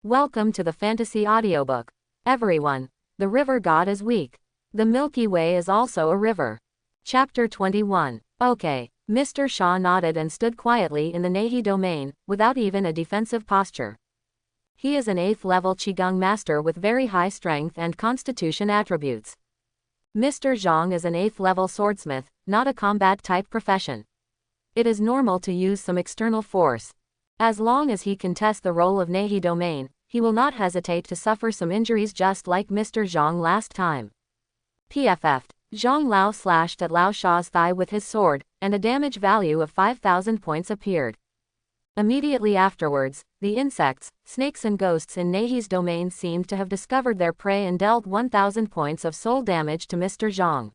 Welcome to the fantasy audiobook. Everyone, the river god is weak. The Milky Way is also a river. Chapter 21. Okay. Mr. Shaw nodded and stood quietly in the Nehi domain, without even a defensive posture. He is an 8th level Qigong master with very high strength and constitution attributes. Mr. Zhang is an 8th level swordsmith, not a combat type profession. It is normal to use some external force. As long as he can test the role of Nehi domain, he will not hesitate to suffer some injuries just like Mr. Zhang last time. PFF'd. Zhang Lao slashed at Lao Shaw's thigh with his sword, and a damage value of 5,000 points appeared. Immediately afterwards, the insects, snakes and ghosts in Nehi's domain seemed to have discovered their prey and dealt 1,000 points of soul damage to Mr. Zhang.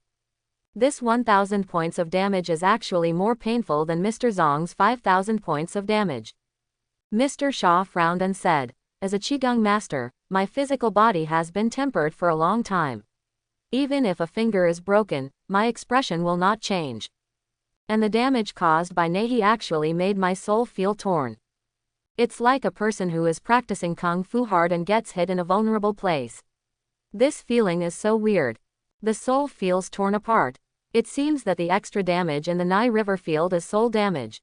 This 1,000 points of damage is actually more painful than Mr. Zhang's 5,000 points of damage. Mr. Shaw frowned and said, "As a Qigong master, my physical body has been tempered for a long time. Even if a finger is broken, my expression will not change. And the damage caused by Nehi actually made my soul feel torn. It's like a person who is practicing Kung Fu hard and gets hit in a vulnerable place. This feeling is so weird. The soul feels torn apart. It seems that the extra damage in the Nai River field is soul damage.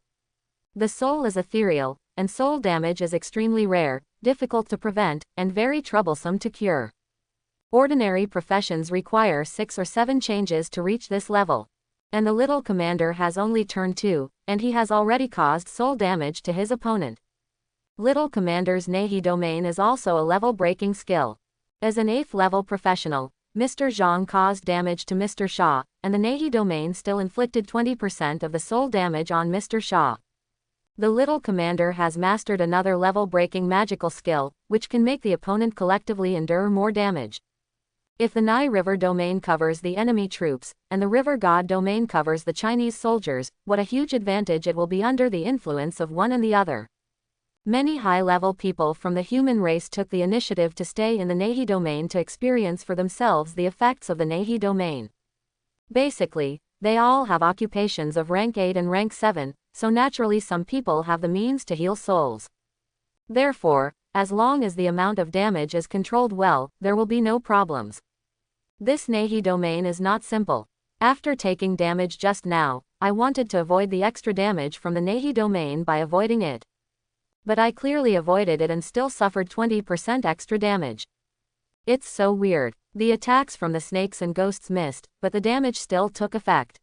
The soul is ethereal, and soul damage is extremely rare, difficult to prevent, and very troublesome to cure. Ordinary professions require 6 or 7 changes to reach this level. And the little commander has only turned 2, and he has already caused soul damage to his opponent. Little commander's Nehi domain is also a level-breaking skill. As an 8th level professional, Mr. Zhang caused damage to Mr. Shaw, and the Nehi domain still inflicted 20% of the soul damage on Mr. Shaw. The little commander has mastered another level-breaking magical skill, which can make the opponent collectively endure more damage. If the Nai River domain covers the enemy troops, and the River God domain covers the Chinese soldiers, what a huge advantage it will be under the influence of one and the other. Many high-level people from the human race took the initiative to stay in the Nehi domain to experience for themselves the effects of the Nehi domain. Basically, they all have occupations of rank 8 and rank 7, so naturally some people have the means to heal souls. Therefore, as long as the amount of damage is controlled well, there will be no problems. This Nehi domain is not simple. After taking damage just now, I wanted to avoid the extra damage from the Nehi domain by avoiding it. But I clearly avoided it and still suffered 20% extra damage. It's so weird. The attacks from the snakes and ghosts missed, but the damage still took effect.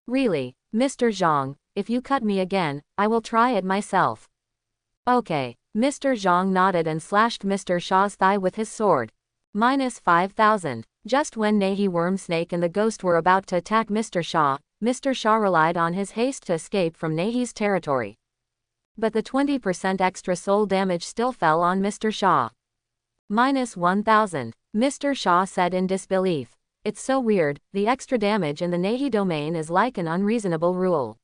Really, Mr. Zhang, if you cut me again, I will try it myself. Okay. Mr. Zhang nodded and slashed Mr. Shaw's thigh with his sword. Minus 5,000. Just when Nehi Worm Snake and the Ghost were about to attack Mr. Shaw relied on his haste to escape from Nehi's territory. But the 20% extra soul damage still fell on Mr. Shaw. Minus 1,000. Mr. Shaw said in disbelief. It's so weird, the extra damage in the Nehi domain is like an unreasonable rule.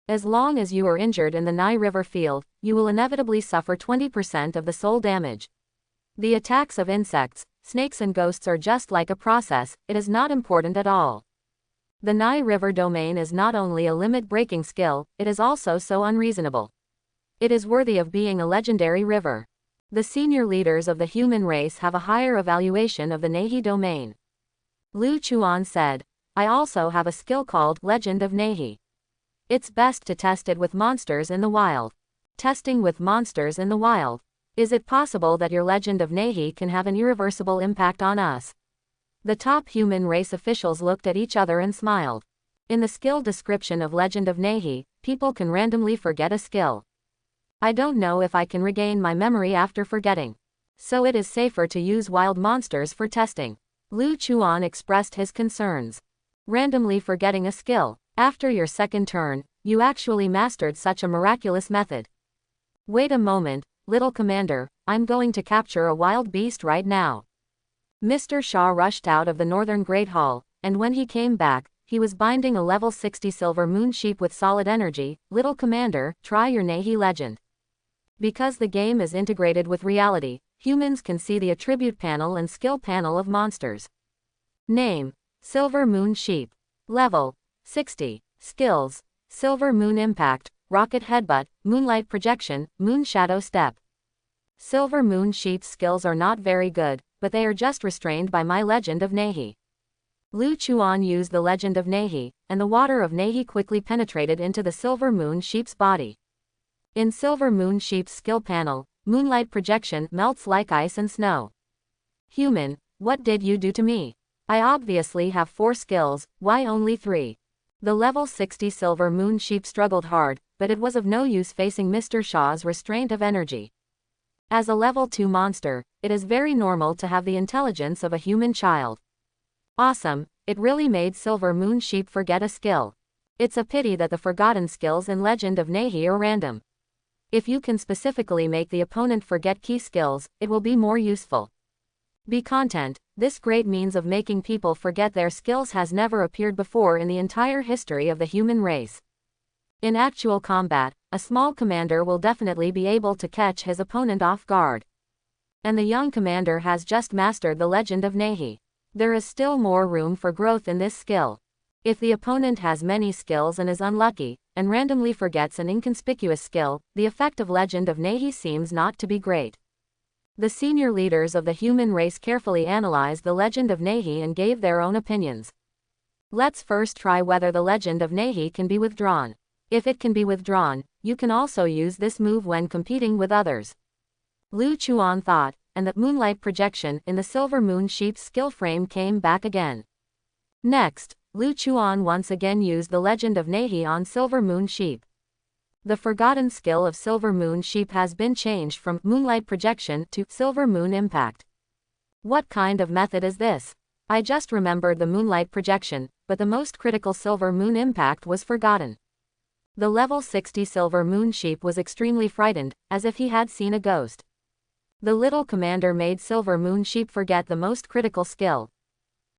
As long as you are injured in the Nai River field, you will inevitably suffer 20% of the soul damage. The attacks of insects, snakes and ghosts are just like a process, it is not important at all. The Nai River domain is not only a limit-breaking skill, it is also so unreasonable. It is worthy of being a legendary river. The senior leaders of the human race have a higher evaluation of the Nehi domain. Lu Chuan said, "I also have a skill called Legend of Nehi. It's best to test it with monsters in the wild." Testing with monsters in the wild. Is it possible that your Legend of Nehi can have an irreversible impact on us? The top human race officials looked at each other and smiled. In the skill description of Legend of Nehi, people can randomly forget a skill. I don't know if I can regain my memory after forgetting. So it is safer to use wild monsters for testing. Lu Chuan expressed his concerns. Randomly forgetting a skill. After your second turn, you actually mastered such a miraculous method. Wait a moment, little commander, I'm going to capture a wild beast right now. Mr. Shaw rushed out of the Northern Great Hall, and when he came back, he was binding a level 60 silver moon sheep with solid energy. Little commander, try your Nehi legend. Because the game is integrated with reality, humans can see the attribute panel and skill panel of monsters. Name: Silver Moon Sheep. Level: 60. Skills: Silver Moon Impact, Rocket Headbutt, Moonlight Projection, Moon Shadow Step. Silver Moon Sheep's skills are not very good, but they are just restrained by my legend of Nehi. Lu Chuan used the legend of Nehi, and the water of Nehi quickly penetrated into the Silver Moon Sheep's body. In Silver Moon Sheep's skill panel, moonlight projection melts like ice and snow. Human, what did you do to me? I obviously have 4 skills, why only 3? The level 60 Silver Moon Sheep struggled hard, but it was of no use facing Mr. Shaw's restraint of energy. As a level 2 monster, it is very normal to have the intelligence of a human child. Awesome, it really made Silver Moon Sheep forget a skill. It's a pity that the forgotten skills in Legend of Nehi are random. If you can specifically make the opponent forget key skills, it will be more useful. Be content, this great means of making people forget their skills has never appeared before in the entire history of the human race. In actual combat, a small commander will definitely be able to catch his opponent off guard. And the young commander has just mastered the Legend of Nehi. There is still more room for growth in this skill. If the opponent has many skills and is unlucky, and randomly forgets an inconspicuous skill, the effect of Legend of Nehi seems not to be great. The senior leaders of the human race carefully analyzed the Legend of Nehi and gave their own opinions. Let's first try whether the Legend of Nehi can be withdrawn. If it can be withdrawn, you can also use this move when competing with others. Lu Chuan thought, and that moonlight projection in the Silver Moon Sheep's skill frame came back again. Next, Lu Chuan once again used the Legend of Nehi on Silver Moon Sheep. The forgotten skill of Silver Moon Sheep has been changed from moonlight projection to Silver Moon Impact. What kind of method is this? I just remembered the moonlight projection, but the most critical Silver Moon Impact was forgotten. The level 60 Silver Moon Sheep was extremely frightened, as if he had seen a ghost. The little commander made Silver Moon Sheep forget the most critical skill.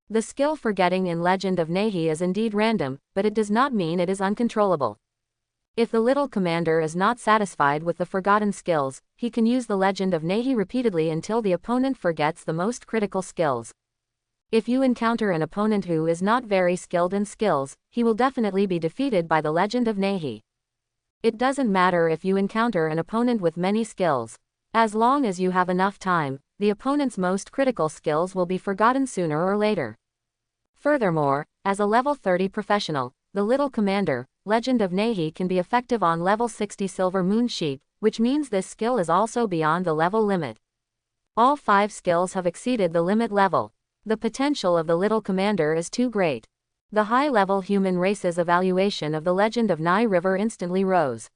The skill forgetting in Legend of Nehi is indeed random, but it does not mean it is uncontrollable. If the little commander is not satisfied with the forgotten skills, he can use the Legend of Nehi repeatedly until the opponent forgets the most critical skills. If you encounter an opponent who is not very skilled in skills, he will definitely be defeated by the Legend of Nehi. It doesn't matter if you encounter an opponent with many skills. As long as you have enough time, the opponent's most critical skills will be forgotten sooner or later. Furthermore, as a level 30 professional, the little commander, Legend of Nehi can be effective on level 60 Silver Moon Sheep, which means this skill is also beyond the level limit. All 5 skills have exceeded the limit level. The potential of the little commander is too great. The high-level human race's evaluation of the Legend of Nai River instantly rose.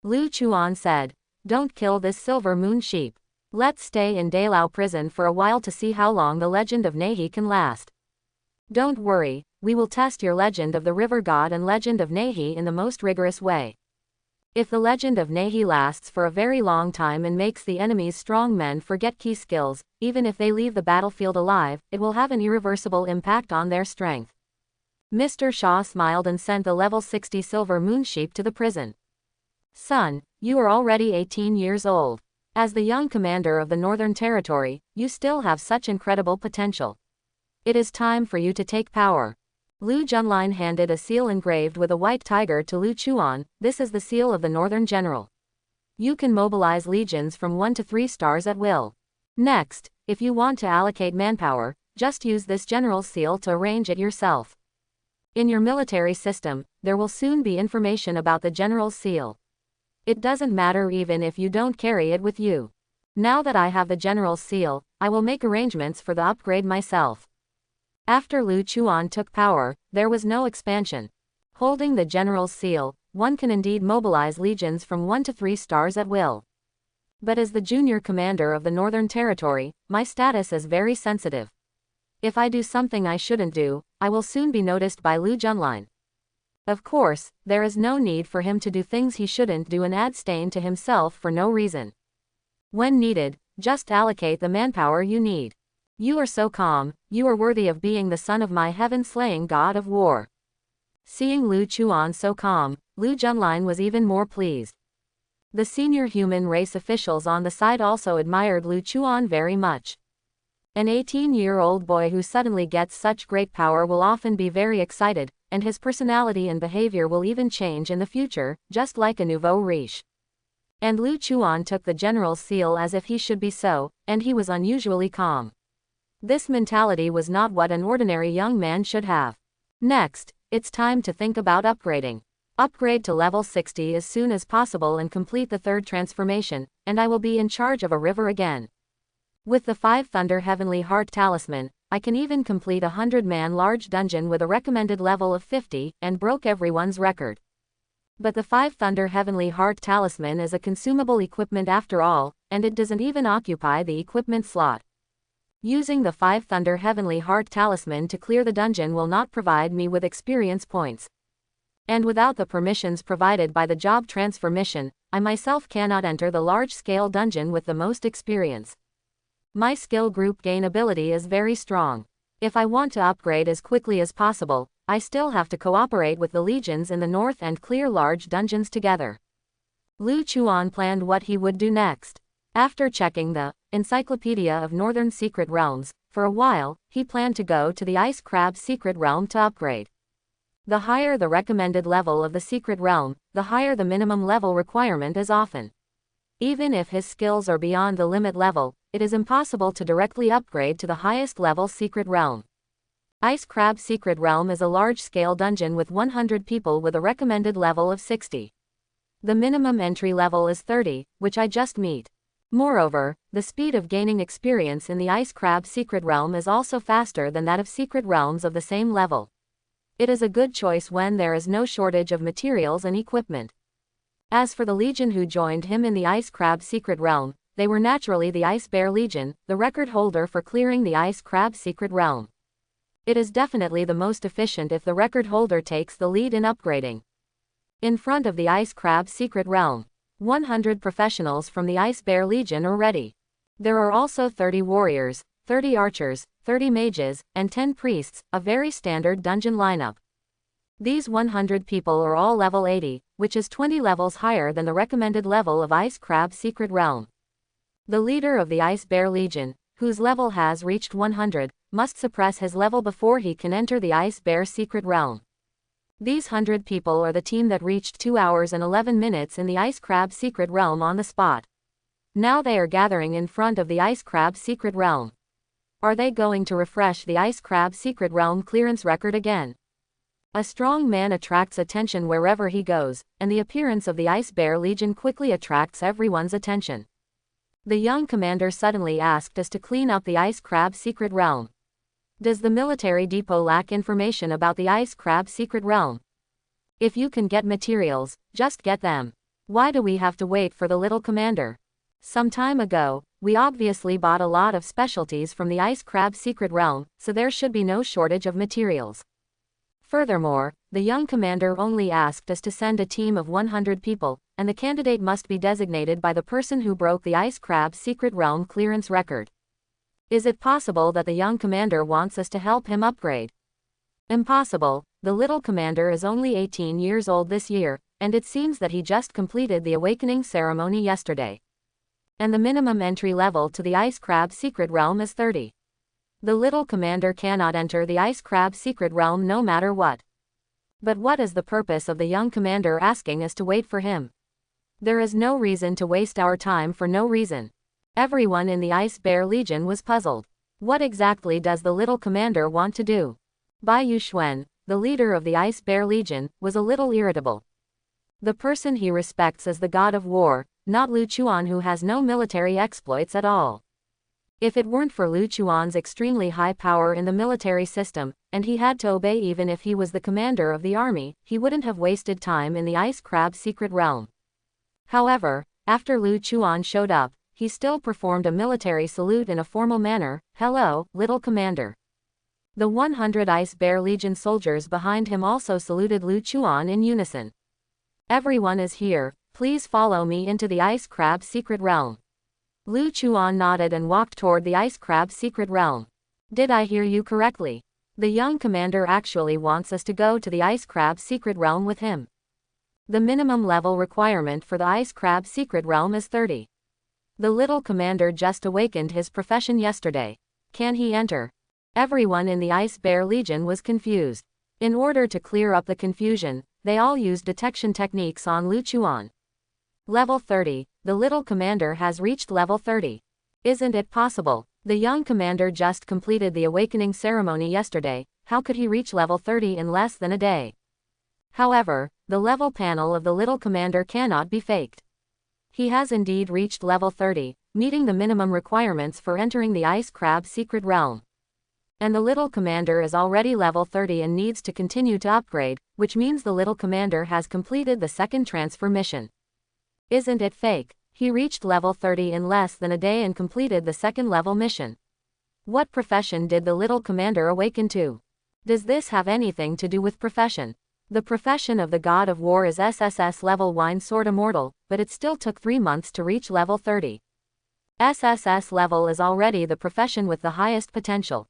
Lu Chuan said, "Don't kill this Silver Moon Sheep. Let's stay in Dalao prison for a while to see how long the Legend of Nehi can last. Don't worry, we will test your Legend of the River God and Legend of Nehi in the most rigorous way. If the Legend of Nehi lasts for a very long time and makes the enemy's strong men forget key skills, even if they leave the battlefield alive, it will have an irreversible impact on their strength." Mr. Shaw smiled and sent the level 60 Silver Moon Sheep to the prison. "Son, you are already 18 years old. As the young commander of the Northern Territory, you still have such incredible potential. It is time for you to take power." Lu Junlin handed a seal engraved with a white tiger to Lu Chuan. "This is the seal of the Northern General. You can mobilize legions from 1 to 3 stars at will. Next, if you want to allocate manpower, just use this general's seal to arrange it yourself. In your military system, there will soon be information about the general's seal. It doesn't matter even if you don't carry it with you. Now that I have the general's seal, I will make arrangements for the upgrade myself." After Lu Chuan took power, there was no expansion. Holding the general's seal, one can indeed mobilize legions from 1 to 3 stars at will. But as the junior commander of the Northern Territory, my status is very sensitive. If I do something I shouldn't do, I will soon be noticed by Lu Junlin. Of course, there is no need for him to do things he shouldn't do and add stain to himself for no reason. When needed, just allocate the manpower you need. You are so calm, you are worthy of being the son of my heaven-slaying god of war." Seeing Lu Chuan so calm, Lu Junlin was even more pleased. The senior human race officials on the side also admired Lu Chuan very much. An 18-year-old boy who suddenly gets such great power will often be very excited, and his personality and behavior will even change in the future, just like a nouveau riche. And Lu Chuan took the general's seal as if he should be so, and he was unusually calm. This mentality was not what an ordinary young man should have. Next, it's time to think about upgrading. Upgrade to level 60 as soon as possible and complete the third transformation, and I will be in charge of a river again. With the 5 Thunder Heavenly Heart Talisman, I can even complete a 100-man large dungeon with a recommended level of 50, and broke everyone's record. But the 5 Thunder Heavenly Heart Talisman is a consumable equipment after all, and it doesn't even occupy the equipment slot. Using the 5 Thunder Heavenly Heart Talisman to clear the dungeon will not provide me with experience points. And without the permissions provided by the job transfer mission, I myself cannot enter the large-scale dungeon with the most experience. My skill group gain ability is very strong. If I want to upgrade as quickly as possible, I still have to cooperate with the legions in the north and clear large dungeons together. Lu Chuan planned what he would do next. After checking the Encyclopedia of Northern Secret Realms, for a while, he planned to go to the Ice Crab Secret Realm to upgrade. The higher the recommended level of the secret realm, the higher the minimum level requirement is often. Even if his skills are beyond the limit level, it is impossible to directly upgrade to the highest level secret realm. Ice Crab Secret Realm is a large-scale dungeon with 100 people with a recommended level of 60. The minimum entry level is 30, which I just meet. Moreover, the speed of gaining experience in the Ice Crab Secret Realm is also faster than that of secret realms of the same level. It is a good choice when there is no shortage of materials and equipment. As for the legion who joined him in the Ice Crab Secret Realm, they were naturally the Ice Bear Legion, the record holder for clearing the Ice Crab Secret Realm. It is definitely the most efficient if the record holder takes the lead in upgrading. In front of the Ice Crab Secret Realm, 100 professionals from the Ice Bear Legion are ready. There are also 30 warriors, 30 archers, 30 mages, and 10 priests, a very standard dungeon lineup. These 100 people are all level 80, which is 20 levels higher than the recommended level of Ice Crab Secret Realm. The leader of the Ice Bear Legion, whose level has reached 100, must suppress his level before he can enter the Ice Bear Secret Realm. These 100 people are the team that reached 2 hours and 11 minutes in the Ice Crab Secret Realm on the spot. Now they are gathering in front of the Ice Crab Secret Realm. Are they going to refresh the Ice Crab Secret Realm clearance record again? A strong man attracts attention wherever he goes, and the appearance of the Ice Bear Legion quickly attracts everyone's attention. The young commander suddenly asked us to clean up the Ice Crab Secret Realm. Does the military depot lack information about the Ice Crab Secret Realm? If you can get materials, just get them. Why do we have to wait for the little commander? Some time ago, we obviously bought a lot of specialties from the Ice Crab Secret Realm, so there should be no shortage of materials. Furthermore, the young commander only asked us to send a team of 100 people, and the candidate must be designated by the person who broke the Ice Crab Secret Realm clearance record. Is it possible that the young commander wants us to help him upgrade? Impossible. The little commander is only 18 years old this year, and it seems that he just completed the awakening ceremony yesterday. And the minimum entry level to the Ice Crab Secret Realm is 30. The little commander cannot enter the Ice Crab Secret Realm no matter what. But what is the purpose of the young commander asking us to wait for him? There is no reason to waste our time for no reason. Everyone in the Ice Bear Legion was puzzled. What exactly does the little commander want to do? Bai Yuxuan, the leader of the Ice Bear Legion, was a little irritable. The person he respects as the god of war, not Lu Chuan, who has no military exploits at all. If it weren't for Lu Chuan's extremely high power in the military system, and he had to obey even if he was the commander of the army, he wouldn't have wasted time in the Ice Crab Secret Realm. However, after Lu Chuan showed up, he still performed a military salute in a formal manner. "Hello, little commander." The 100 Ice Bear Legion soldiers behind him also saluted Lu Chuan in unison. "Everyone is here, please follow me into the Ice Crab Secret Realm." Lu Chuan nodded and walked toward the Ice Crab Secret Realm. "Did I hear you correctly? The young commander actually wants us to go to the Ice Crab Secret Realm with him. The minimum level requirement for the Ice Crab Secret Realm is 30. The little commander just awakened his profession yesterday. Can he enter?" Everyone in the Ice Bear Legion was confused. In order to clear up the confusion, they all used detection techniques on Lu Chuan. Level 30, the little commander has reached level 30. Isn't it possible? The young commander just completed the awakening ceremony yesterday, how could he reach level 30 in less than a day? However, the level panel of the little commander cannot be faked. He has indeed reached level 30, meeting the minimum requirements for entering the Ice Crab Secret Realm. And the little commander is already level 30 and needs to continue to upgrade, which means the little commander has completed the second transfer mission. Isn't it fake? He reached level 30 in less than a day and completed the second level mission. What profession did the little commander awaken to? Does this have anything to do with profession? The profession of the god of war is SSS level Wine Sword Immortal, but it still took 3 months to reach level 30. SSS level is already the profession with the highest potential.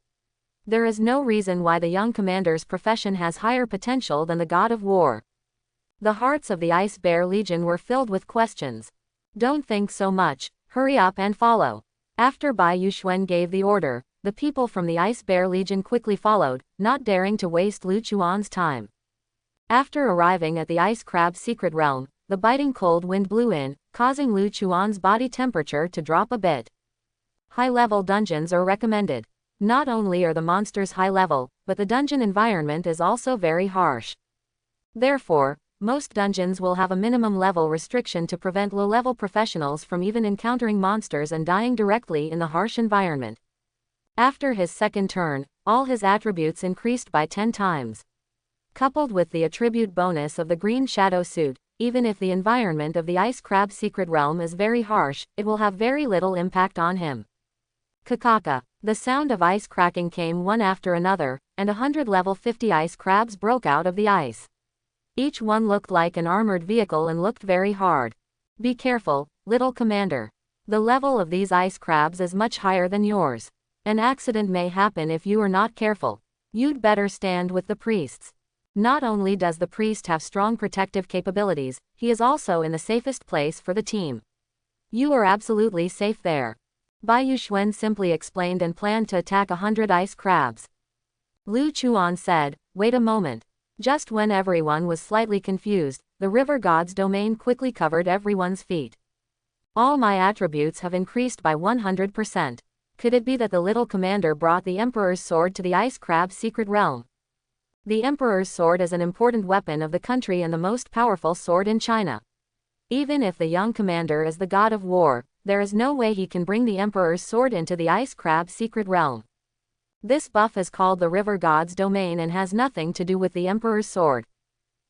There is no reason why the young commander's profession has higher potential than the god of war. The hearts of the Ice Bear Legion were filled with questions. Don't think so much, hurry up and follow. After Bai Yuxuan gave the order, the people from the Ice Bear Legion quickly followed, not daring to waste Lu Chuan's time. After arriving at the Ice Crab Secret Realm, the biting cold wind blew in, causing Lu Chuan's body temperature to drop a bit. High-level dungeons are recommended. Not only are the monsters high-level, but the dungeon environment is also very harsh. Therefore, most dungeons will have a minimum level restriction to prevent low-level professionals from even encountering monsters and dying directly in the harsh environment. After his second turn, all his attributes increased by 10 times. Coupled with the attribute bonus of the green shadow suit, even if the environment of the Ice Crab Secret Realm is very harsh, it will have very little impact on him. Kakaka. The sound of ice cracking came one after another, and 100 level 50 ice crabs broke out of the ice. Each one looked like an armored vehicle and looked very hard. Be careful, little commander. The level of these ice crabs is much higher than yours. An accident may happen if you are not careful. You'd better stand with the priests. Not only does the priest have strong protective capabilities, he is also in the safest place for the team. You are absolutely safe there. Bai Yuxuan simply explained and planned to attack 100 ice crabs. Lu Chuan said, "Wait a moment." Just when everyone was slightly confused, the river god's domain quickly covered everyone's feet. All my attributes have increased by 100%. Could it be that the little commander brought the Emperor's sword to the Ice Crab Secret Realm? The Emperor's sword is an important weapon of the country and the most powerful sword in China. Even if the young commander is the god of war, there is no way he can bring the Emperor's sword into the Ice Crab Secret Realm. This buff is called the River God's Domain and has nothing to do with the Emperor's sword.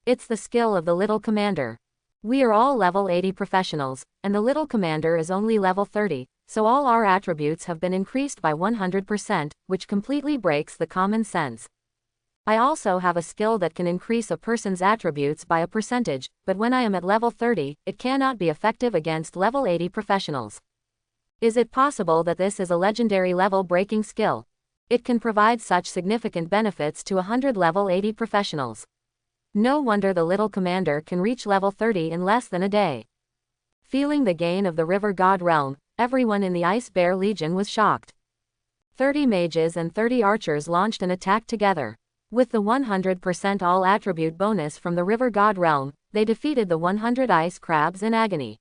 It's the skill of the little commander. We are all level 80 professionals, and the little commander is only level 30, so all our attributes have been increased by 100%, which completely breaks the common sense. I also have a skill that can increase a person's attributes by a percentage, but when I am at level 30, it cannot be effective against level 80 professionals. Is it possible that this is a legendary level-breaking skill? It can provide such significant benefits to 100 level 80 professionals. No wonder the little commander can reach level 30 in less than a day. Feeling the gain of the River God realm, everyone in the Ice Bear Legion was shocked. 30 mages and 30 archers launched an attack together. With the 100% all attribute bonus from the River God realm, they defeated the 100 ice crabs in agony.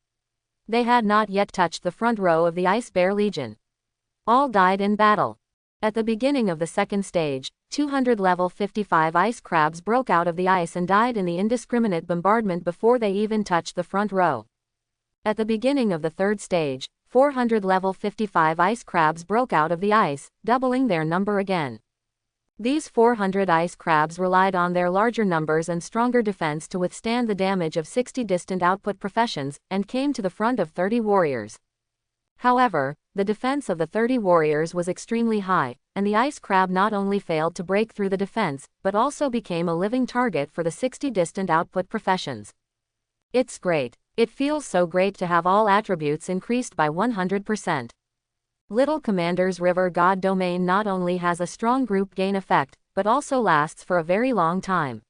They had not yet touched the front row of the Ice Bear Legion. All died in battle. At the beginning of the second stage, 200 level 55 ice crabs broke out of the ice and died in the indiscriminate bombardment before they even touched the front row. At the beginning of the third stage, 400 level 55 ice crabs broke out of the ice, doubling their number again. These 400 ice crabs relied on their larger numbers and stronger defense to withstand the damage of 60 distant output professions, and came to the front of 30 warriors. However, the defense of the 30 warriors was extremely high, and the ice crab not only failed to break through the defense, but also became a living target for the 60 distant output professions. It's great. It feels so great to have all attributes increased by 100%. Little Commander's River God domain not only has a strong group gain effect, but also lasts for a very long time.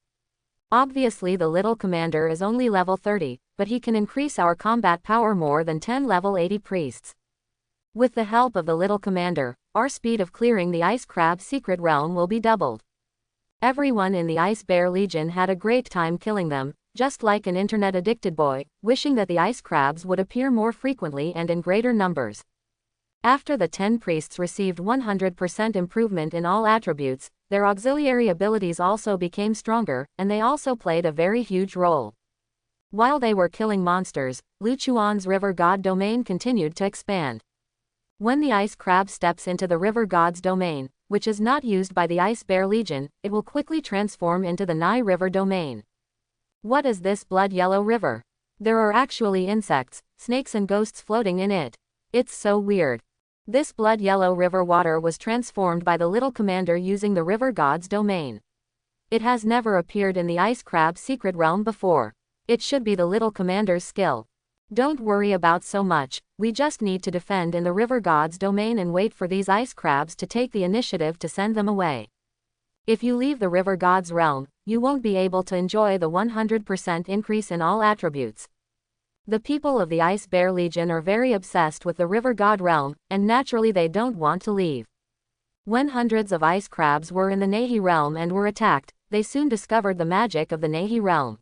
Obviously the Little Commander is only level 30, but he can increase our combat power more than 10 level 80 priests. With the help of the Little Commander, our speed of clearing the Ice Crab Secret Realm will be doubled. Everyone in the Ice Bear Legion had a great time killing them, just like an internet-addicted boy, wishing that the ice crabs would appear more frequently and in greater numbers. After the 10 priests received 100% improvement in all attributes, their auxiliary abilities also became stronger, and they also played a very huge role. While they were killing monsters, Luchuan's river god domain continued to expand. When the ice crab steps into the river god's domain, which is not used by the ice bear legion, it will quickly transform into the Nai river domain. What is this blood yellow river? There are actually insects, snakes and ghosts floating in it. It's so weird. This blood yellow river water was transformed by the little commander using the river god's domain. It has never appeared in the ice crab secret realm before. It should be the little commander's skill. Don't worry about so much, we just need to defend in the river god's domain and wait for these ice crabs to take the initiative to send them away. If you leave the river god's realm, you won't be able to enjoy the 100% increase in all attributes. The people of the Ice Bear Legion are very obsessed with the river god realm, and naturally they don't want to leave. When hundreds of ice crabs were in the Nahi realm and were attacked, they soon discovered the magic of the Nahi realm.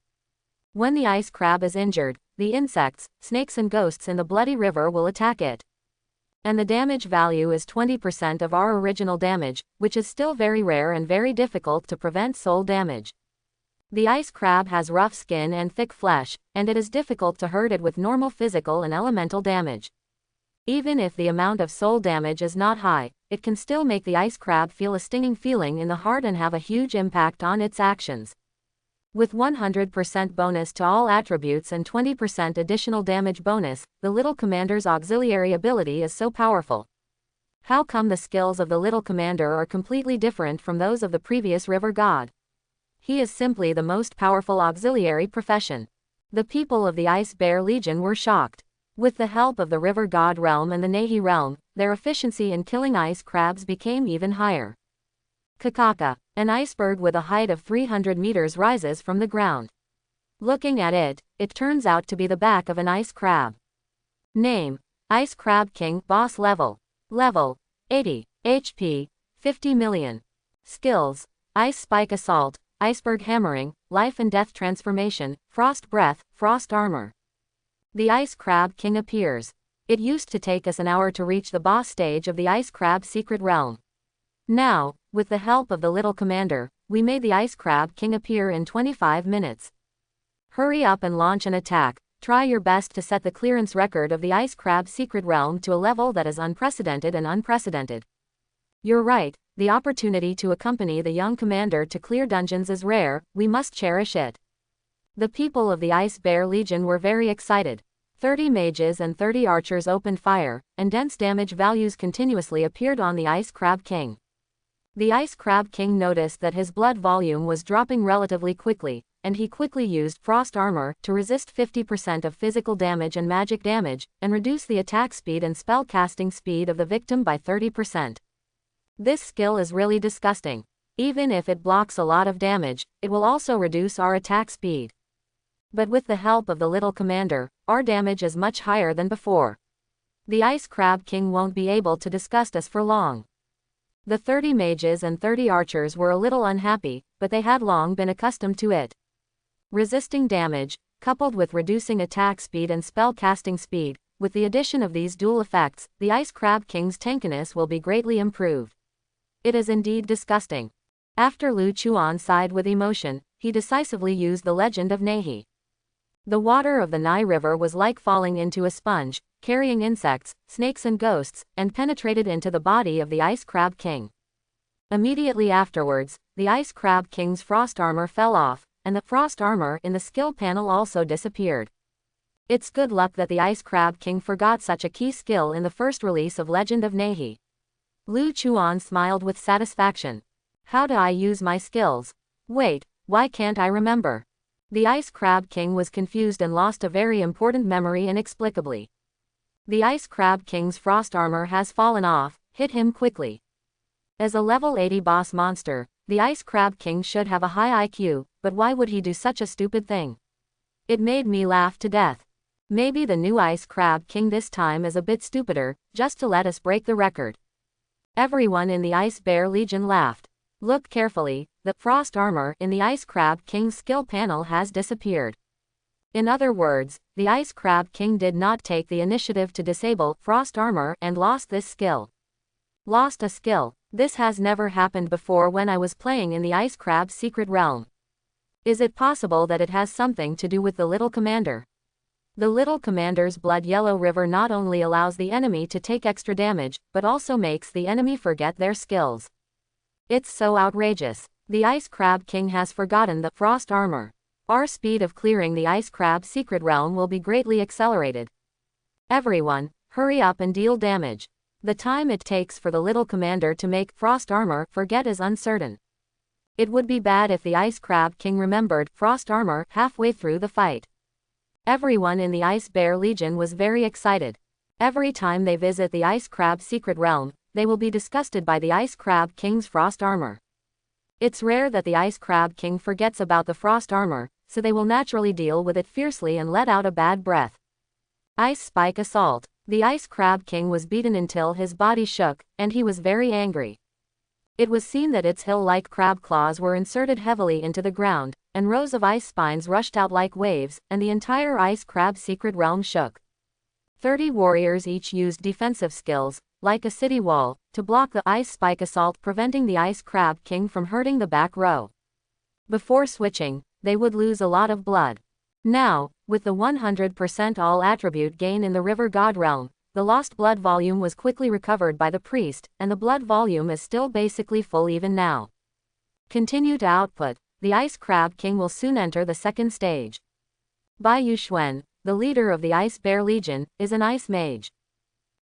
When the ice crab is injured, the insects, snakes and ghosts in the bloody river will attack it. And the damage value is 20% of our original damage, which is still very rare and very difficult to prevent soul damage. The ice crab has rough skin and thick flesh, and it is difficult to hurt it with normal physical and elemental damage. Even if the amount of soul damage is not high, it can still make the ice crab feel a stinging feeling in the heart and have a huge impact on its actions. With 100% bonus to all attributes and 20% additional damage bonus, the little commander's auxiliary ability is so powerful. How come the skills of the little commander are completely different from those of the previous river god? He is simply the most powerful auxiliary profession. The people of the Ice Bear Legion were shocked. With the help of the river god realm and the Nahi realm, their efficiency in killing ice crabs became even higher. Kakaka, an iceberg with a height of 300 meters rises from the ground. Looking at it, it turns out to be the back of an ice crab. Name: Ice Crab King. Boss level: Level 80, HP 50 million. Skills: Ice Spike Assault, Iceberg Hammering, Life and Death Transformation, Frost Breath, Frost Armor. The Ice Crab King appears. It used to take us an hour to reach the boss stage of the Ice Crab Secret Realm. Now, with the help of the little commander, we made the Ice Crab King appear in 25 minutes. Hurry up and launch an attack. Try your best to set the clearance record of the Ice Crab Secret Realm to a level that is unprecedented and unprecedented. You're right, the opportunity to accompany the young commander to clear dungeons is rare, we must cherish it. The people of the Ice Bear Legion were very excited. 30 mages and 30 archers opened fire, and dense damage values continuously appeared on the Ice Crab King. The Ice Crab King noticed that his blood volume was dropping relatively quickly, and he quickly used Frost Armor to resist 50% of physical damage and magic damage, and reduce the attack speed and spell casting speed of the victim by 30%. This skill is really disgusting. Even if it blocks a lot of damage, it will also reduce our attack speed. But with the help of the little commander, our damage is much higher than before. The Ice Crab King won't be able to disgust us for long. The 30 mages and 30 archers were a little unhappy, but they had long been accustomed to it. Resisting damage, coupled with reducing attack speed and spell casting speed, with the addition of these dual effects, the Ice Crab King's tankiness will be greatly improved. It is indeed disgusting. After Lu Chuan sighed with emotion, he decisively used the legend of Nahi. The water of the Nai River was like falling into a sponge, carrying insects, snakes and ghosts, and penetrated into the body of the Ice Crab King. Immediately afterwards, the Ice Crab King's frost armor fell off, and the frost armor in the skill panel also disappeared. It's good luck that the Ice Crab King forgot such a key skill in the first release of Legend of Nahi. Lu Chuan smiled with satisfaction. How do I use my skills? Wait, why can't I remember? The Ice Crab King was confused and lost a very important memory inexplicably. The Ice Crab King's frost armor has fallen off, hit him quickly. As a level 80 boss monster, the Ice Crab King should have a high IQ, but why would he do such a stupid thing? It made me laugh to death. Maybe the new Ice Crab King this time is a bit stupider, just to let us break the record. Everyone in the Ice Bear Legion laughed. Look carefully, the frost armor in the Ice Crab King's skill panel has disappeared. In other words, the Ice Crab King did not take the initiative to disable frost armor and lost this skill. Lost a skill. This has never happened before when I was playing in the Ice Crab's secret realm. Is it possible that it has something to do with the little commander? The little commander's blood yellow river not only allows the enemy to take extra damage, but also makes the enemy forget their skills. It's so outrageous. The Ice Crab King has forgotten the frost armor. Our speed of clearing the Ice Crab's secret realm will be greatly accelerated. Everyone, hurry up and deal damage. The time it takes for the little commander to make frost armor forget is uncertain. It would be bad if the Ice Crab King remembered frost armor halfway through the fight. Everyone in the Ice Bear Legion was very excited. Every time they visit the Ice Crab's secret realm, they will be disgusted by the Ice Crab King's frost armor. It's rare that the Ice Crab King forgets about the frost armor, so they will naturally deal with it fiercely and let out a bad breath. Ice Spike Assault. The Ice Crab King was beaten until his body shook, and he was very angry. It was seen that its hill-like crab claws were inserted heavily into the ground, and rows of ice spines rushed out like waves, and the entire Ice Crab secret realm shook. 30 warriors each used defensive skills, like a city wall, to block the Ice Spike Assault, preventing the Ice Crab King from hurting the back row. Before switching, they would lose a lot of blood. Now, with the 100% all attribute gain in the River God realm, the lost blood volume was quickly recovered by the priest, and the blood volume is still basically full even now. Continue to output. The Ice Crab King will soon enter the second stage. Bai Yuxuan, the leader of the Ice Bear Legion, is an ice mage.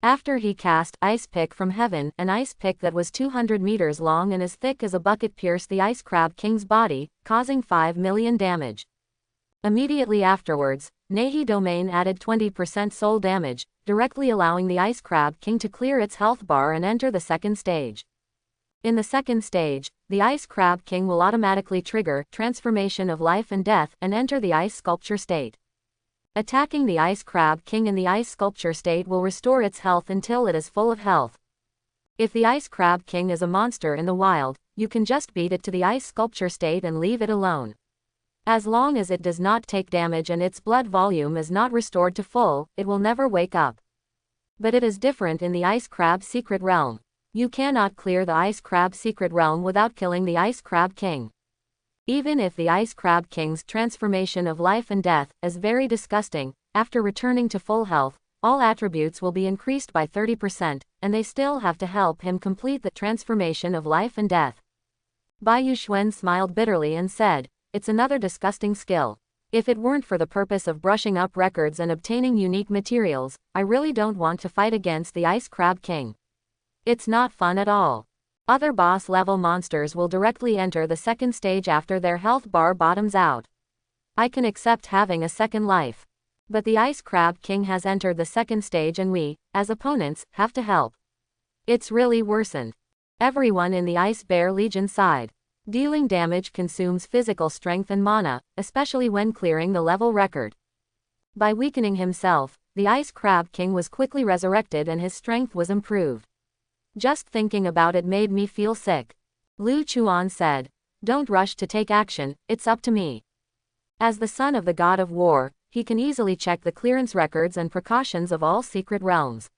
After he cast Ice Pick from heaven, an ice pick that was 200 meters long and as thick as a bucket pierced the Ice Crab King's body, causing 5 million damage. Immediately afterwards, Nehi Domain added 20% soul damage, directly allowing the Ice Crab King to clear its health bar and enter the second stage. In the second stage, the Ice Crab King will automatically trigger Transformation of Life and Death and enter the Ice Sculpture state. Attacking the Ice Crab King in the Ice Sculpture state will restore its health until it is full of health. If the Ice Crab King is a monster in the wild, you can just beat it to the Ice Sculpture state and leave it alone. As long as it does not take damage and its blood volume is not restored to full, it will never wake up. But it is different in the Ice Crab secret realm. You cannot clear the Ice Crab secret realm without killing the Ice Crab King. Even if the Ice Crab King's transformation of life and death is very disgusting, after returning to full health, all attributes will be increased by 30%, and they still have to help him complete the transformation of life and death. Bai Yuxuan smiled bitterly and said, "It's another disgusting skill. If it weren't for the purpose of brushing up records and obtaining unique materials, I really don't want to fight against the Ice Crab King. It's not fun at all." Other boss-level monsters will directly enter the second stage after their health bar bottoms out. I can accept having a second life. But the Ice Crab King has entered the second stage and we, as opponents, have to help. It's really worsened. Everyone in the Ice Bear Legion sighed. Dealing damage consumes physical strength and mana, especially when clearing the level record. By weakening himself, the Ice Crab King was quickly resurrected and his strength was improved. Just thinking about it made me feel sick. Lu Chuan said, "Don't rush to take action, it's up to me." As the son of the god of war, he can easily check the clearance records and precautions of all secret realms.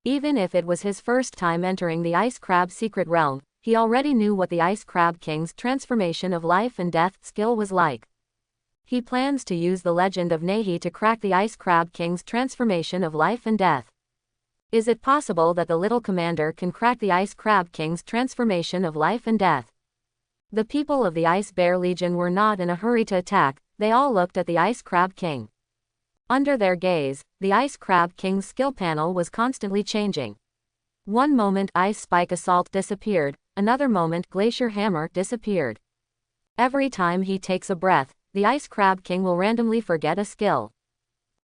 Even if it was his first time entering the Ice Crab secret realm, he already knew what the Ice Crab King's transformation of life and death skill was like. He plans to use the legend of Nehi to crack the Ice Crab King's transformation of life and death. Is it possible that the little commander can crack the Ice Crab King's transformation of life and death? The people of the Ice Bear Legion were not in a hurry to attack, they all looked at the Ice Crab King. Under their gaze, the Ice Crab King's skill panel was constantly changing. One moment Ice Spike Assault disappeared, another moment Glacier Hammer disappeared. Every time he takes a breath, the Ice Crab King will randomly forget a skill.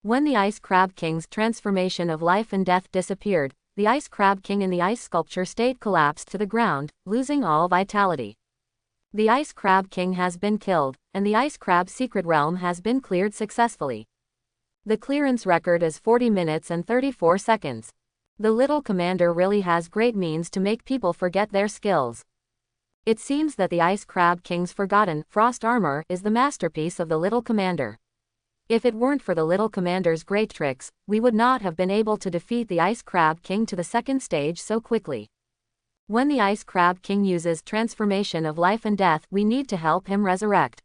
When the Ice Crab King's transformation of life and death disappeared, the Ice Crab King in the Ice Sculpture state collapsed to the ground, losing all vitality. The Ice Crab King has been killed, and the Ice Crab secret realm has been cleared successfully. The clearance record is 40 minutes and 34 seconds. The little commander really has great means to make people forget their skills. It seems that the Ice Crab King's forgotten frost armor is the masterpiece of the little commander. If it weren't for the little commander's great tricks, we would not have been able to defeat the Ice Crab King to the second stage so quickly. When the Ice Crab King uses transformation of life and death, we need to help him resurrect.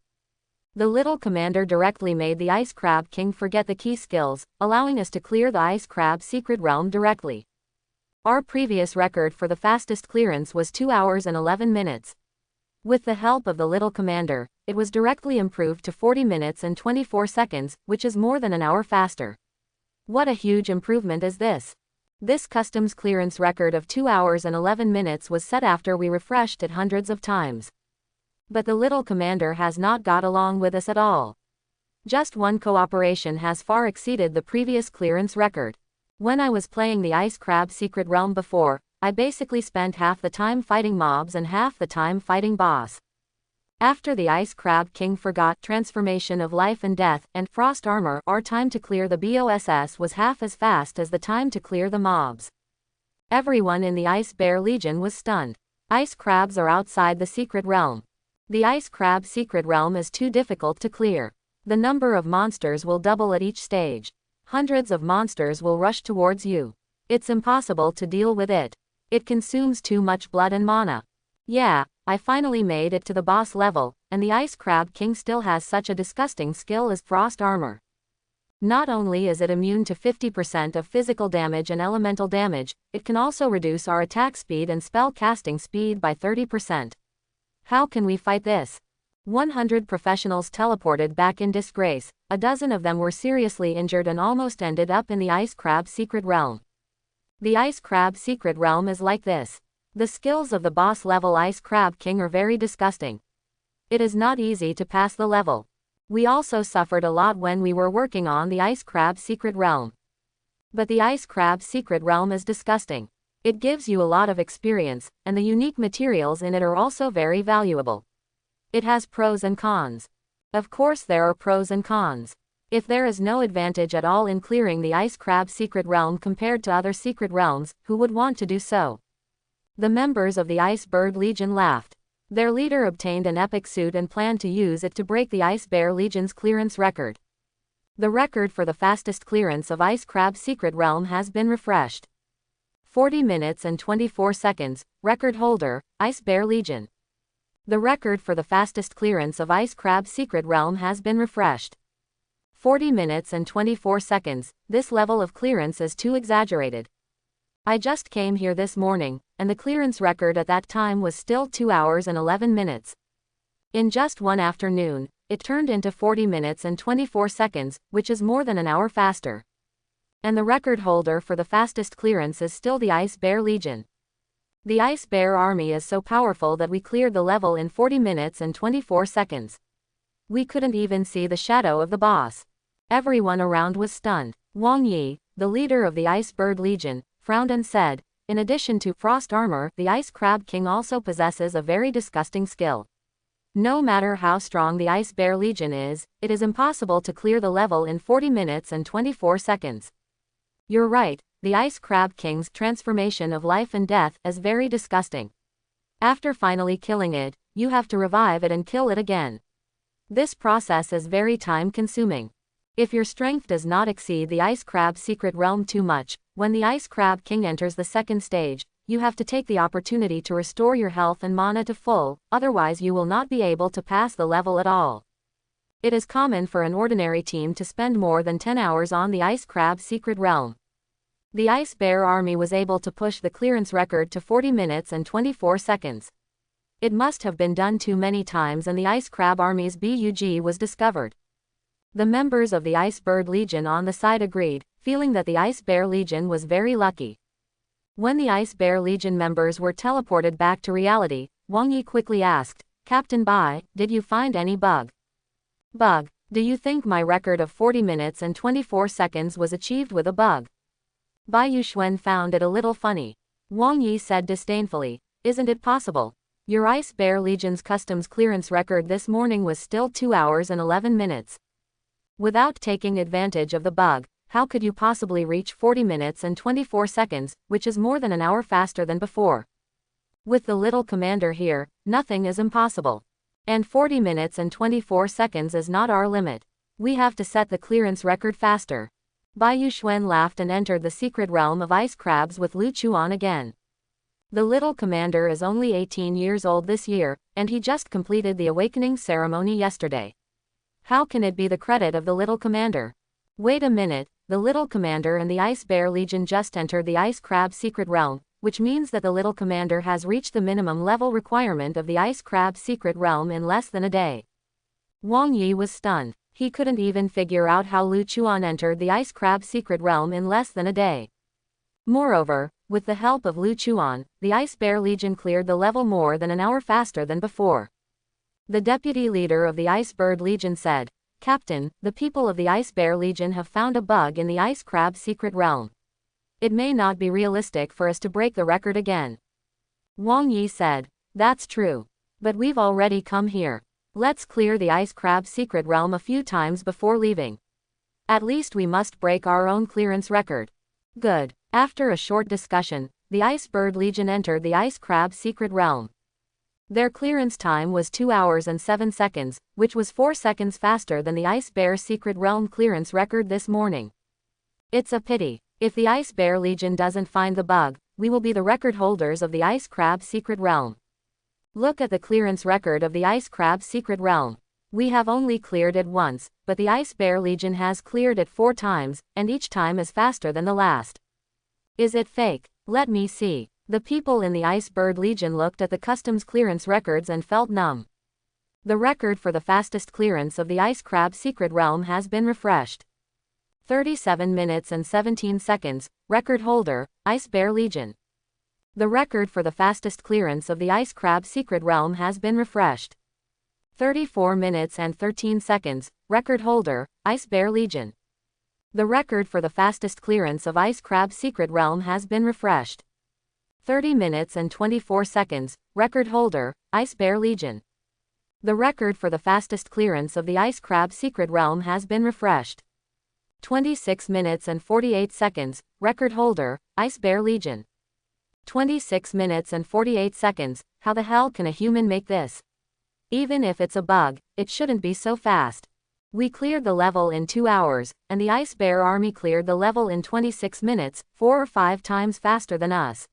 The little commander directly made the Ice Crab King forget the key skills, allowing us to clear the Ice Crab secret realm directly. Our previous record for the fastest clearance was 2 hours and 11 minutes. With the help of the little commander, it was directly improved to 40 minutes and 24 seconds, which is more than an hour faster. What a huge improvement is this! This customs clearance record of 2 hours and 11 minutes was set after we refreshed it hundreds of times. But the little commander has not got along with us at all. Just one cooperation has far exceeded the previous clearance record. When I was playing the Ice Crab Secret Realm before, I basically spent half the time fighting mobs and half the time fighting boss. After the Ice Crab King forgot transformation of life and death and frost armor, our time to clear the BOSS was half as fast as the time to clear the mobs. Everyone in the Ice Bear Legion was stunned. Ice crabs are outside the secret realm. The Ice Crab Secret Realm is too difficult to clear. The number of monsters will double at each stage. Hundreds of monsters will rush towards you. It's impossible to deal with it. It consumes too much blood and mana. Yeah, I finally made it to the boss level, and the Ice Crab King still has such a disgusting skill as frost armor. Not only is it immune to 50% of physical damage and elemental damage, it can also reduce our attack speed and spell casting speed by 30%. How can we fight this? 100 professionals teleported back in disgrace, a dozen of them were seriously injured and almost ended up in the Ice Crab Secret Realm. The Ice Crab Secret Realm is like this. The skills of the boss level Ice Crab King are very disgusting. It is not easy to pass the level. We also suffered a lot when we were working on the Ice Crab Secret Realm. But the Ice Crab Secret Realm is disgusting. It gives you a lot of experience, and the unique materials in it are also very valuable. It has pros and cons. Of course there are pros and cons. If there is no advantage at all in clearing the Ice Crab Secret Realm compared to other secret realms, who would want to do so? The members of the Ice Bird Legion laughed. Their leader obtained an epic suit and planned to use it to break the Ice Bear Legion's clearance record. The record for the fastest clearance of Ice Crab Secret Realm has been refreshed. 40 minutes and 24 seconds, record holder, Ice Bear Legion. The record for the fastest clearance of Ice Crab Secret Realm has been refreshed. 40 minutes and 24 seconds, this level of clearance is too exaggerated. I just came here this morning, and the clearance record at that time was still 2 hours and 11 minutes. In just one afternoon, it turned into 40 minutes and 24 seconds, which is more than an hour faster. And the record holder for the fastest clearance is still the Ice Bear Legion. The Ice Bear Army is so powerful that we cleared the level in 40 minutes and 24 seconds. We couldn't even see the shadow of the boss. Everyone around was stunned. Wang Yi, the leader of the Ice Bird Legion, frowned and said, in addition to frost armor, the Ice Crab King also possesses a very disgusting skill. No matter how strong the Ice Bear Legion is, it is impossible to clear the level in 40 minutes and 24 seconds. You're right, the Ice Crab King's transformation of life and death is very disgusting. After finally killing it, you have to revive it and kill it again. This process is very time-consuming. If your strength does not exceed the Ice Crab Secret Realm too much, when the Ice Crab King enters the second stage, you have to take the opportunity to restore your health and mana to full, otherwise you will not be able to pass the level at all. It is common for an ordinary team to spend more than 10 hours on the Ice Crab Secret Realm. The Ice Bear Army was able to push the clearance record to 40 minutes and 24 seconds. It must have been done too many times and the Ice Crab Army's BUG was discovered. The members of the Ice Bird Legion on the side agreed, feeling that the Ice Bear Legion was very lucky. When the Ice Bear Legion members were teleported back to reality, Wang Yi quickly asked, Captain Bai, did you find any bug? Bug? Do you think my record of 40 minutes and 24 seconds was achieved with a bug? Bai Yuxuan found it a little funny. Wang Yi said disdainfully, isn't it possible? Your Ice Bear Legion's customs clearance record this morning was still 2 hours and 11 minutes. Without taking advantage of the bug, how could you possibly reach 40 minutes and 24 seconds, which is more than an hour faster than before? With the little commander here, nothing is impossible. And 40 minutes and 24 seconds is not our limit. We have to set the clearance record faster. Bai Yuxuan laughed and entered the secret realm of ice crabs with Lu Chuan again. The little commander is only 18 years old this year, and he just completed the awakening ceremony yesterday. How can it be the credit of the little commander? Wait a minute, the little commander and the Ice Bear Legion just entered the ice crab secret realm, which means that the little commander has reached the minimum level requirement of the ice crab secret realm in less than a day. Wang Yi was stunned. He couldn't even figure out how Lu Chuan entered the ice crab secret realm in less than a day. Moreover, with the help of Lu Chuan, the Ice Bear Legion cleared the level more than an hour faster than before. The deputy leader of the Ice Bird Legion said, "Captain, the people of the Ice Bear Legion have found a bug in the ice crab secret realm. It may not be realistic for us to break the record again." Wang Yi said, "That's true. But we've already come here. Let's clear the ice crab secret realm a few times before leaving. At least we must break our own clearance record." Good. After a short discussion, the Ice Bird Legion entered the ice crab secret realm. Their clearance time was 2 hours and 7 seconds, which was 4 seconds faster than the Ice Bear secret realm clearance record this morning. It's a pity. If the Ice Bear Legion doesn't find the bug, we will be the record holders of the ice crab secret realm. Look at the clearance record of the ice crab secret realm. We have only cleared it once, but the Ice Bear Legion has cleared it 4 times, and each time is faster than the last. Is it fake? Let me see. The people in the Ice Bird Legion looked at the customs clearance records and felt numb. The record for the fastest clearance of the ice crab secret realm has been refreshed. 37 minutes and 17 seconds, record holder, Ice Bear Legion. The record for the fastest clearance of the ice crab secret realm has been refreshed. 34 minutes and 13 seconds, record holder, Ice Bear Legion. The record for the fastest clearance of ice crab secret realm has been refreshed. 30 minutes and 24 seconds, record holder, Ice Bear Legion. The record for the fastest clearance of the ice crab secret realm has been refreshed. 26 minutes and 48 seconds, record holder, Ice Bear Legion. 26 minutes and 48 seconds, how the hell can a human make this? Even if it's a bug, it shouldn't be so fast. We cleared the level in 2 hours, and the Ice Bear Army cleared the level in 26 minutes, 4 or 5 times faster than us.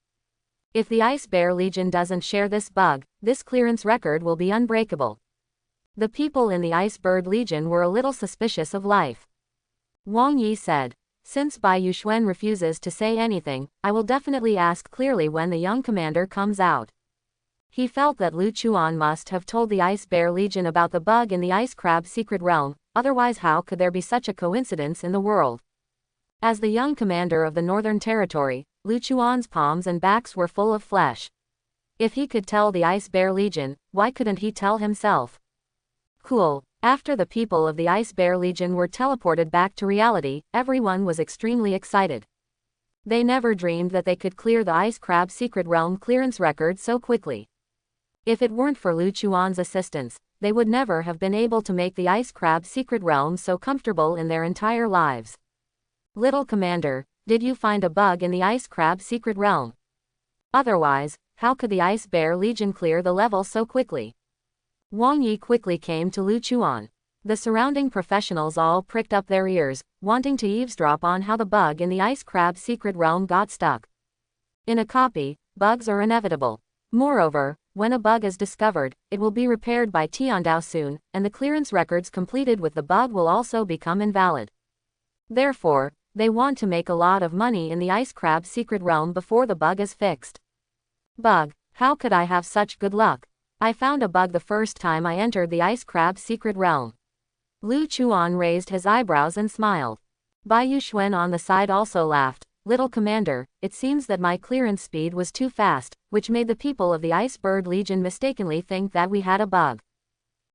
If the Ice Bear Legion doesn't share this bug, this clearance record will be unbreakable. The people in the Ice Bird Legion were a little suspicious of life. Wang Yi said, "Since Bai Yuxuan refuses to say anything, I will definitely ask clearly when the young commander comes out." He felt that Lu Chuan must have told the Ice Bear Legion about the bug in the ice crab secret realm, otherwise how could there be such a coincidence in the world? As the young commander of the Northern Territory, Lu Chuan's palms and backs were full of flesh. If he could tell the Ice Bear Legion, why couldn't he tell himself? Cool. After the people of the Ice Bear Legion were teleported back to reality, everyone was extremely excited. They never dreamed that they could clear the ice crab secret realm clearance record so quickly. If it weren't for Lu Chuan's assistance, they would never have been able to make the ice crab secret realm so comfortable in their entire lives. Little Commander, did you find a bug in the ice crab secret realm? Otherwise, how could the Ice Bear Legion clear the level so quickly? Wang Yi quickly came to Lu Chuan. The surrounding professionals all pricked up their ears, wanting to eavesdrop on how the bug in the ice crab secret realm got stuck. In a copy, bugs are inevitable. Moreover, when a bug is discovered, it will be repaired by Tiandao soon, and the clearance records completed with the bug will also become invalid. Therefore, they want to make a lot of money in the ice crab secret realm before the bug is fixed. Bug, how could I have such good luck? I found a bug the first time I entered the ice crab secret realm. Lu Chuan raised his eyebrows and smiled. Bai Yuxuan on the side also laughed. Little Commander, it seems that my clearance speed was too fast, which made the people of the Ice Bird Legion mistakenly think that we had a bug.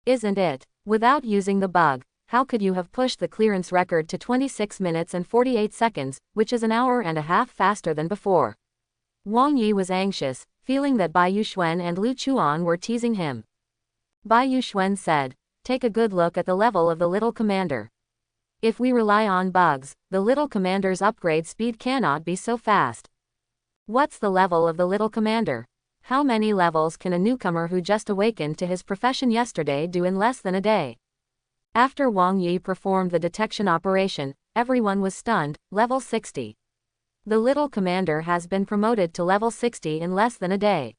Isn't it? Without using the bug, how could you have pushed the clearance record to 26 minutes and 48 seconds, which is an hour and a half faster than before? Wang Yi was anxious, feeling that Bai Yuxuan and Lu Chuan were teasing him. Bai Yuxuan said, "Take a good look at the level of the Little Commander. If we rely on bugs, the Little Commander's upgrade speed cannot be so fast." What's the level of the Little Commander? How many levels can a newcomer who just awakened to his profession yesterday do in less than a day? After Wang Yi performed the detection operation, everyone was stunned. Level 60. The little commander has been promoted to level 60 in less than a day.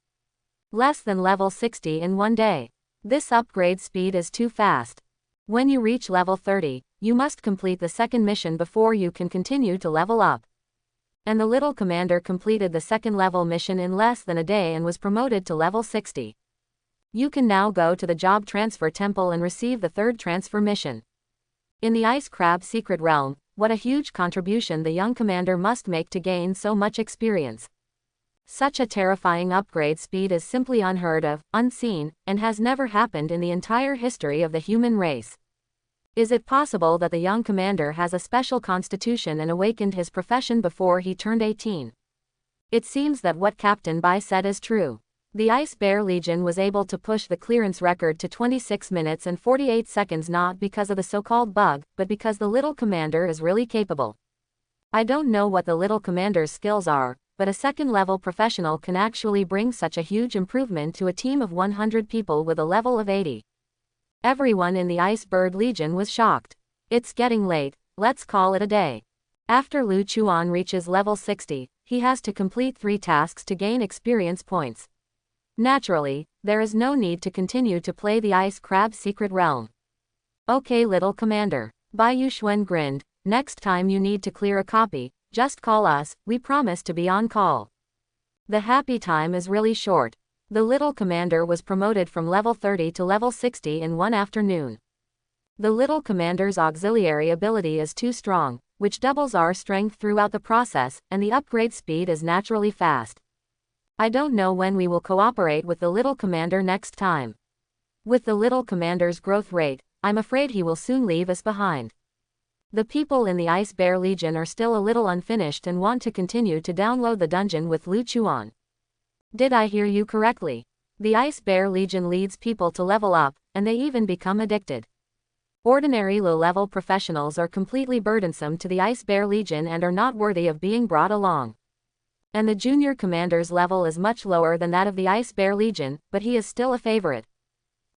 Less than level 60 in one day. This upgrade speed is too fast. When you reach level 30, you must complete the second mission before you can continue to level up. And the little commander completed the second level mission in less than a day and was promoted to level 60. You can now go to the job transfer temple and receive the third transfer mission. In the Ice Crab Secret Realm, what a huge contribution the young commander must make to gain so much experience. Such a terrifying upgrade speed is simply unheard of, unseen, and has never happened in the entire history of the human race. Is it possible that the young commander has a special constitution and awakened his profession before he turned 18? It seems that what Captain Bai said is true. The Ice Bear Legion was able to push the clearance record to 26 minutes and 48 seconds not because of the so-called bug, but because the little commander is really capable. I don't know what the little commander's skills are, but a second-level professional can actually bring such a huge improvement to a team of 100 people with a level of 80. Everyone in the Ice Bird Legion was shocked. It's getting late, let's call it a day. After Lu Chuan reaches level 60, he has to complete 3 tasks to gain experience points. Naturally, there is no need to continue to play the Ice Crab Secret Realm. Okay, little commander. Bai Yuxuan grinned. Next time you need to clear a copy, just call us, we promise to be on call. The happy time is really short. The little commander was promoted from level 30 to level 60 in one afternoon. The little commander's auxiliary ability is too strong, which doubles our strength throughout the process, and the upgrade speed is naturally fast. I don't know when we will cooperate with the little commander next time. With the little commander's growth rate, I'm afraid he will soon leave us behind. The people in the Ice Bear Legion are still a little unfinished and want to continue to download the dungeon with Lu Chuan. Did I hear you correctly? The Ice Bear Legion leads people to level up, and they even become addicted. Ordinary low-level professionals are completely burdensome to the Ice Bear Legion and are not worthy of being brought along. And the junior commander's level is much lower than that of the Ice Bear Legion, but he is still a favorite.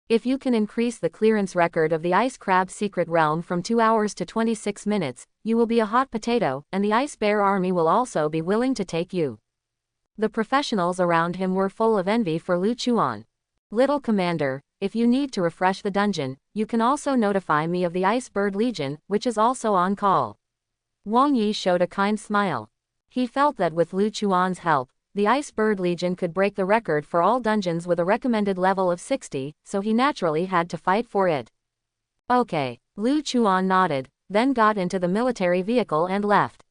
If you can increase the clearance record of the Ice Crab Secret Realm from 2 hours to 26 minutes, you will be a hot potato, and the Ice Bear army will also be willing to take you. The professionals around him were full of envy for Lu Chuan. Little commander, if you need to refresh the dungeon, you can also notify me of the Ice Bird Legion, which is also on call. Wang Yi showed a kind smile. He felt that with Lu Chuan's help, the Ice Bird Legion could break the record for all dungeons with a recommended level of 60, so he naturally had to fight for it. Okay, Lu Chuan nodded, then got into the military vehicle and left.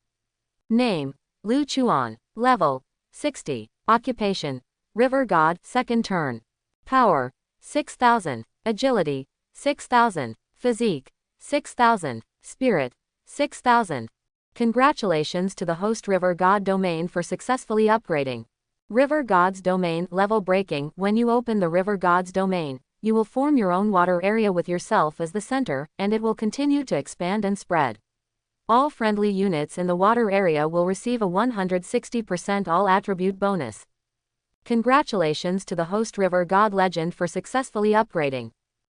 Name: Lu Chuan. Level: 60. Occupation: River God, second turn. Power: 6,000. Agility: 6,000. Physique: 6,000. Spirit: 6,000. Congratulations to the host River God domain for successfully upgrading. River God's domain level breaking. When you open the River God's domain, you will form your own water area with yourself as the center, and it will continue to expand and spread. All friendly units in the water area will receive a 160% all attribute bonus. Congratulations to the host River God legend for successfully upgrading.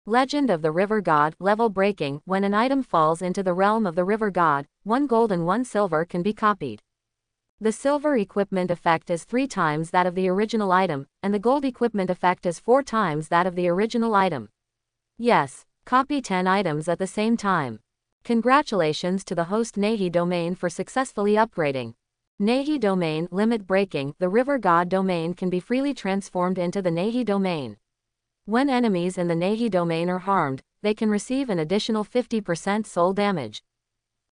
Legend of the River God level breaking. When an item falls into the realm of the River God, 1 gold and 1 silver can be copied. The silver equipment effect is 3 times that of the original item, and the gold equipment effect is 4 times that of the original item. Yes, copy 10 items at the same time. Congratulations to the host Nehi domain for successfully upgrading. Nehi domain limit breaking. The River God domain can be freely transformed into the Nehi domain. When enemies in the Nehi domain are harmed, they can receive an additional 50% soul damage.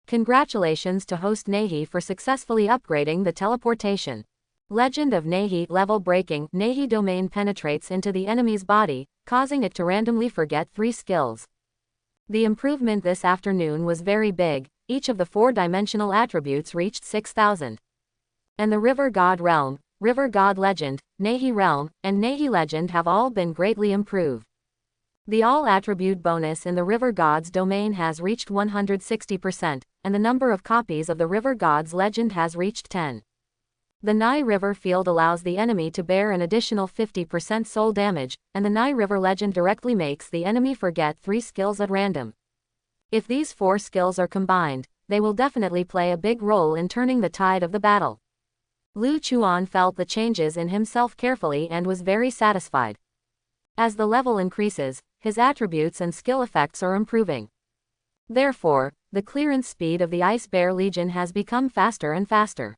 Congratulations to host Nehi for successfully upgrading the teleportation. Legend of Nehi level breaking. Nehi domain penetrates into the enemy's body, causing it to randomly forget 3 skills. The improvement this afternoon was very big. Each of the 4-dimensional attributes reached 6,000. And the River God realm, River God Legend, Nehi Realm, and Nehi Legend have all been greatly improved. The all-attribute bonus in the River God's domain has reached 160%, and the number of copies of the River God's Legend has reached 10. The Nai River field allows the enemy to bear an additional 50% soul damage, and the Nai River Legend directly makes the enemy forget 3 skills at random. If these 4 skills are combined, they will definitely play a big role in turning the tide of the battle. Lu Chuan felt the changes in himself carefully and was very satisfied. As the level increases, his attributes and skill effects are improving. Therefore, the clearance speed of the Ice Bear Legion has become faster and faster.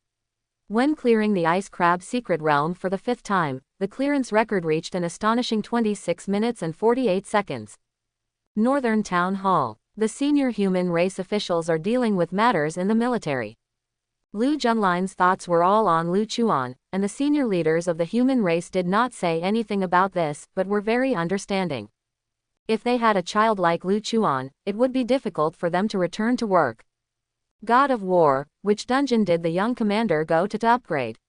When clearing the Ice Crab Secret Realm for the 5th time, the clearance record reached an astonishing 26 minutes and 48 seconds. Northern Town Hall. The senior human race officials are dealing with matters in the military. Lu Junline's thoughts were all on Lu Chuan, and the senior leaders of the human race did not say anything about this, but were very understanding. If they had a child like Lu Chuan, it would be difficult for them to return to work. God of War, which dungeon did the young commander go to upgrade?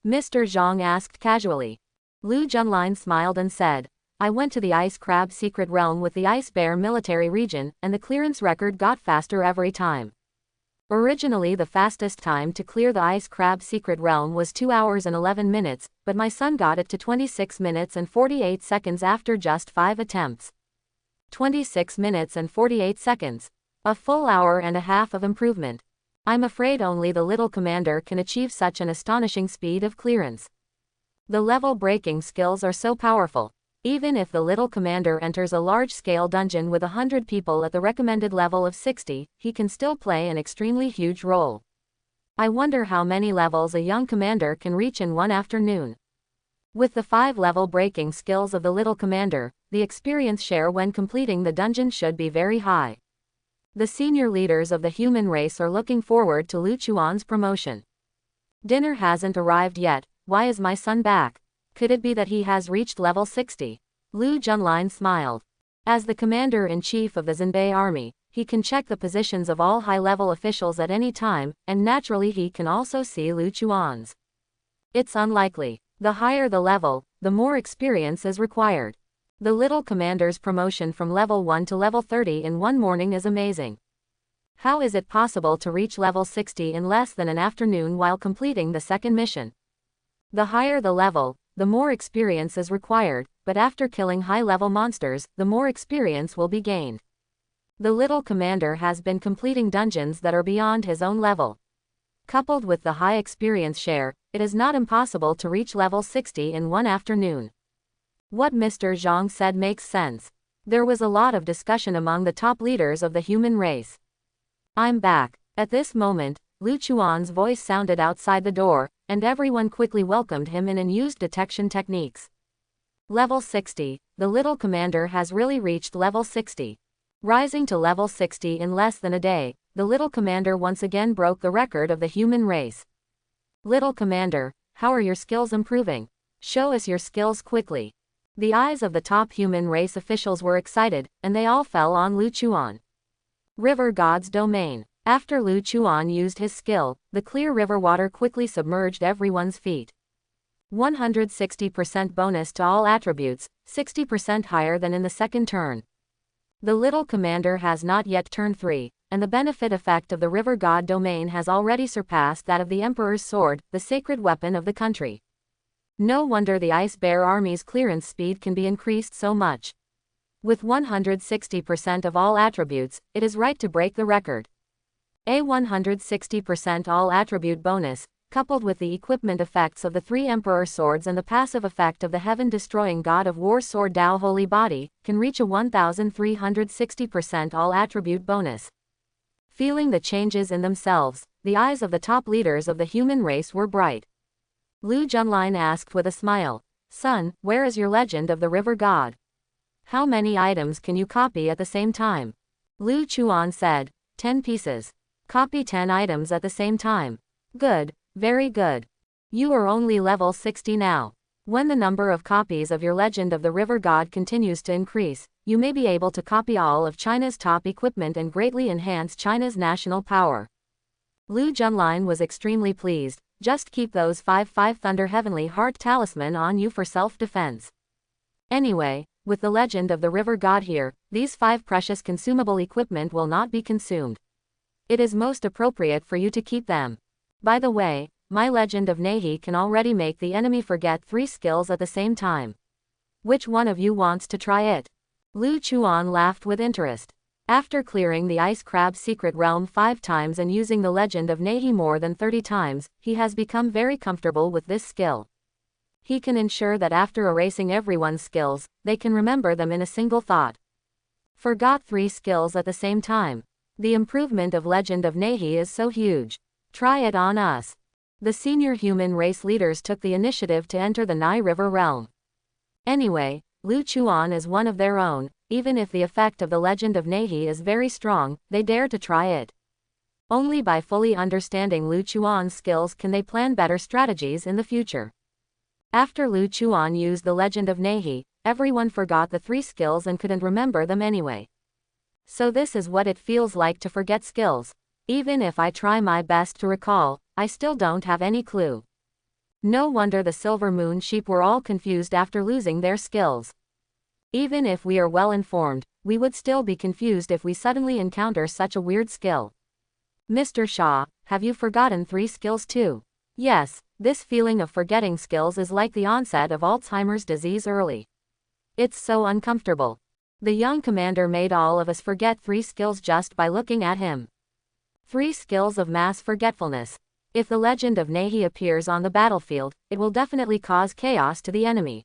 Mr. Zhang asked casually. Lu Junline smiled and said, I went to the Ice Crab Secret Realm with the Ice Bear military region, and the clearance record got faster every time. Originally the fastest time to clear the Ice Crab Secret Realm was 2 hours and 11 minutes, but my son got it to 26 minutes and 48 seconds after just 5 attempts. 26 minutes and 48 seconds. A full hour and a half of improvement. I'm afraid only the little commander can achieve such an astonishing speed of clearance. The level breaking skills are so powerful. Even if the little commander enters a large-scale dungeon with 100 people at the recommended level of 60, he can still play an extremely huge role. I wonder how many levels a young commander can reach in one afternoon. With the 5-level breaking skills of the little commander, the experience share when completing the dungeon should be very high. The senior leaders of the human race are looking forward to Lu Chuan's promotion. Dinner hasn't arrived yet, why is my son back? Could it be that he has reached level 60? Lu Junline smiled. As the commander-in-chief of the Zhenbei army, he can check the positions of all high-level officials at any time, and naturally he can also see Lu Chuan's. It's unlikely. The higher the level, the more experience is required. The little commander's promotion from level 1 to level 30 in one morning is amazing. How is it possible to reach level 60 in less than an afternoon while completing the second mission? The higher the level, the more experience is required, but after killing high-level monsters, the more experience will be gained. The little commander has been completing dungeons that are beyond his own level. Coupled with the high experience share, it is not impossible to reach level 60 in one afternoon. What Mr. Zhang said makes sense. There was a lot of discussion among the top leaders of the human race. I'm back. At this moment, Lu Chuan's voice sounded outside the door, and everyone quickly welcomed him in and used detection techniques. Level 60. The little commander has really reached level 60. Rising to level 60 in less than a day, the little commander once again broke the record of the human race. Little commander, how are your skills improving? Show us your skills quickly. The eyes of the top human race officials were excited, and they all fell on Lu Chuan. River God's Domain. After Lu Chuan used his skill, the clear river water quickly submerged everyone's feet. 160% bonus to all attributes, 60% higher than in the second turn. The little commander has not yet turned 3, and the benefit effect of the River God Domain has already surpassed that of the Emperor's Sword, the sacred weapon of the country. No wonder the Ice Bear Army's clearance speed can be increased so much. With 160% of all attributes, it is right to break the record. A 160% all attribute bonus, coupled with the equipment effects of the 3 Emperor Swords and the passive effect of the heaven-destroying God of War Sword Tao Holy Body, can reach a 1360% all attribute bonus. Feeling the changes in themselves, the eyes of the top leaders of the human race were bright. Lu Junline asked with a smile, Son, where is your legend of the River God? How many items can you copy at the same time? Lu Chuan said, 10 pieces. Copy 10 items at the same time. Good, very good. You are only level 60 now. When the number of copies of your Legend of the River God continues to increase, you may be able to copy all of China's top equipment and greatly enhance China's national power. Lu Junline was extremely pleased. Just keep those 5 Thunder Heavenly Heart Talisman on you for self-defense. Anyway, with the Legend of the River God here, these 5 precious consumable equipment will not be consumed. It is most appropriate for you to keep them. By the way, my Legend of Nehi can already make the enemy forget 3 skills at the same time. Which one of you wants to try it? Lu Chuan laughed with interest. After clearing the Ice Crab's secret realm 5 times and using the Legend of Nehi more than 30 times, he has become very comfortable with this skill. He can ensure that after erasing everyone's skills, they can remember them in a single thought. Forgot 3 skills at the same time. The improvement of Legend of Nehi is so huge. Try it on us. The senior human race leaders took the initiative to enter the Nai River realm. Anyway, Lu Chuan is one of their own. Even if the effect of the Legend of Nehi is very strong, they dare to try it. Only by fully understanding Lu Chuan's skills can they plan better strategies in the future. After Lu Chuan used the Legend of Nehi, everyone forgot the 3 skills and couldn't remember them anyway. So this is what it feels like to forget skills. Even if I try my best to recall, I still don't have any clue. No wonder the Silver Moon sheep were all confused after losing their skills. Even if we are well informed, we would still be confused if we suddenly encounter such a weird skill. Mr. Shaw, have you forgotten 3 skills too? Yes, this feeling of forgetting skills is like the onset of Alzheimer's disease early. It's so uncomfortable. The young commander made all of us forget 3 skills just by looking at him. 3 skills of mass forgetfulness. If the Legend of Nehi appears on the battlefield, it will definitely cause chaos to the enemy.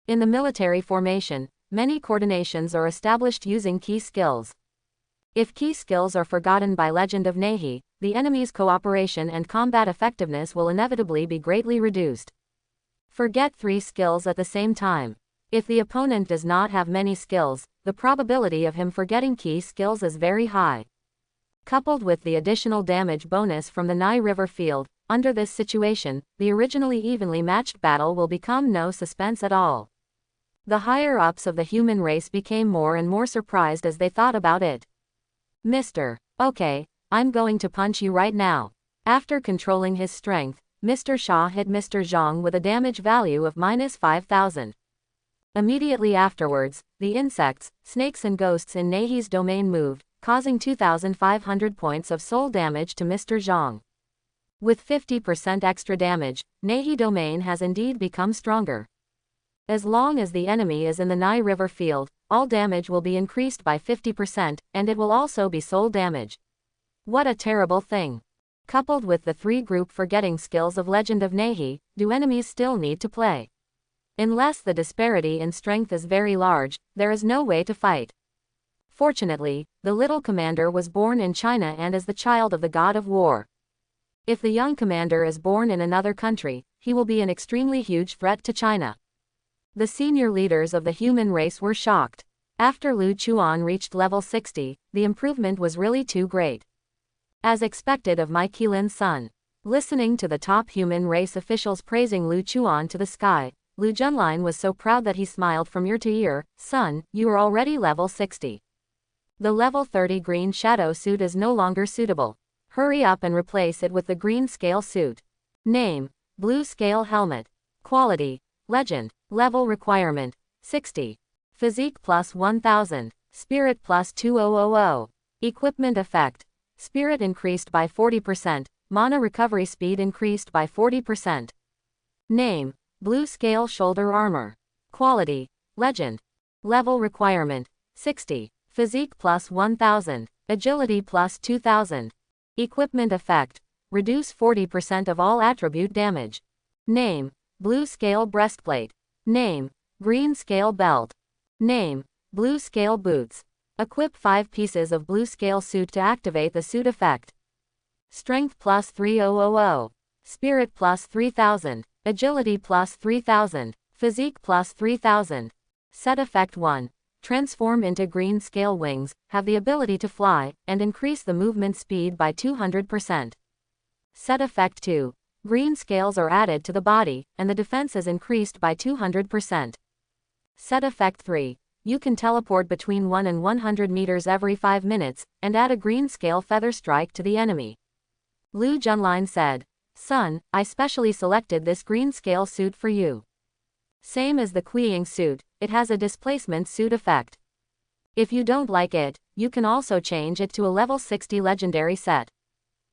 In the military formation, many coordinations are established using key skills. If key skills are forgotten by Legend of Nehi, the enemy's cooperation and combat effectiveness will inevitably be greatly reduced. Forget 3 skills at the same time. If the opponent does not have many skills, the probability of him forgetting key skills is very high. Coupled with the additional damage bonus from the Nai River field, under this situation, the originally evenly matched battle will become no suspense at all. The higher-ups of the human race became more and more surprised as they thought about it. Mr. Okay, I'm going to punch you right now. After controlling his strength, Mr. Shaw hit Mr. Zhang with a damage value of -5,000. Immediately afterwards, the insects, snakes and ghosts in Nehi's domain moved, causing 2,500 points of soul damage to Mr. Zhang. With 50% extra damage, Nehi domain has indeed become stronger. As long as the enemy is in the Nai River field, all damage will be increased by 50%, and it will also be soul damage. What a terrible thing. Coupled with the 3 group forgetting skills of Legend of Nehi, do enemies still need to play? Unless the disparity in strength is very large, there is no way to fight. Fortunately, the little commander was born in China and is the child of the god of war. If the young commander is born in another country, he will be an extremely huge threat to China. The senior leaders of the human race were shocked. After Lu Chuan reached level 60, the improvement was really too great. As expected of my Qilin's son. Listening to the top human race officials praising Lu Chuan to the sky, Lu Junlin was so proud that he smiled from ear to ear. Son, you are already level 60. The level 30 green shadow suit is no longer suitable. Hurry up and replace it with the green scale suit. Name, blue scale helmet. Quality, legend. Level requirement, 60. Physique plus 1000. Spirit plus 2000. Equipment effect. Spirit increased by 40%. Mana recovery speed increased by 40%. Name, blue scale shoulder armor. Quality, legend. Level requirement, 60. Physique plus 1000. Agility plus 2000. Equipment effect. Reduce 40% of all attribute damage. Name, blue scale breastplate. Name, green scale belt. Name, blue scale boots. Equip 5 pieces of blue scale suit to activate the suit effect. Strength plus 3000. Spirit plus 3000. Agility plus 3000. Physique plus 3000. Set effect 1. Transform into green scale wings, have the ability to fly, and increase the movement speed by 200%. Set effect 2. Green scales are added to the body, and the defense is increased by 200%. Set effect 3. You can teleport between 1 and 100 meters every 5 minutes, and add a green scale feather strike to the enemy. Lu Junlin said, Son, I specially selected this green scale suit for you. Same as the Kuiying suit, it has a displacement suit effect. If you don't like it, you can also change it to a level 60 legendary set.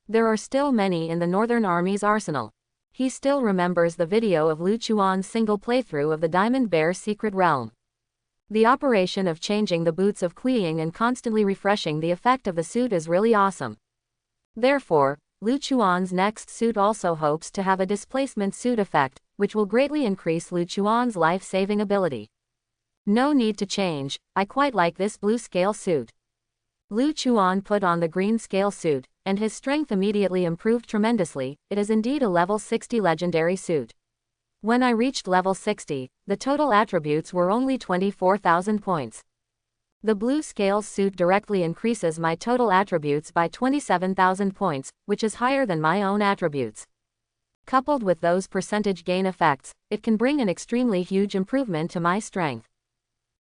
There are still many in the Northern Army's arsenal. He still remembers the video of Lu Chuan's single playthrough of the Diamond Bear Secret Realm. The operation of changing the boots of Qiying and constantly refreshing the effect of the suit is really awesome. Therefore, Lu Chuan's next suit also hopes to have a displacement suit effect, which will greatly increase Lu Chuan's life-saving ability. No need to change, I quite like this blue scale suit. Lu Chuan put on the green scale suit, and his strength immediately improved tremendously. It is indeed a level 60 legendary suit. When I reached level 60, the total attributes were only 24,000 points. The blue scale suit directly increases my total attributes by 27,000 points, which is higher than my own attributes. Coupled with those percentage gain effects, it can bring an extremely huge improvement to my strength.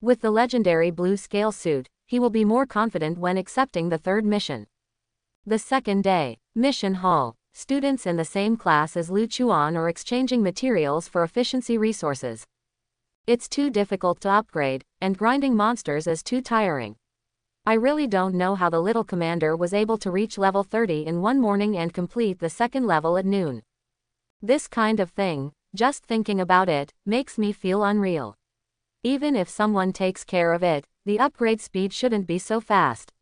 With the legendary blue scale suit, he will be more confident when accepting the third mission. The second day, Mission Hall. Students in the same class as Lu Chuan are exchanging materials for efficiency resources. It's too difficult to upgrade, and grinding monsters is too tiring. I really don't know how the little commander was able to reach level 30 in one morning and complete the second level at noon. This kind of thing, just thinking about it, makes me feel unreal. Even if someone takes care of it, the upgrade speed shouldn't be so fast.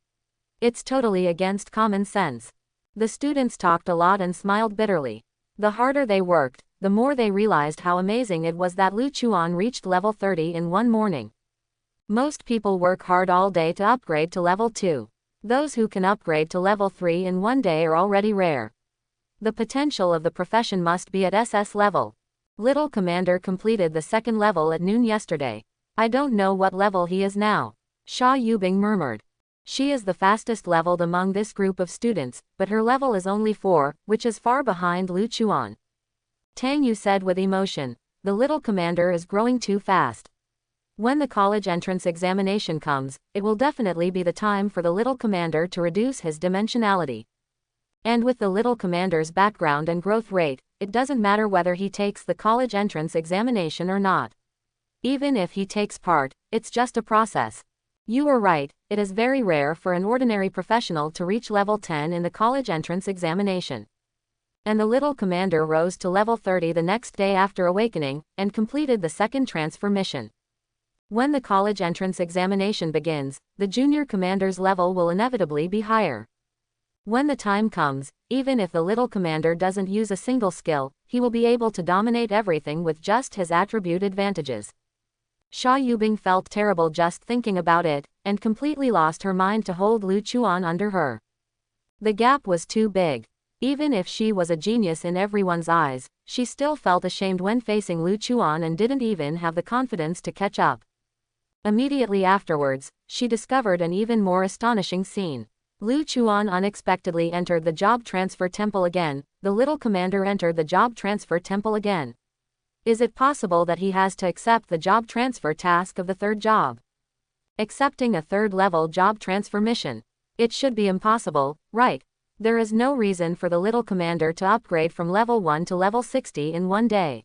It's totally against common sense. The students talked a lot and smiled bitterly. The harder they worked, the more they realized how amazing it was that Lu Chuan reached level 30 in one morning. Most people work hard all day to upgrade to level 2. Those who can upgrade to level 3 in one day are already rare. The potential of the profession must be at SS level. Little Commander completed the second level at noon yesterday. I don't know what level he is now. Sha Yubing murmured. She is the fastest leveled among this group of students, but her level is only 4, which is far behind Lu Chuan. Tang Yu said with emotion, the little commander is growing too fast. When the college entrance examination comes, it will definitely be the time for the little commander to reduce his dimensionality. And with the little commander's background and growth rate, it doesn't matter whether he takes the college entrance examination or not. Even if he takes part, it's just a process. You are right, it is very rare for an ordinary professional to reach level 10 in the college entrance examination. And the little commander rose to level 30 the next day after awakening, and completed the second transfer mission. When the college entrance examination begins, the junior commander's level will inevitably be higher. When the time comes, even if the little commander doesn't use a single skill, he will be able to dominate everything with just his attribute advantages. Sha Yubing felt terrible just thinking about it, and completely lost her mind to hold Lu Chuan under her. The gap was too big. Even if she was a genius in everyone's eyes, she still felt ashamed when facing Lu Chuan and didn't even have the confidence to catch up. Immediately afterwards, she discovered an even more astonishing scene. Lu Chuan unexpectedly entered the job transfer temple again. The little commander entered the job transfer temple again. Is it possible that he has to accept the job transfer task of the third job? Accepting a third-level job transfer mission. It should be impossible, right? There is no reason for the little commander to upgrade from level 1 to level 60 in one day.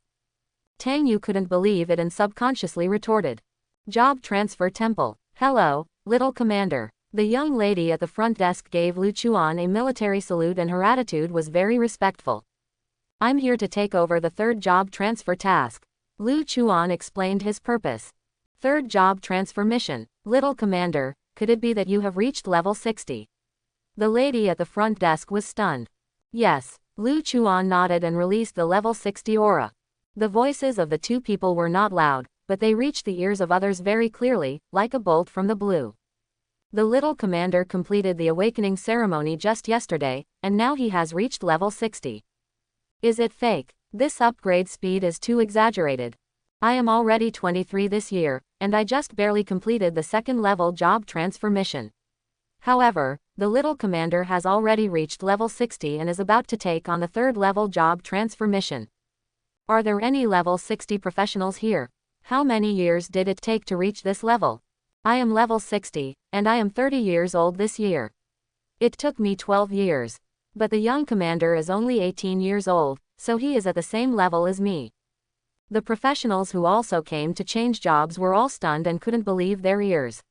Tang Yu couldn't believe it and subconsciously retorted. Job transfer temple. Hello, little commander. The young lady at the front desk gave Lu Chuan a military salute and her attitude was very respectful. I'm here to take over the third job transfer task. Lu Chuan explained his purpose. Third job transfer mission. Little commander, could it be that you have reached level 60? The lady at the front desk was stunned. Yes. Lu Chuan nodded and released the level 60 aura. The voices of the two people were not loud, but they reached the ears of others very clearly, like a bolt from the blue. The little commander completed the awakening ceremony just yesterday, and now he has reached level 60. Is it fake? This upgrade speed is too exaggerated. I am already 23 this year, and I just barely completed the second level job transfer mission. However, the little commander has already reached level 60 and is about to take on the third level job transfer mission. Are there any level 60 professionals here? How many years did it take to reach this level? I am level 60, and I am 30 years old this year. It took me 12 years. But the young commander is only 18 years old, so he is at the same level as me. The professionals who also came to change jobs were all stunned and couldn't believe their ears.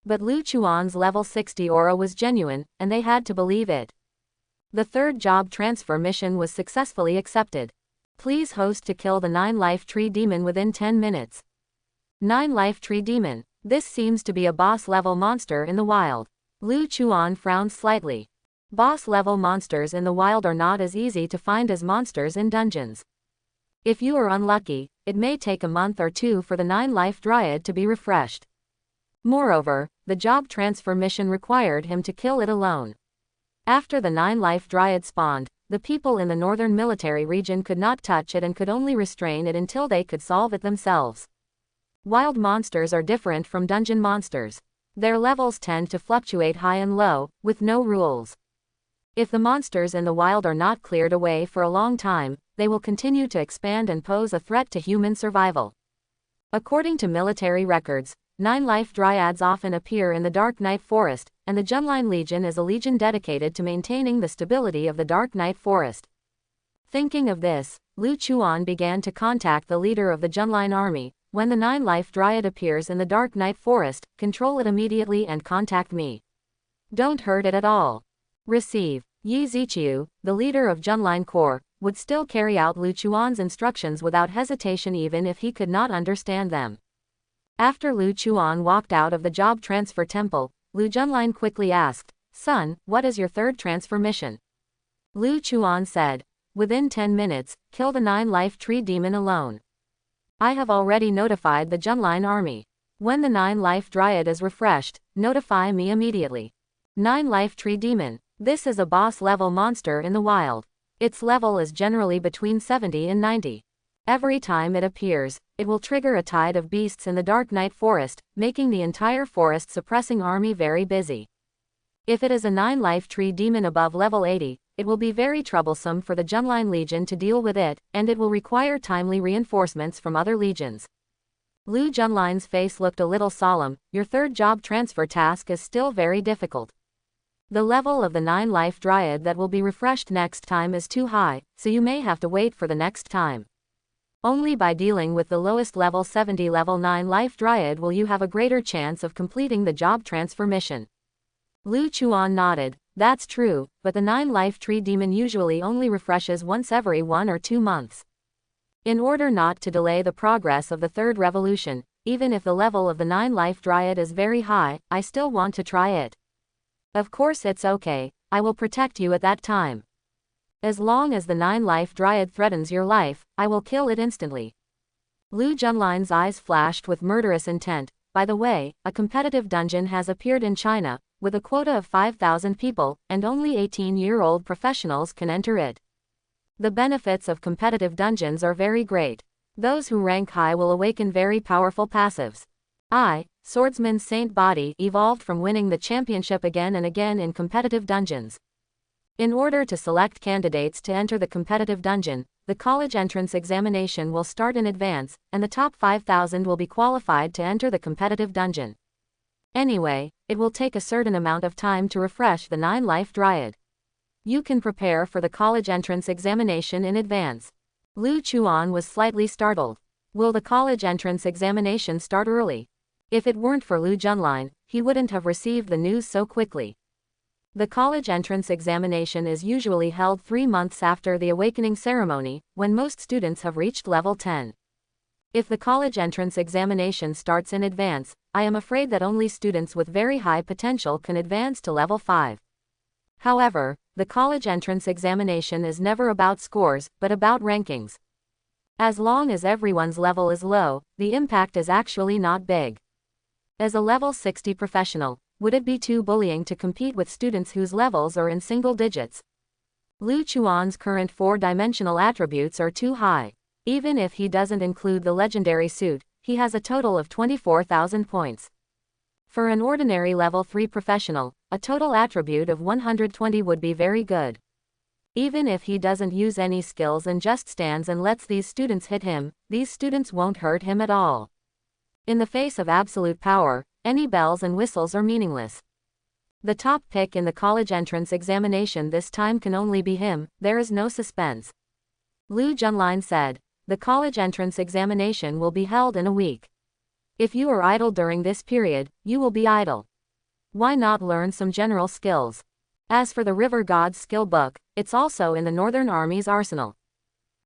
But Lu Chuan's level 60 aura was genuine, and they had to believe it. The third job transfer mission was successfully accepted. Please host to kill the 9 life tree demon within 10 minutes. 9 life tree demon. This seems to be a boss-level monster in the wild. Lu Chuan frowned slightly. Boss-level monsters in the wild are not as easy to find as monsters in dungeons. If you are unlucky, it may take a month or two for the 9-life dryad to be refreshed. Moreover, the job transfer mission required him to kill it alone. After the 9-life dryad spawned, the people in the northern military region could not touch it and could only restrain it until they could solve it themselves. Wild monsters are different from dungeon monsters. Their levels tend to fluctuate high and low, with no rules. If the monsters in the wild are not cleared away for a long time, they will continue to expand and pose a threat to human survival. According to military records, 9-life dryads often appear in the Dark Night Forest, and the Junline Legion is a legion dedicated to maintaining the stability of the Dark Night Forest. Thinking of this, Lu Chuan began to contact the leader of the Junline army. When the 9-life dryad appears in the Dark Night Forest, control it immediately and contact me. Don't hurt it at all. Receive. Yi Ziqiu, the leader of Junline Corps, would still carry out Lu Chuan's instructions without hesitation even if he could not understand them. After Lu Chuan walked out of the job transfer temple, Lu Junline quickly asked, "Son, what is your third transfer mission?" Lu Chuan said, "Within 10 minutes, kill the 9-life tree demon alone. I have already notified the Junline army. When the 9-life dryad is refreshed, notify me immediately." 9-life tree demon. This is a boss-level monster in the wild. Its level is generally between 70 and 90. Every time it appears, it will trigger a tide of beasts in the Dark Night Forest, making the entire forest-suppressing army very busy. If it is a 9-life tree demon above level 80, it will be very troublesome for the Junline Legion to deal with it, and it will require timely reinforcements from other legions. Lu Junline's face looked a little solemn. Your third job transfer task is still very difficult. The level of the 9-life dryad that will be refreshed next time is too high, so you may have to wait for the next time. Only by dealing with the lowest level 70 level 9-life dryad will you have a greater chance of completing the job transfer mission. Lu Chuan nodded. That's true, but the 9-life tree demon usually only refreshes once every 1 or 2 months. In order not to delay the progress of the third revolution, even if the level of the 9-life dryad is very high, I still want to try it. Of course it's okay, I will protect you at that time. As long as the 9-life dryad threatens your life, I will kill it instantly. Lu Junline's eyes flashed with murderous intent. By the way, a competitive dungeon has appeared in China, with a quota of 5,000 people, and only 18-year-old professionals can enter it. The benefits of competitive dungeons are very great. Those who rank high will awaken very powerful passives. Swordsman Saint Body evolved from winning the championship again and again in competitive dungeons. In order to select candidates to enter the competitive dungeon, the college entrance examination will start in advance, and the top 5,000 will be qualified to enter the competitive dungeon. Anyway, it will take a certain amount of time to refresh the 9-life dryad. You can prepare for the college entrance examination in advance. Lu Chuan was slightly startled. Will the college entrance examination start early? If it weren't for Lu Junline, he wouldn't have received the news so quickly. The college entrance examination is usually held 3 months after the awakening ceremony, when most students have reached level 10. If the college entrance examination starts in advance, I am afraid that only students with very high potential can advance to level 5. However, the college entrance examination is never about scores, but about rankings. As long as everyone's level is low, the impact is actually not big. As a level 60 professional, would it be too bullying to compete with students whose levels are in single digits? Lu Chuan's current 4-dimensional attributes are too high. Even if he doesn't include the legendary suit, he has a total of 24,000 points. For an ordinary level 3 professional, a total attribute of 120 would be very good. Even if he doesn't use any skills and just stands and lets these students hit him, these students won't hurt him at all. In the face of absolute power, any bells and whistles are meaningless. The top pick in the college entrance examination this time can only be him. There is no suspense. Lu Junline said, the college entrance examination will be held in a week. If you are idle during this period, you will be idle. Why not learn some general skills? As for the River God's skill book, it's also in the Northern Army's arsenal.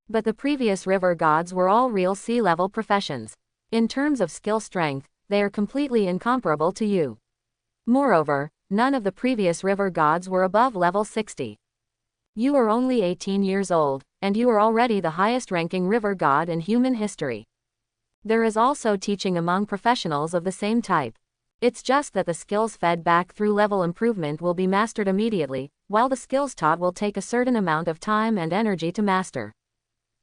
But the previous River Gods were all real sea-level professions. In terms of skill strength, they are completely incomparable to you. Moreover, none of the previous river gods were above level 60. You are only 18 years old, and you are already the highest-ranking river god in human history. There is also teaching among professionals of the same type. It's just that the skills fed back through level improvement will be mastered immediately, while the skills taught will take a certain amount of time and energy to master.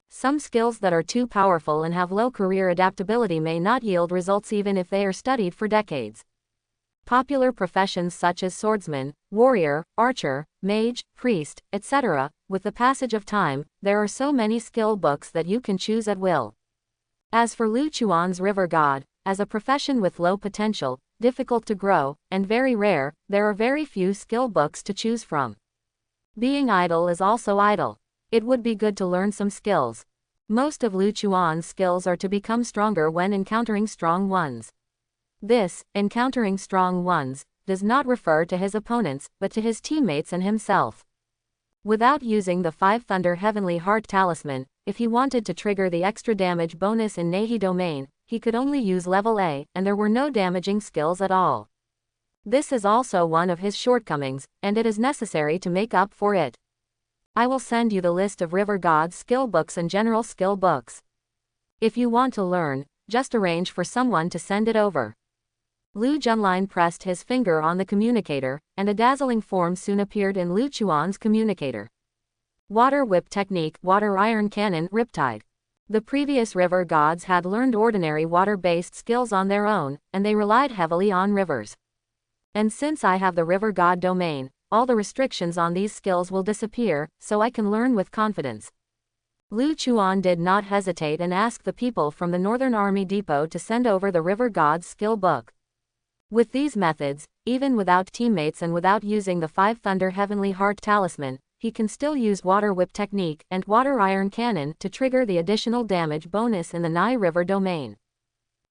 Some skills that are too powerful and have low career adaptability may not yield results even if they are studied for decades. Popular professions such as swordsman, warrior, archer, mage, priest, etc., with the passage of time, there are so many skill books that you can choose at will. As for Lu Chuan's river god, as a profession with low potential, difficult to grow, and very rare, there are very few skill books to choose from. Being idle is also idle. It would be good to learn some skills. Most of Lu Chuan's skills are to become stronger when encountering strong ones. This, encountering strong ones, does not refer to his opponents, but to his teammates and himself. Without using the 5 Thunder Heavenly Heart Talisman, if he wanted to trigger the extra damage bonus in Nehi Domain, he could only use level A, and there were no damaging skills at all. This is also one of his shortcomings, and it is necessary to make up for it. I will send you the list of River God's skill books and general skill books. If you want to learn, just arrange for someone to send it over. Lu Junlin pressed his finger on the communicator, and a dazzling form soon appeared in Lu Chuan's communicator. Water Whip Technique, Water Iron Cannon, Riptide. The previous river gods had learned ordinary water-based skills on their own, and they relied heavily on rivers. And since I have the river god domain, all the restrictions on these skills will disappear, so I can learn with confidence. Lu Chuan did not hesitate and asked the people from the Northern Army Depot to send over the river god's skill book. With these methods, even without teammates and without using the 5 Thunder Heavenly Heart Talisman, he can still use Water Whip Technique and Water Iron Cannon to trigger the additional damage bonus in the Nai River domain.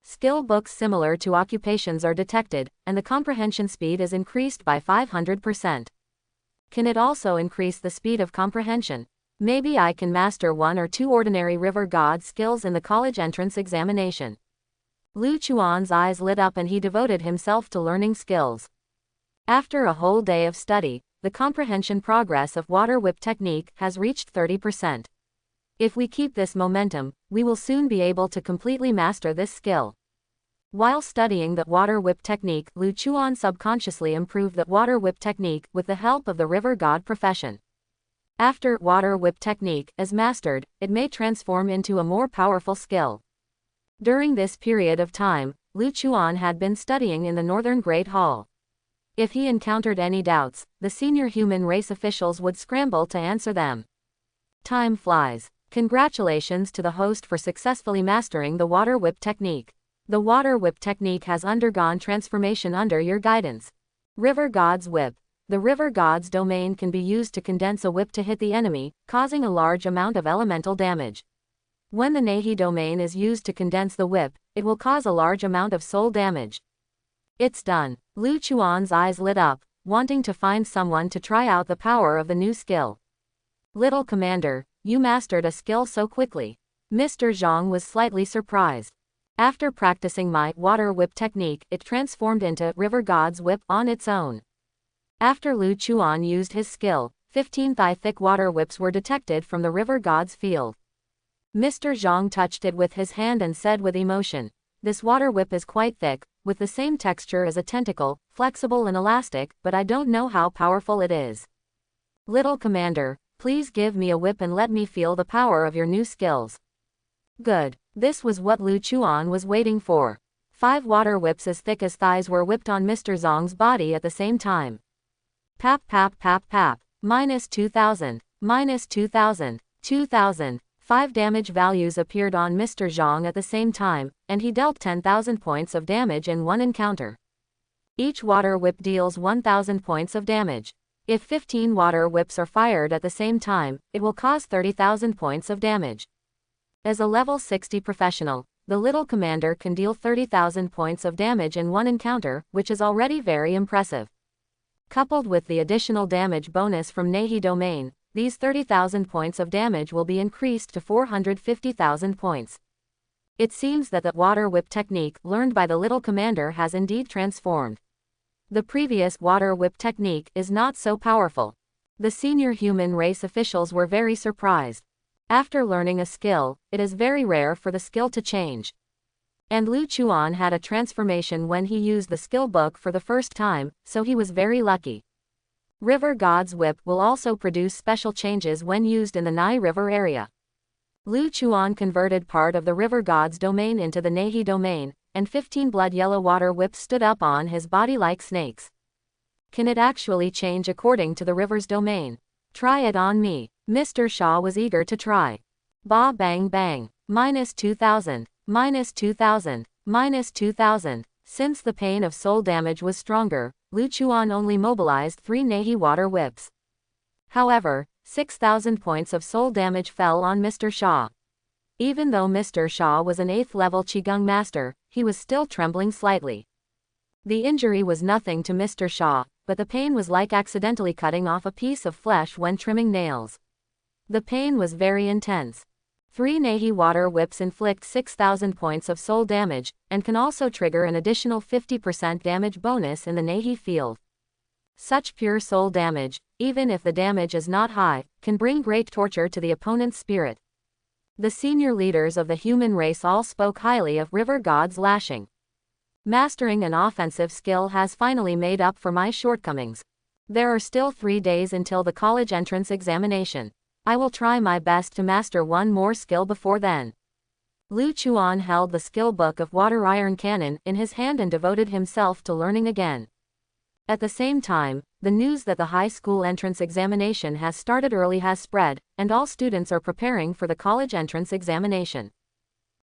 Skill books similar to occupations are detected, and the comprehension speed is increased by 500%. Can it also increase the speed of comprehension? Maybe I can master 1 or 2 ordinary river god skills in the college entrance examination. Lu Chuan's eyes lit up and he devoted himself to learning skills. After a whole day of study, the comprehension progress of Water Whip Technique has reached 30%. If we keep this momentum, we will soon be able to completely master this skill. While studying the Water Whip Technique, Lu Chuan subconsciously improved the Water Whip Technique with the help of the river god profession. After Water Whip Technique is mastered, it may transform into a more powerful skill. During this period of time, Lu Chuan had been studying in the Northern Great Hall. If he encountered any doubts, the senior human race officials would scramble to answer them. Time flies. Congratulations to the host for successfully mastering the Water Whip Technique. The Water Whip Technique has undergone transformation under your guidance. River God's Whip. The River God's domain can be used to condense a whip to hit the enemy, causing a large amount of elemental damage. When the Nehi domain is used to condense the whip, it will cause a large amount of soul damage. It's done. Lu Chuan's eyes lit up, wanting to find someone to try out the power of the new skill. Little Commander, you mastered a skill so quickly. Mr. Zhang was slightly surprised. After practicing my Water Whip Technique, it transformed into River God's Whip on its own. After Lu Chuan used his skill, 15 thigh-thick water whips were detected from the River God's field. Mr. Zhang touched it with his hand and said with emotion, "This water whip is quite thick, with the same texture as a tentacle, flexible and elastic, but I don't know how powerful it is. Little Commander, please give me a whip and let me feel the power of your new skills." Good. This was what Lu Chuan was waiting for. 5 water whips as thick as thighs were whipped on Mr. Zhang's body at the same time. Pap pap pap pap. -2000. -2000. 2000. 5 damage values appeared on Mr. Zhang at the same time, and he dealt 10,000 points of damage in one encounter. Each water whip deals 1,000 points of damage. If 15 water whips are fired at the same time, it will cause 30,000 points of damage. As a level 60 professional, the Little Commander can deal 30,000 points of damage in one encounter, which is already very impressive. Coupled with the additional damage bonus from Nehi Domain, these 30,000 points of damage will be increased to 450,000 points. It seems that the water whip technique learned by the little commander has indeed transformed. The previous water whip technique is not so powerful. The senior human race officials were very surprised. After learning a skill, it is very rare for the skill to change. And Lu Chuan had a transformation when he used the skill book for the first time, so he was very lucky. River God's whip will also produce special changes when used in the Nai River area. Lu Chuan converted part of the River God's domain into the Nehi domain, and 15 blood yellow water whips stood up on his body like snakes. Can it actually change according to the river's domain? Try it on me. Mr. Shaw was eager to try. Ba bang bang. -2000. -2000. -2000. Since the pain of soul damage was stronger, Lu Chuan only mobilized 3 Nehi water whips. However, 6,000 points of soul damage fell on Mr. Shaw. Even though Mr. Shaw was an 8th level Qigong master, he was still trembling slightly. The injury was nothing to Mr. Shaw, but the pain was like accidentally cutting off a piece of flesh when trimming nails. The pain was very intense. 3 Nehi water whips inflict 6,000 points of soul damage, and can also trigger an additional 50% damage bonus in the Nehi field. Such pure soul damage, even if the damage is not high, can bring great torture to the opponent's spirit. The senior leaders of the human race all spoke highly of River God's lashing. Mastering an offensive skill has finally made up for my shortcomings. There are still 3 days until the college entrance examination. I will try my best to master one more skill before then. Lu Chuan held the skill book of water iron cannon in his hand and devoted himself to learning again. At the same time, the news that the high school entrance examination has started early has spread, and all students are preparing for the college entrance examination.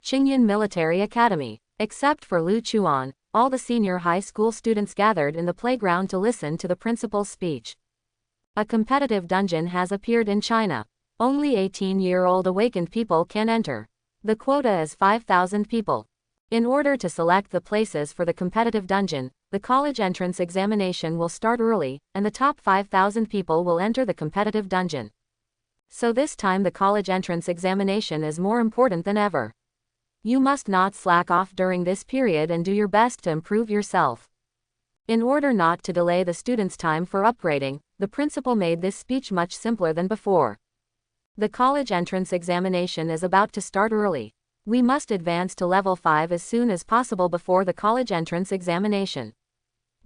Qingyan Military Academy. Except for Lu Chuan, all the senior high school students gathered in the playground to listen to the principal's speech. A competitive dungeon has appeared in China. Only 18-year-old awakened people can enter. The quota is 5,000 people. In order to select the places for the competitive dungeon, the college entrance examination will start early, and the top 5,000 people will enter the competitive dungeon. So this time the college entrance examination is more important than ever. You must not slack off during this period and do your best to improve yourself. In order not to delay the students' time for upgrading, the principal made this speech much simpler than before. The college entrance examination is about to start early. We must advance to level 5 as soon as possible before the college entrance examination.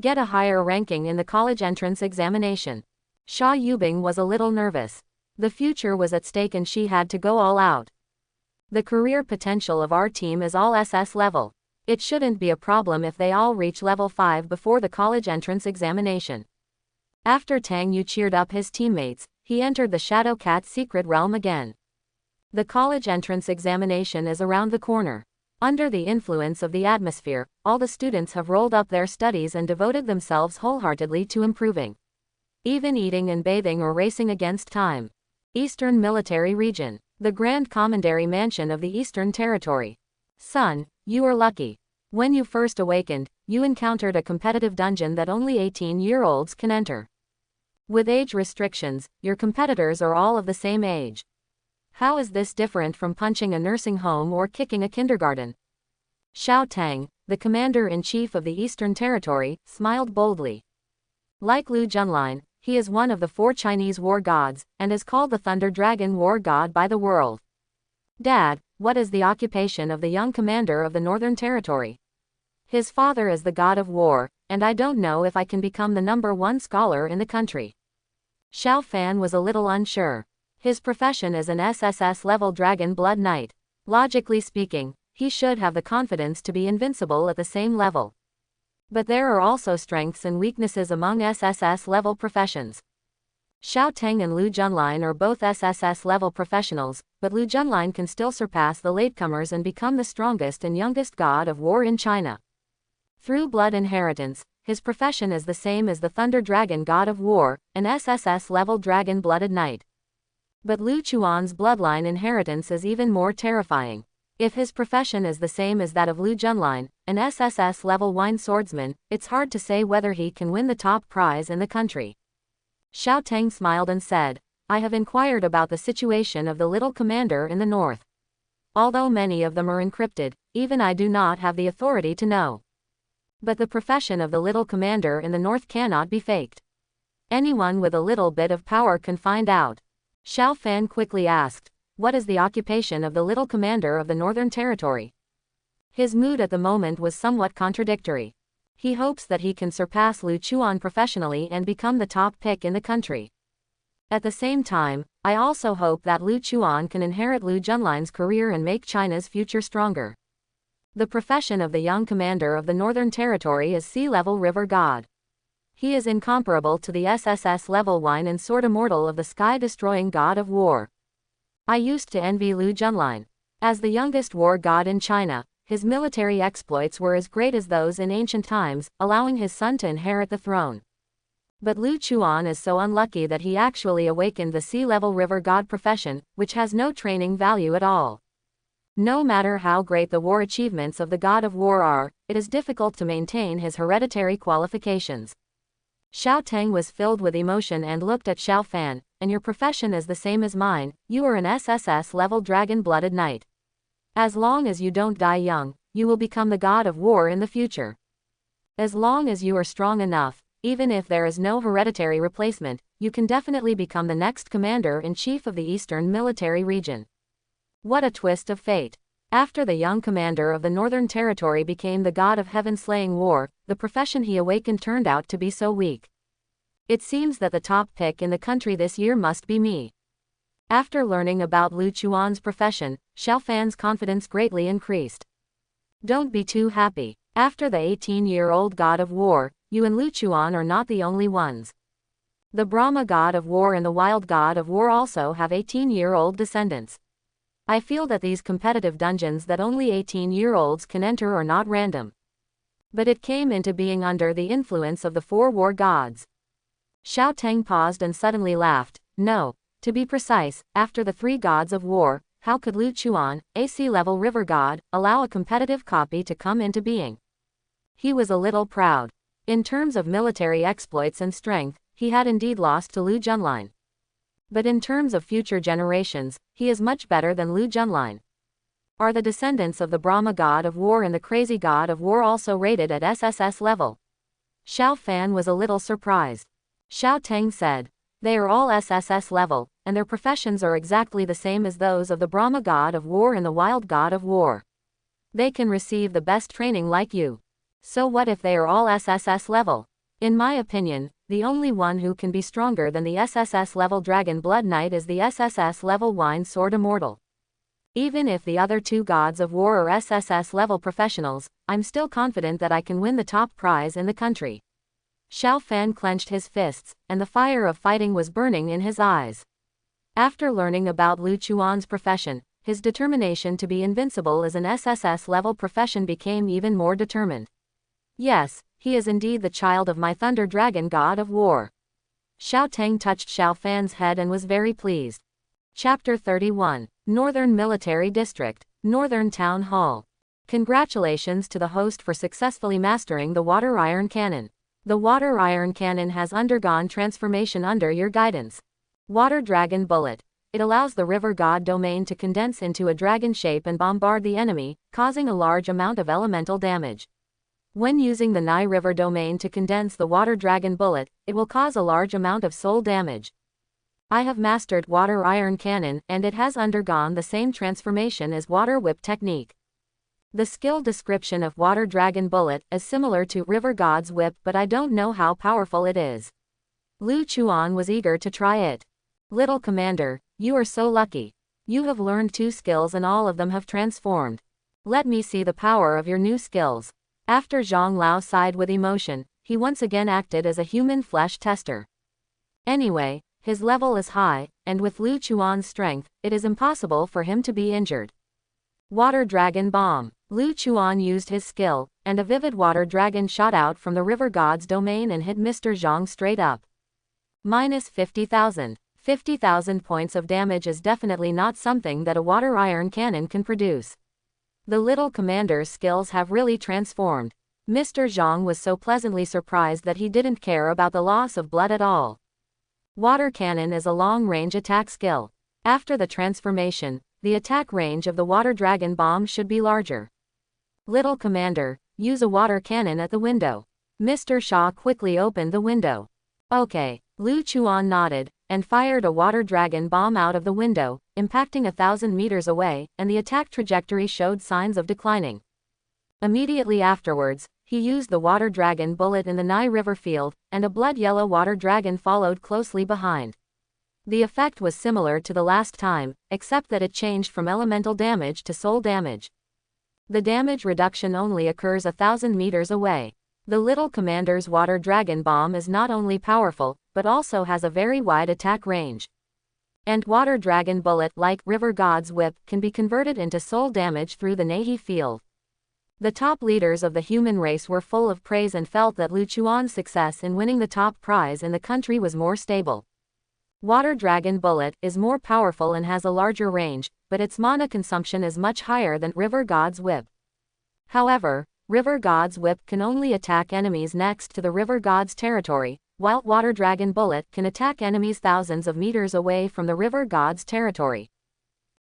Get a higher ranking in the college entrance examination. Xia Yubing was a little nervous. The future was at stake and she had to go all out. The career potential of our team is all SS level. It shouldn't be a problem if they all reach level 5 before the college entrance examination. After Tang Yu cheered up his teammates, he entered the Shadow Cat's secret realm again. The college entrance examination is around the corner. Under the influence of the atmosphere, all the students have rolled up their studies and devoted themselves wholeheartedly to improving. Even eating and bathing or racing against time. Eastern Military Region. The Grand Commandery Mansion of the Eastern Territory. Son, you are lucky. When you first awakened, you encountered a competitive dungeon that only 18-year-olds can enter. With age restrictions, your competitors are all of the same age. How is this different from punching a nursing home or kicking a kindergarten? Xiao Tang, the commander-in-chief of the Eastern Territory, smiled boldly. Like Lu Junlin, he is one of the 4 Chinese war gods, and is called the Thunder Dragon War God by the world. Dad, what is the occupation of the young commander of the Northern Territory? His father is the god of war, and I don't know if I can become the #1 scholar in the country. Xiao Fan was a little unsure. His profession is an SSS level Dragon Blood Knight. Logically speaking, he should have the confidence to be invincible at the same level. But there are also strengths and weaknesses among SSS level professions. Xiao Teng and Lu Junlin are both SSS level professionals, but Lu Junlin can still surpass the latecomers and become the strongest and youngest god of war in China. Through blood inheritance, his profession is the same as the Thunder Dragon God of War, an SSS level dragon-blooded knight. But Lu Chuan's bloodline inheritance is even more terrifying. If his profession is the same as that of Lu Junlin, an SSS level wine swordsman, it's hard to say whether he can win the top prize in the country. Xiao Teng smiled and said, I have inquired about the situation of the little commander in the north. Although many of them are encrypted, even I do not have the authority to know. But the profession of the little commander in the north cannot be faked. Anyone with a little bit of power can find out. Xiao Fan quickly asked, "What is the occupation of the little commander of the Northern Territory?" His mood at the moment was somewhat contradictory. He hopes that he can surpass Lu Chuan professionally and become the top pick in the country. At the same time, I also hope that Lu Chuan can inherit Lu Junline's career and make China's future stronger. The profession of the young commander of the Northern Territory is sea-level river god. He is incomparable to the SSS level wine and sword immortal of the sky-destroying god of war. I used to envy Lu Junline. As the youngest war god in China, his military exploits were as great as those in ancient times, allowing his son to inherit the throne. But Lu Chuan is so unlucky that he actually awakened the sea-level river god profession, which has no training value at all. No matter how great the war achievements of the god of war are, it is difficult to maintain his hereditary qualifications. Xiao Teng was filled with emotion and looked at Xiao Fan, "And your profession is the same as mine, you are an SSS-level dragon-blooded knight. As long as you don't die young, you will become the god of war in the future. As long as you are strong enough, even if there is no hereditary replacement, you can definitely become the next commander-in-chief of the Eastern Military Region." What a twist of fate. After the young commander of the Northern Territory became the god of heaven-slaying war, the profession he awakened turned out to be so weak. It seems that the top pick in the country this year must be me. After learning about Lu Chuan's profession, Xiao Fan's confidence greatly increased. Don't be too happy. After the 18-year-old god of war, you and Lu Chuan are not the only ones. The Brahma god of war and the wild god of war also have 18-year-old descendants. I feel that these competitive dungeons that only 18-year-olds can enter are not random. But it came into being under the influence of the 4 war gods. Xiao Teng paused and suddenly laughed. No. To be precise, after the 3 gods of war, how could Lu Chuan, a sea-level river god, allow a competitive copy to come into being? He was a little proud. In terms of military exploits and strength, he had indeed lost to Lu Junline. But in terms of future generations, he is much better than Lu Junline. Are the descendants of the Brahma god of war and the crazy god of war also rated at SSS level? Xiao Fan was a little surprised. Xiao Teng said, "They are all SSS level, and their professions are exactly the same as those of the Brahma god of war and the wild god of war. They can receive the best training like you. So what if they are all SSS level? In my opinion, the only one who can be stronger than the SSS level Dragon Blood Knight is the SSS level Wine Sword Immortal. Even if the other 2 gods of war are SSS level professionals, I'm still confident that I can win the top prize in the country." Xiao Fan clenched his fists, and the fire of fighting was burning in his eyes. After learning about Lu Chuan's profession, his determination to be invincible as an SSS-level profession became even more determined. Yes, he is indeed the child of my Thunder Dragon god of war. Xiao Teng touched Xiao Fan's head and was very pleased. Chapter 31, Northern Military District, Northern Town Hall. Congratulations to the host for successfully mastering the water iron cannon. The water iron cannon has undergone transformation under your guidance. Water Dragon Bullet. It allows the river god domain to condense into a dragon shape and bombard the enemy, causing a large amount of elemental damage. When using the Nai River domain to condense the Water Dragon Bullet, it will cause a large amount of soul damage. I have mastered Water Iron Cannon, and it has undergone the same transformation as Water Whip technique. The skill description of Water Dragon Bullet is similar to River God's Whip, but I don't know how powerful it is. Lu Chuan was eager to try it. Little Commander, you are so lucky. You have learned 2 skills and all of them have transformed. Let me see the power of your new skills. After Zhang Lao sighed with emotion, he once again acted as a human flesh tester. Anyway, his level is high, and with Lu Chuan's strength, it is impossible for him to be injured. Water Dragon Bomb. Lu Chuan used his skill, and a vivid water dragon shot out from the river god's domain and hit Mr. Zhang straight up. Minus 50,000. 50,000 points of damage is definitely not something that a water iron cannon can produce. The little commander's skills have really transformed. Mr. Zhang was so pleasantly surprised that he didn't care about the loss of blood at all. Water Cannon is a long-range attack skill. After the transformation, the attack range of the water dragon bomb should be larger. Little Commander, use a water cannon at the window. Mr. Shaw quickly opened the window. Okay. Lu Chuan nodded, and fired a water dragon bomb out of the window, impacting 1,000 meters away, and the attack trajectory showed signs of declining. Immediately afterwards, he used the water dragon bullet in the Nai River field, and a blood-yellow water dragon followed closely behind. The effect was similar to the last time, except that it changed from elemental damage to soul damage. The damage reduction only occurs 1,000 meters away. The Little Commander's water dragon bomb is not only powerful, but also has a very wide attack range. And water dragon bullet, like River God's Whip, can be converted into soul damage through the Nahi field. The top leaders of the human race were full of praise and felt that Lu Chuan's success in winning the top prize in the country was more stable. Water dragon bullet is more powerful and has a larger range, but its mana consumption is much higher than River God's Whip. However, River God's Whip can only attack enemies next to the River God's territory, while Water Dragon Bullet can attack enemies thousands of meters away from the River God's territory.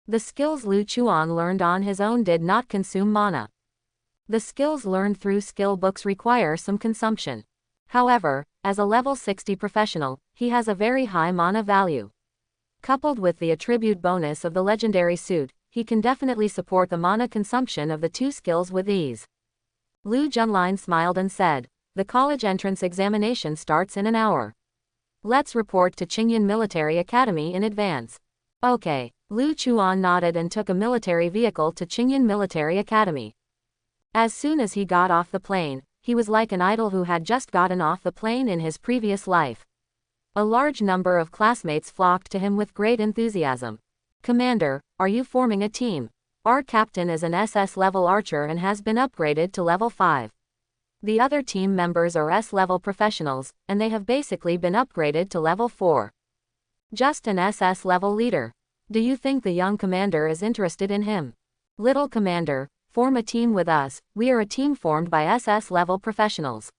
The skills Lu Chuan learned on his own did not consume mana. The skills learned through skill books require some consumption. However, as a level 60 professional, he has a very high mana value. Coupled with the attribute bonus of the legendary suit, he can definitely support the mana consumption of the two skills with ease. Lu Junlin smiled and said, "The college entrance examination starts in an hour. Let's report to Qingyan Military Academy in advance." Okay. Lu Chuan nodded and took a military vehicle to Qingyan Military Academy. As soon as he got off the plane, he was like an idol who had just gotten off the plane in his previous life. A large number of classmates flocked to him with great enthusiasm. "Commander, are you forming a team? Our captain is an SS-level archer and has been upgraded to level 5. The other team members are S-level professionals, and they have basically been upgraded to level 4. Just an SS-level leader. Do you think the young commander is interested in him? Little Commander, form a team with us. We are a team formed by SS-level professionals."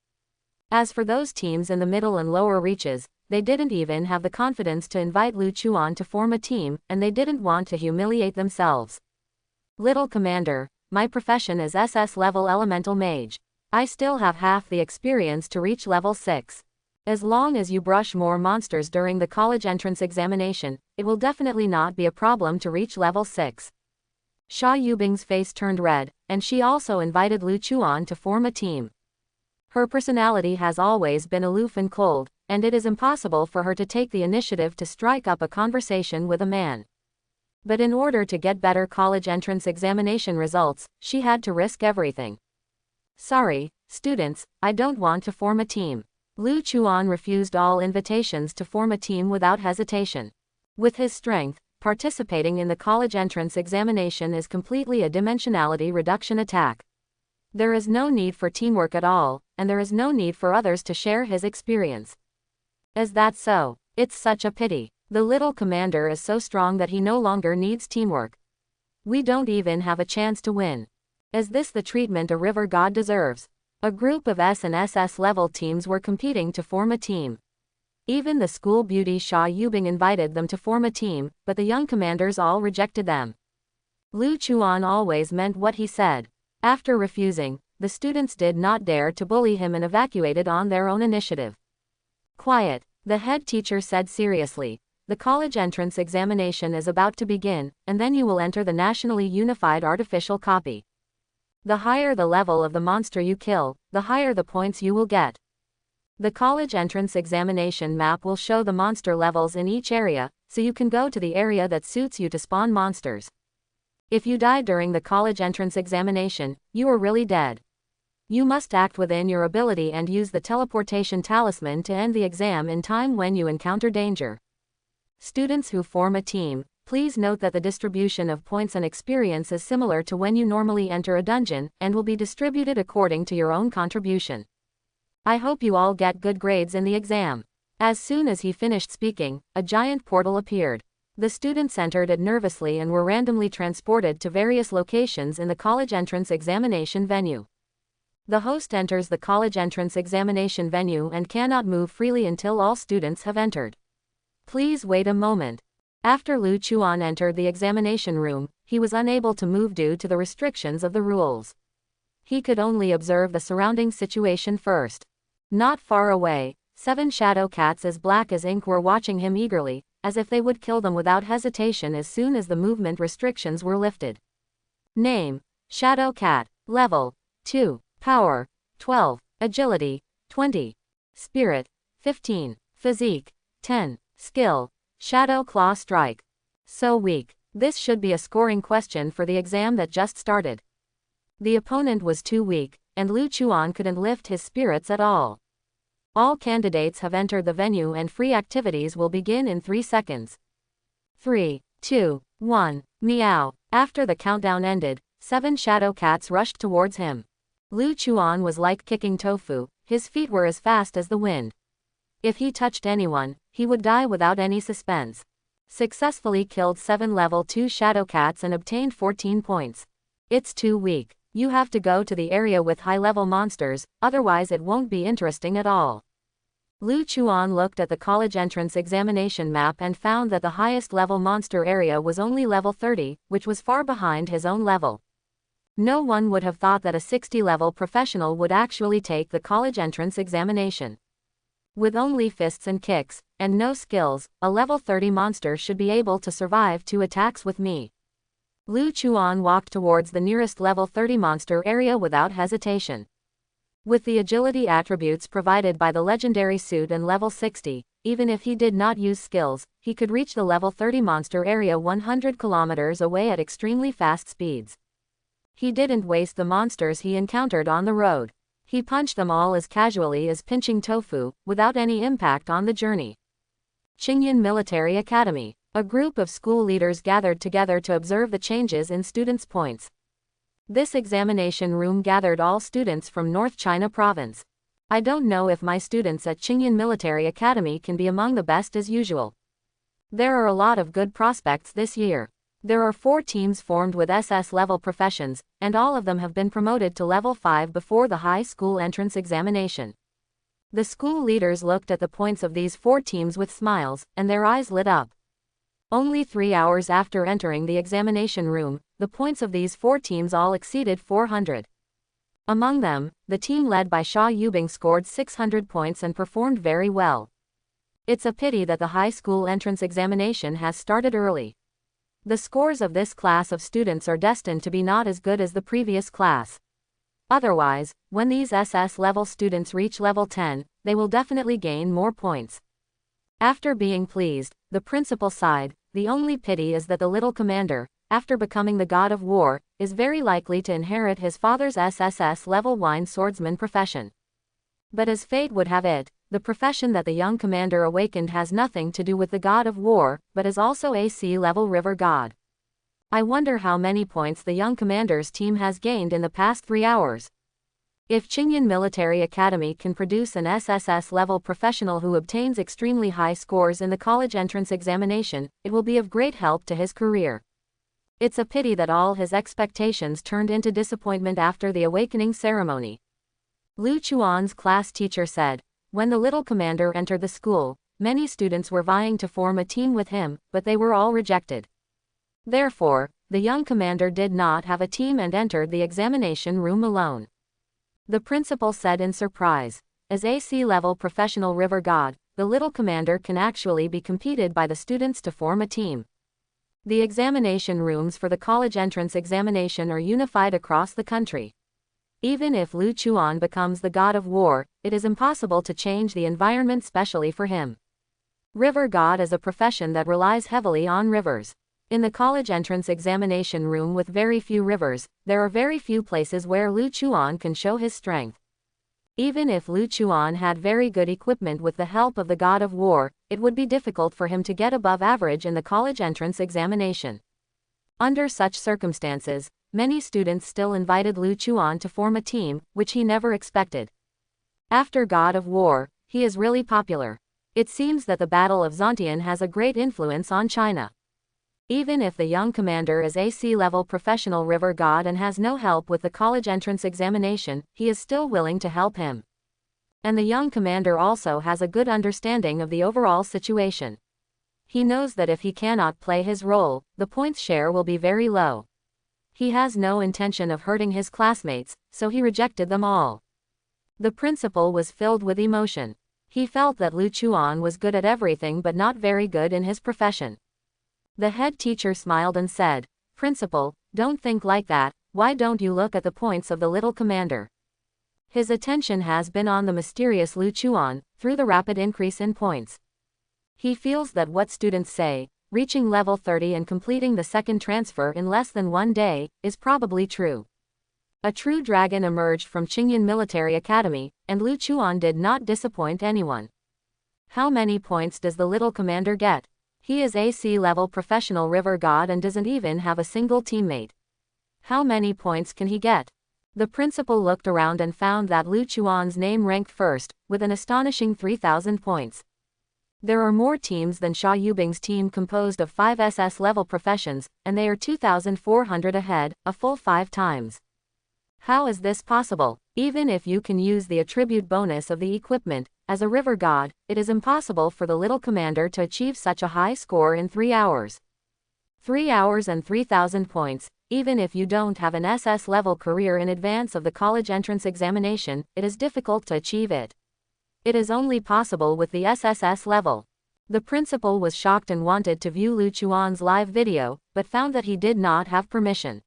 As for those teams in the middle and lower reaches, they didn't even have the confidence to invite Lu Chuan to form a team, and they didn't want to humiliate themselves. "Little Commander, my profession is SS-level elemental mage. I still have half the experience to reach level 6. As long as you brush more monsters during the college entrance examination, it will definitely not be a problem to reach level 6. Xia Yubing's face turned red, and she also invited Lu Chuan to form a team. Her personality has always been aloof and cold, and it is impossible for her to take the initiative to strike up a conversation with a man. But in order to get better college entrance examination results, she had to risk everything. "Sorry, students, I don't want to form a team." Lu Chuan refused all invitations to form a team without hesitation. With his strength, participating in the college entrance examination is completely a dimensionality reduction attack. There is no need for teamwork at all, and there is no need for others to share his experience. Is that so? It's such a pity. The Little Commander is so strong that he no longer needs teamwork. We don't even have a chance to win. Is this the treatment a river god deserves? A group of S and SS level teams were competing to form a team. Even the school beauty Xia Yubing invited them to form a team, but the young commanders all rejected them. Lu Chuan always meant what he said. After refusing, the students did not dare to bully him and evacuated on their own initiative. "Quiet," the head teacher said seriously. "The college entrance examination is about to begin, and then you will enter the nationally unified artificial copy. The higher the level of the monster you kill, the higher the points you will get. The college entrance examination map will show the monster levels in each area, so you can go to the area that suits you to spawn monsters. If you die during the college entrance examination, you are really dead. You must act within your ability and use the teleportation talisman to end the exam in time when you encounter danger. Students who form a team, please note that the distribution of points and experience is similar to when you normally enter a dungeon, and will be distributed according to your own contribution. I hope you all get good grades in the exam." As soon as he finished speaking, a giant portal appeared. The students entered it nervously and were randomly transported to various locations in the college entrance examination venue. The host enters the college entrance examination venue and cannot move freely until all students have entered. Please wait a moment. After Lu Chuan entered the examination room, he was unable to move due to the restrictions of the rules. He could only observe the surrounding situation first. Not far away, 7 shadow cats as black as ink were watching him eagerly, as if they would kill them without hesitation as soon as the movement restrictions were lifted. Name: Shadow Cat. Level: 2. Power: 12. Agility: 20. Spirit: 15. Physique: 10. Skill: Shadow Claw Strike. So weak. This should be a scoring question for the exam that just started. The opponent was too weak, and Lu Chuan couldn't lift his spirits at all. All candidates have entered the venue and free activities will begin in 3 seconds. 3, 2, 1, meow. After the countdown ended, 7 shadow cats rushed towards him. Lu Chuan was like kicking tofu, his feet were as fast as the wind. If he touched anyone, he would die without any suspense. Successfully killed 7 level 2 shadow cats and obtained 14 points. It's too weak. You have to go to the area with high-level monsters, otherwise it won't be interesting at all. Lu Chuan looked at the college entrance examination map and found that the highest level monster area was only level 30, which was far behind his own level. No one would have thought that a 60-level professional would actually take the college entrance examination. With only fists and kicks, and no skills, a level 30 monster should be able to survive 2 attacks with me. Lu Chuan walked towards the nearest level 30 monster area without hesitation. With the agility attributes provided by the legendary suit and level 60, even if he did not use skills, he could reach the level 30 monster area 100 kilometers away at extremely fast speeds. He didn't waste the monsters he encountered on the road. He punched them all as casually as pinching tofu, without any impact on the journey. Qingyan Military Academy. A group of school leaders gathered together to observe the changes in students' points. This examination room gathered all students from North China province. I don't know if my students at Qingyan Military Academy can be among the best as usual. There are a lot of good prospects this year. There are 4 teams formed with SS level professions, and all of them have been promoted to level 5 before the high school entrance examination. The school leaders looked at the points of these 4 teams with smiles, and their eyes lit up. Only 3 hours after entering the examination room, the points of these 4 teams all exceeded 400. Among them, the team led by Xia Yubing scored 600 points and performed very well. It's a pity that the high school entrance examination has started early. The scores of this class of students are destined to be not as good as the previous class. Otherwise, when these SS level students reach level 10, they will definitely gain more points. After being pleased, the principal sighed. The only pity is that the little commander, after becoming the god of war, is very likely to inherit his father's SSS level wine swordsman profession. But as fate would have it, the profession that the young commander awakened has nothing to do with the god of war, but is also a sea-level river god. I wonder how many points the young commander's team has gained in the past 3 hours. If Qingyan Military Academy can produce an SSS level professional who obtains extremely high scores in the college entrance examination, it will be of great help to his career. It's a pity that all his expectations turned into disappointment after the awakening ceremony. Lu Chuan's class teacher said, when the little commander entered the school, many students were vying to form a team with him, but they were all rejected. Therefore, the young commander did not have a team and entered the examination room alone. The principal said in surprise, as a sea-level professional river god, the little commander can actually be competed by the students to form a team. The examination rooms for the college entrance examination are unified across the country. Even if Lu Chuan becomes the god of war, it is impossible to change the environment specially for him. River god is a profession that relies heavily on rivers. In the college entrance examination room with very few rivers, there are very few places where Lu Chuan can show his strength. Even if Lu Chuan had very good equipment with the help of the god of war, it would be difficult for him to get above average in the college entrance examination. Under such circumstances, many students still invited Lu Chuan to form a team, which he never expected. After god of war, he is really popular. It seems that the Battle of Zontian has a great influence on China. Even if the young commander is a sea-level professional river god and has no help with the college entrance examination, he is still willing to help him. And the young commander also has a good understanding of the overall situation. He knows that if he cannot play his role, the points share will be very low. He has no intention of hurting his classmates, so he rejected them all. The principal was filled with emotion. He felt that Lu Chuan was good at everything but not very good in his profession. The head teacher smiled and said, "Principal, don't think like that. Why don't you look at the points of the little commander?" His attention has been on the mysterious Lu Chuan, through the rapid increase in points. He feels that what students say, reaching level 30 and completing the second transfer in less than 1 day, is probably true. A true dragon emerged from Qingyan Military Academy, and Lu Chuan did not disappoint anyone. How many points does the little commander get? He is AC level professional river god and doesn't even have a single teammate. How many points can he get? The principal looked around and found that Lu Chuan's name ranked first, with an astonishing 3,000 points. There are more teams than Xia Yubing's team composed of 5 SS level professions, and they are 2,400 ahead, a full 5 times. How is this possible? Even if you can use the attribute bonus of the equipment, as a river god, it is impossible for the little commander to achieve such a high score in 3 hours. 3 hours and 3,000 points, even if you don't have an SS level career in advance of the college entrance examination, it is difficult to achieve it. It is only possible with the SSS level. The principal was shocked and wanted to view Lu Chuan's live video, but found that he did not have permission.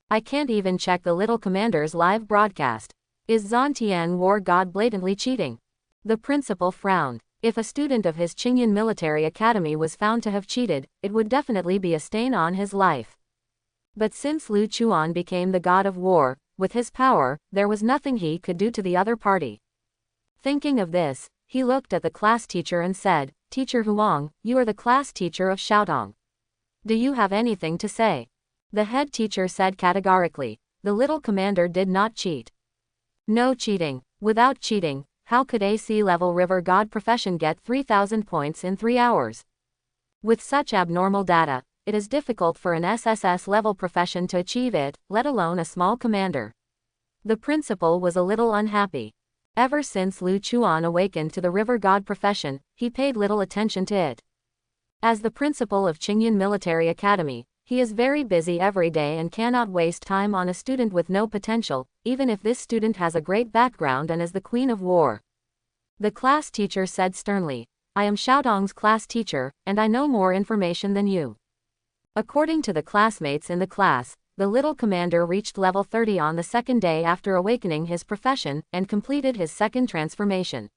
I can't even check the little commander's live broadcast. Is Zantian War God blatantly cheating? The principal frowned. If a student of his Qingyan Military Academy was found to have cheated, it would definitely be a stain on his life. But since Lu Chuan became the god of war, with his power, there was nothing he could do to the other party. Thinking of this, he looked at the class teacher and said, "Teacher Huang, you are the class teacher of Xiaodong. Do you have anything to say?" The head teacher said categorically, "The little commander did not cheat. No cheating. Without cheating, how could AC level river god profession get 3,000 points in 3 hours? With such abnormal data, it is difficult for an SSS level profession to achieve it, let alone a small commander." The principal was a little unhappy. Ever since Lu Chuan awakened to the river god profession, he paid little attention to it. As the principal of Qingyan Military Academy, he is very busy every day and cannot waste time on a student with no potential, even if this student has a great background and is the queen of war. The class teacher said sternly, "I am Xiaodong's class teacher, and I know more information than you." According to the classmates in the class, the little commander reached level 30 on the second day after awakening his profession, and completed his second transformation.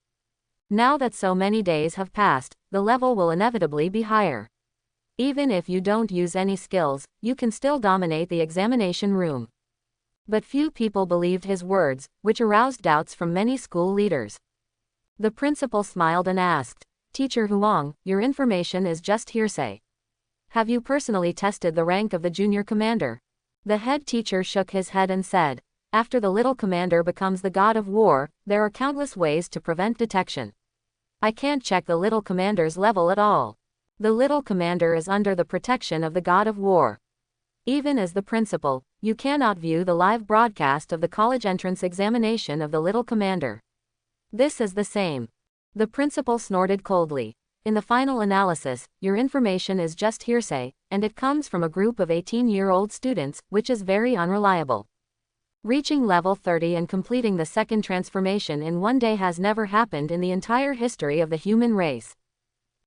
Now that so many days have passed, the level will inevitably be higher. Even if you don't use any skills, you can still dominate the examination room. But few people believed his words, which aroused doubts from many school leaders. The principal smiled and asked, "Teacher Huang, your information is just hearsay. Have you personally tested the rank of the junior commander?" The head teacher shook his head and said, "After the little commander becomes the god of war, there are countless ways to prevent detection. I can't check the little commander's level at all. The little commander is under the protection of the god of war. Even as the principal, you cannot view the live broadcast of the college entrance examination of the little commander. This is the same." The principal snorted coldly. "In the final analysis, your information is just hearsay, and it comes from a group of 18-year-old students, which is very unreliable. Reaching level 30 and completing the second transformation in 1 day has never happened in the entire history of the human race.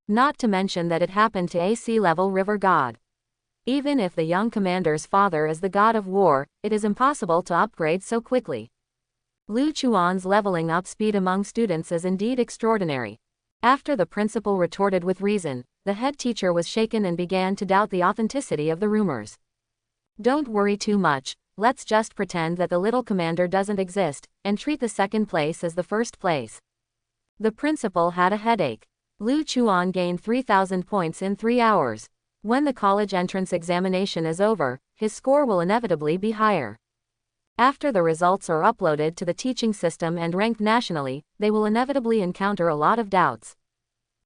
Not to mention that it happened to AC level river god. Even if the young commander's father is the god of war, it is impossible to upgrade so quickly. Lu Chuan's leveling up speed among students is indeed extraordinary." After the principal retorted with reason, the head teacher was shaken and began to doubt the authenticity of the rumors. "Don't worry too much, let's just pretend that the little commander doesn't exist, and treat the second place as the first place." The principal had a headache. Lu Chuan gained 3,000 points in 3 hours. When the college entrance examination is over, his score will inevitably be higher. After the results are uploaded to the teaching system and ranked nationally, they will inevitably encounter a lot of doubts.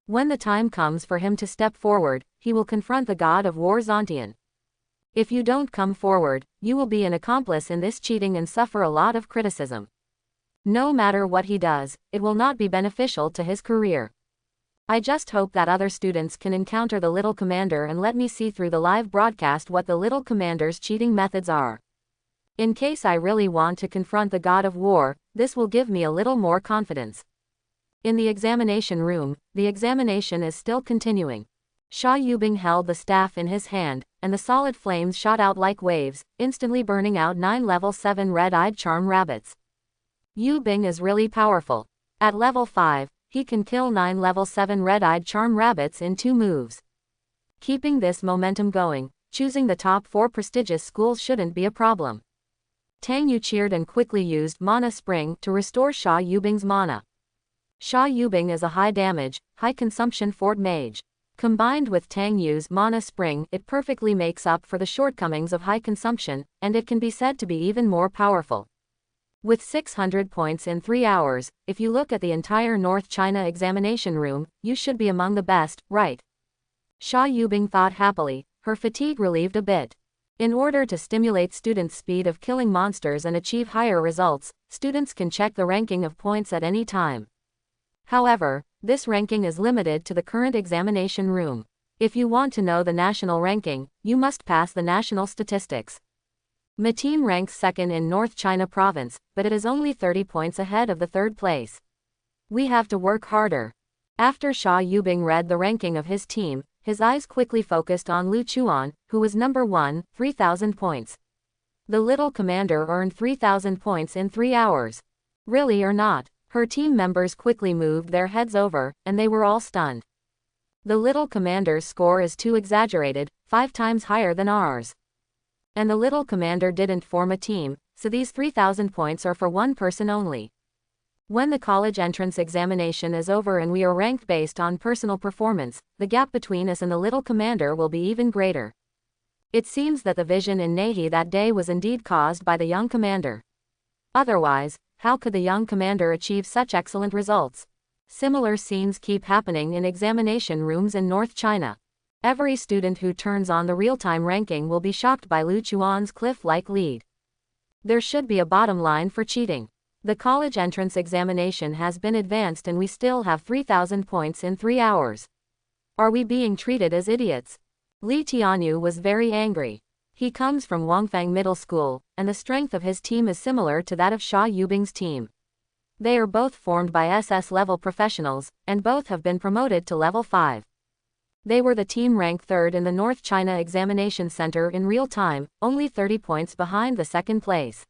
When the time comes for him to step forward, he will confront the god of war Zantian. If you don't come forward, you will be an accomplice in this cheating and suffer a lot of criticism. No matter what he does, it will not be beneficial to his career. I just hope that other students can encounter the little commander and let me see through the live broadcast what the little commander's cheating methods are. In case I really want to confront the god of war, this will give me a little more confidence. In the examination room, the examination is still continuing. Sha Yubing held the staff in his hand, and the solid flames shot out like waves, instantly burning out 9 level 7 red-eyed charm rabbits. Yubing is really powerful. At level 5, he can kill 9 level 7 red-eyed charm rabbits in 2 moves. Keeping this momentum going, choosing the top 4 prestigious schools shouldn't be a problem. Tang Yu cheered and quickly used Mana Spring to restore Sha Yubing's mana. Sha Yubing is a high damage, high consumption fort mage. Combined with Tang Yu's Mana Spring, it perfectly makes up for the shortcomings of high consumption, and it can be said to be even more powerful. With 600 points in 3 hours, if you look at the entire North China examination room, you should be among the best, right? Sha Yubing thought happily, her fatigue relieved a bit. In order to stimulate students' speed of killing monsters and achieve higher results, students can check the ranking of points at any time. However, this ranking is limited to the current examination room. If you want to know the national ranking, you must pass the national statistics. My team ranks second in North China province, but it is only 30 points ahead of the third place. We have to work harder. After Sha Yubing read the ranking of his team, his eyes quickly focused on Lu Chuan, who was number 1, 3,000 points. The little commander earned 3,000 points in 3 hours. Really or not? Her team members quickly moved their heads over, and they were all stunned. The little commander's score is too exaggerated, 5 times higher than ours. And the little commander didn't form a team, so these 3,000 points are for one person only. When the college entrance examination is over and we are ranked based on personal performance, the gap between us and the little commander will be even greater. It seems that the vision in Nahi that day was indeed caused by the young commander. Otherwise, how could the young commander achieve such excellent results? Similar scenes keep happening in examination rooms in North China. Every student who turns on the real-time ranking will be shocked by Lu Chuan's cliff-like lead. There should be a bottom line for cheating. The college entrance examination has been advanced and we still have 3,000 points in 3 hours. Are we being treated as idiots? Li Tianyu was very angry. He comes from Wangfang Middle School, and the strength of his team is similar to that of Sha Yubing's team. They are both formed by SS-level professionals, and both have been promoted to level 5. They were the team ranked 3rd in the North China Examination Center in real time, only 30 points behind the second place.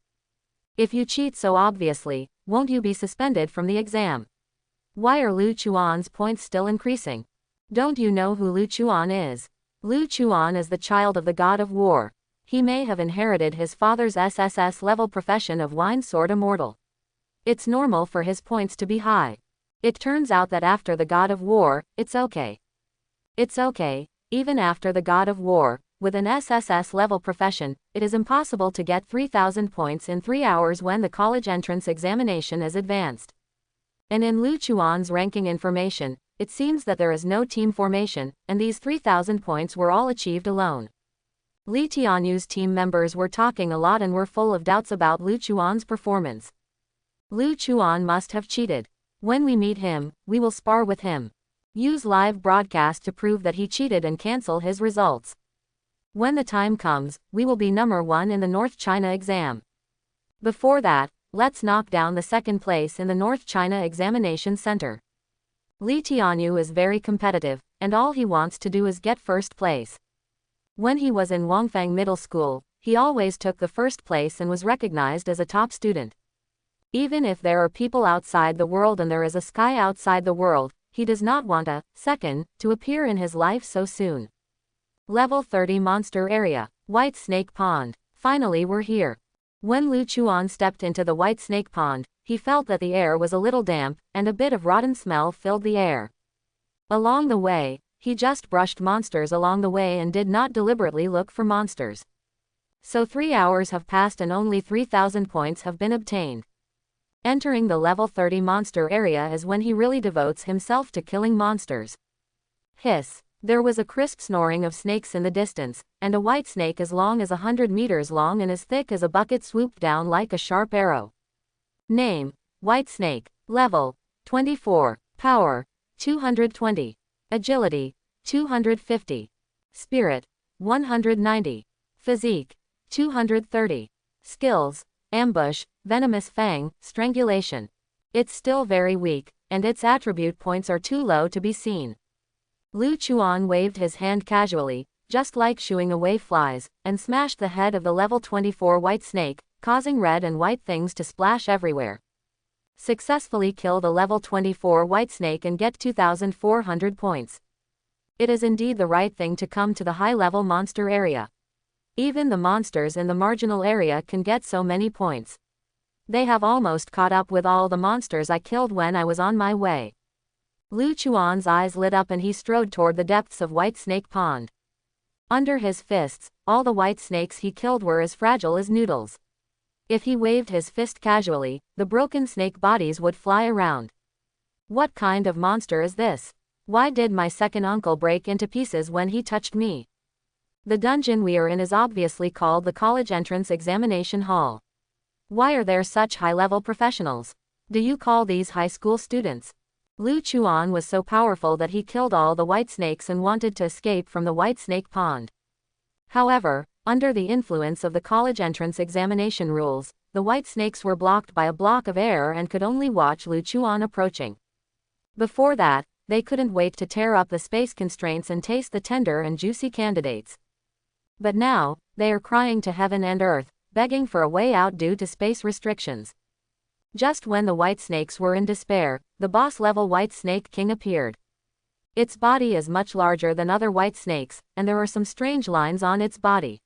If you cheat so obviously, won't you be suspended from the exam? Why are Lu Chuan's points still increasing? Don't you know who Lu Chuan is? Lu Chuan is the child of the god of war. He may have inherited his father's SSS-level profession of wine sword immortal. It's normal for his points to be high. It turns out that after the god of war, it's okay. It's okay, even after the god of war, with an SSS-level profession, it is impossible to get 3,000 points in 3 hours when the college entrance examination is advanced. And in Lu Chuan's ranking information, it seems that there is no team formation, and these 3,000 points were all achieved alone. Li Tianyu's team members were talking a lot and were full of doubts about Lu Chuan's performance. Lu Chuan must have cheated. When we meet him, we will spar with him. Use live broadcast to prove that he cheated and cancel his results. When the time comes, we will be number 1 in the North China exam. Before that, let's knock down the second place in the North China Examination Center. Li Tianyu is very competitive, and all he wants to do is get first place. When he was in Wangfang Middle School, he always took the first place and was recognized as a top student. Even if there are people outside the world and there is a sky outside the world, he does not want a second to appear in his life so soon. Level 30 Monster Area, White Snake Pond. Finally we're here. When Lu Chuan stepped into the White Snake Pond, he felt that the air was a little damp, and a bit of rotten smell filled the air. Along the way, he just brushed monsters along the way and did not deliberately look for monsters. So 3 hours have passed and only 3,000 points have been obtained. Entering the level 30 monster area is when he really devotes himself to killing monsters. Hiss. There was a crisp snoring of snakes in the distance, and a white snake as long as 100 meters long and as thick as a bucket swooped down like a sharp arrow. Name: White Snake. Level: 24. Power: 220. Agility, 250. Spirit, 190. Physique, 230. Skills, ambush, venomous fang, strangulation. It's still very weak, and its attribute points are too low to be seen. Lu Chuan waved his hand casually, just like shooing away flies, and smashed the head of the level 24 white snake, causing red and white things to splash everywhere. Successfully kill the level 24 white snake and get 2,400 points. It is indeed the right thing to come to the high-level monster area. Even the monsters in the marginal area can get so many points. They have almost caught up with all the monsters I killed when I was on my way. Lu Chuan's eyes lit up and he strode toward the depths of White Snake Pond. Under his fists, all the white snakes he killed were as fragile as noodles. If he waved his fist casually, the broken snake bodies would fly around. What kind of monster is this? Why did my second uncle break into pieces when he touched me? The dungeon we are in is obviously called the College Entrance Examination Hall. Why are there such high-level professionals? Do you call these high school students? Lu Chuan was so powerful that he killed all the white snakes and wanted to escape from the White Snake Pond. However, under the influence of the college entrance examination rules, the white snakes were blocked by a block of air and could only watch Lu Chuan approaching. Before that, they couldn't wait to tear up the space constraints and taste the tender and juicy candidates. But now, they are crying to heaven and earth, begging for a way out due to space restrictions. Just when the white snakes were in despair, the boss-level White Snake King appeared. Its body is much larger than other white snakes, and there are some strange lines on its body.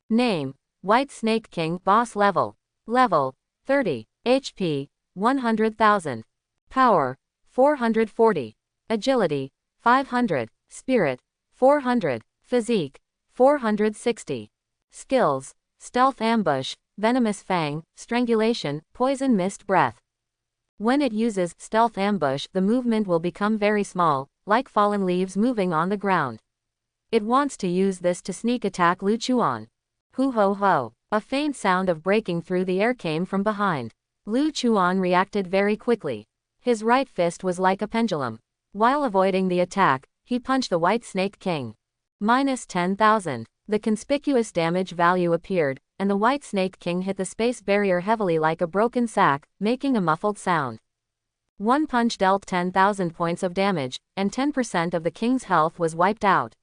Name: White Snake King, boss level. Level: 30. HP: 100,000. Power: 440. Agility: 500. Spirit: 400. Physique: 460. Skills: Stealth Ambush, Venomous Fang, Strangulation, Poison Mist Breath. When it uses Stealth Ambush, the movement will become very small, like fallen leaves moving on the ground. It wants to use this to sneak attack Lu Chuan. Hoo ho ho. A faint sound of breaking through the air came from behind. Lu Chuan reacted very quickly. His right fist was like a pendulum. While avoiding the attack, he punched the White Snake King. Minus 10,000. The conspicuous damage value appeared, and the White Snake King hit the space barrier heavily like a broken sack, making a muffled sound. One punch dealt 10,000 points of damage, and 10% of the king's health was wiped out.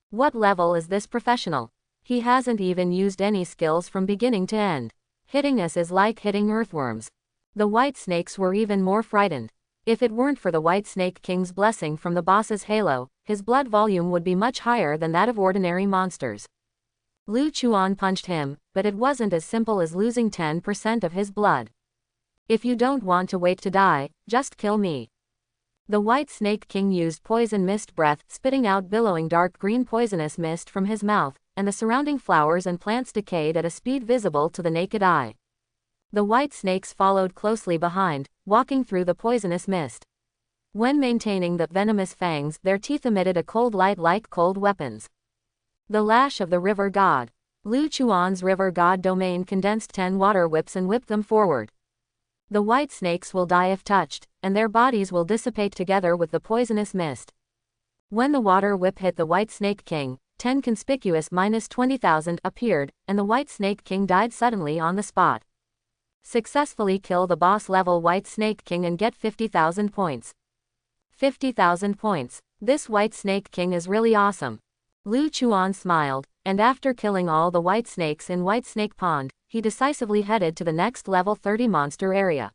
What level is this professional? He hasn't even used any skills from beginning to end. Hitting us is like hitting earthworms. The white snakes were even more frightened. If it weren't for the White Snake King's blessing from the boss's halo, his blood volume would be much higher than that of ordinary monsters. Lu Chuan punched him, but it wasn't as simple as losing 10% of his blood. If you don't want to wait to die, just kill me. The White Snake King used Poison Mist Breath, spitting out billowing dark green poisonous mist from his mouth, and the surrounding flowers and plants decayed at a speed visible to the naked eye. The white snakes followed closely behind, walking through the poisonous mist. When maintaining the venomous fangs, their teeth emitted a cold light like cold weapons. The lash of the river god. Lu Chuan's river god domain condensed 10 water whips and whipped them forward. The white snakes will die if touched, and their bodies will dissipate together with the poisonous mist. When the water whip hit the White Snake King, 10 conspicuous minus 20,000 appeared, and the White Snake King died suddenly on the spot. Successfully kill the boss-level White Snake King and get 50,000 points. 50,000 points. This White Snake King is really awesome. Lu Chuan smiled, and after killing all the white snakes in White Snake Pond, he decisively headed to the next level 30 monster area.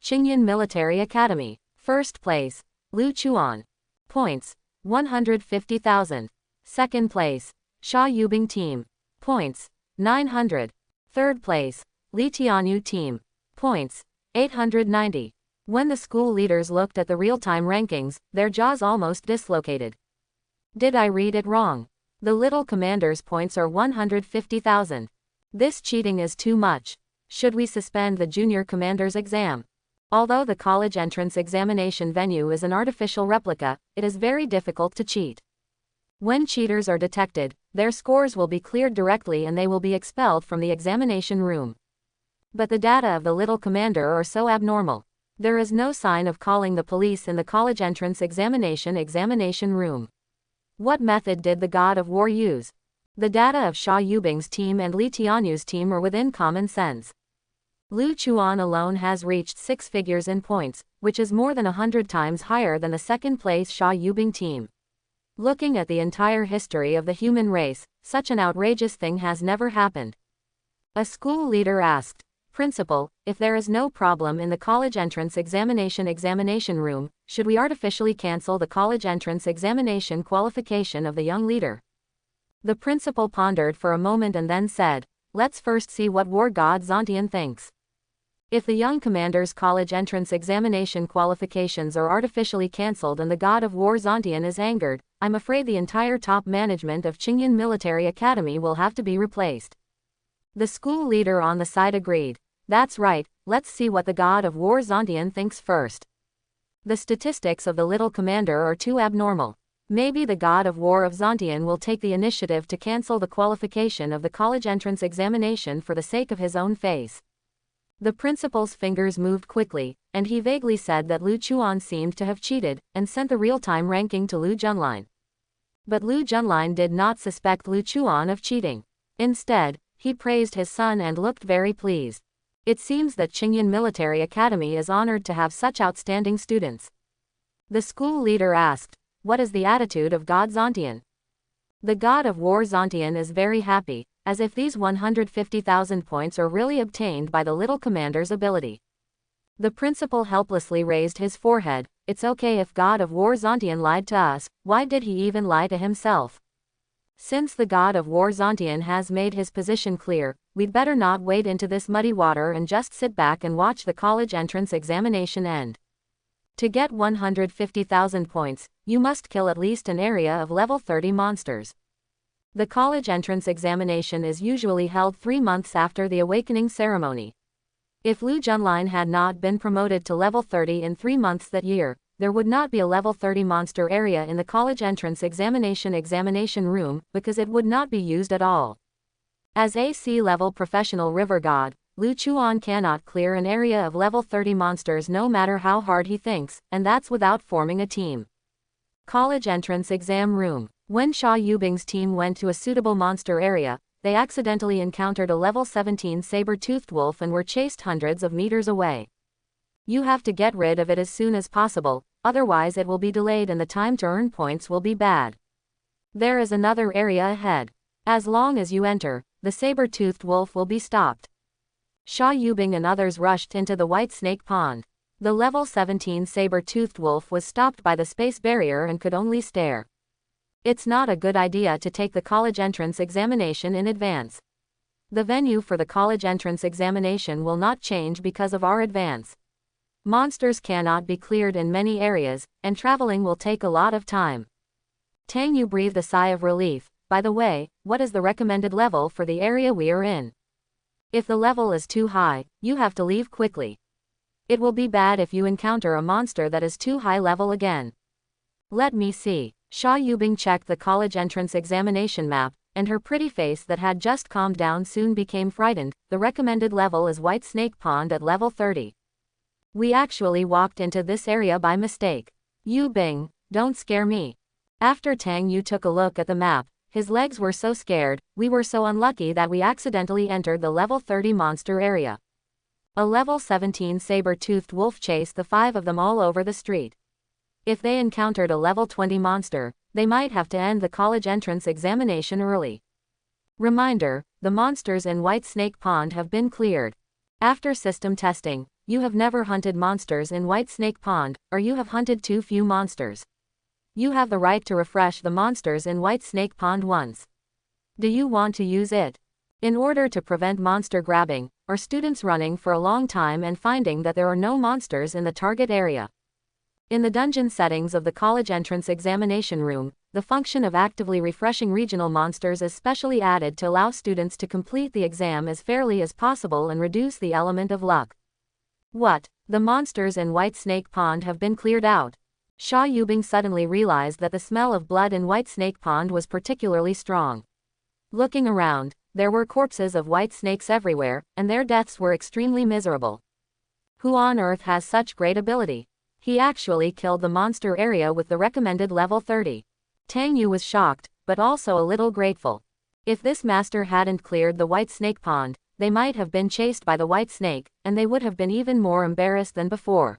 Qingyan Military Academy. First place, Lu Chuan. Points: 150,000. Second place, Sha Yubing Team. Points: 900. Third place, Li Tianyu Team. Points: 890. When the school leaders looked at the real-time rankings, their jaws almost dislocated. Did I read it wrong? The little commander's points are 150,000. This cheating is too much. Should we suspend the junior commander's exam? Although the college entrance examination venue is an artificial replica, it is very difficult to cheat. When cheaters are detected, their scores will be cleared directly and they will be expelled from the examination room. But the data of the little commander are so abnormal. There is no sign of calling the police in the college entrance examination room. What method did the god of war use? The data of Xia Yubing's team and Li Tianyu's team are within common sense. Lu Chuan alone has reached 6 figures in points, which is more than 100 times higher than the second-place Xia Yubing team. Looking at the entire history of the human race, such an outrageous thing has never happened. A school leader asked, "Principal, if there is no problem in the college entrance examination room, should we artificially cancel the college entrance examination qualification of the young leader?" The principal pondered for a moment and then said, "Let's first see what war god Zontian thinks. If the young commander's college entrance examination qualifications are artificially cancelled and the god of war Zontian is angered, I'm afraid the entire top management of Qingyan Military Academy will have to be replaced." The school leader on the side agreed. "That's right, let's see what the god of war Zontian thinks first. The statistics of the little commander are too abnormal. Maybe the god of war of Zontian will take the initiative to cancel the qualification of the college entrance examination for the sake of his own face." The principal's fingers moved quickly, and he vaguely said that Lu Chuan seemed to have cheated, and sent the real-time ranking to Lu Junlin. But Lu Junlin did not suspect Lu Chuan of cheating. Instead, he praised his son and looked very pleased. It seems that Qingyan Military Academy is honored to have such outstanding students. The school leader asked, "What is the attitude of God Zontian?" The god of war Zontian is very happy, as if these 150,000 points are really obtained by the little commander's ability. The principal helplessly raised his forehead. "It's okay if god of war Zontian lied to us, why did he even lie to himself? Since the god of war Zontian has made his position clear, we'd better not wade into this muddy water and just sit back and watch the college entrance examination end. To get 150,000 points, you must kill at least an area of level 30 monsters. The college entrance examination is usually held 3 months after the awakening ceremony. If Lu Junlin had not been promoted to level 30 in 3 months that year, there would not be a level 30 monster area in the college entrance examination room, because it would not be used at all. As a C-level professional river god, Lu Chuan cannot clear an area of level 30 monsters no matter how hard he thinks, and that's without forming a team. College entrance exam room. When Xia Yubing's team went to a suitable monster area, they accidentally encountered a level 17 saber-toothed wolf and were chased hundreds of meters away. You have to get rid of it as soon as possible, otherwise it will be delayed and the time to earn points will be bad. There is another area ahead. As long as you enter, the saber-toothed wolf will be stopped. Xia Yubing and others rushed into the White Snake Pond. The level 17 saber-toothed wolf was stopped by the space barrier and could only stare. It's not a good idea to take the college entrance examination in advance. The venue for the college entrance examination will not change because of our advance. Monsters cannot be cleared in many areas, and traveling will take a lot of time. Tang Yu breathed a sigh of relief. By the way, what is the recommended level for the area we are in? If the level is too high, you have to leave quickly. It will be bad if you encounter a monster that is too high level again. Let me see. Xia Yubing checked the college entrance examination map, and her pretty face that had just calmed down soon became frightened. The recommended level is White Snake Pond at level 30. We actually walked into this area by mistake. Yubing, don't scare me. After Tang Yu took a look at the map, his legs were so scared. We were so unlucky that we accidentally entered the level 30 monster area. A level 17 saber-toothed wolf chased the 5 of them all over the street. If they encountered a level 20 monster, they might have to end the college entrance examination early. Reminder, the monsters in White Snake Pond have been cleared. After system testing, you have never hunted monsters in White Snake Pond, or you have hunted too few monsters. You have the right to refresh the monsters in White Snake Pond once. Do you want to use it? In order to prevent monster grabbing, or students running for a long time and finding that there are no monsters in the target area. In the dungeon settings of the college entrance examination room, the function of actively refreshing regional monsters is specially added to allow students to complete the exam as fairly as possible and reduce the element of luck. What? The monsters in White Snake Pond have been cleared out. Xia Yubing suddenly realized that the smell of blood in White Snake Pond was particularly strong. Looking around, there were corpses of white snakes everywhere, and their deaths were extremely miserable. Who on earth has such great ability? He actually killed the monster area with the recommended level 30. Tang Yu was shocked, but also a little grateful. If this master hadn't cleared the white snake pond, they might have been chased by the white snake, and they would have been even more embarrassed than before.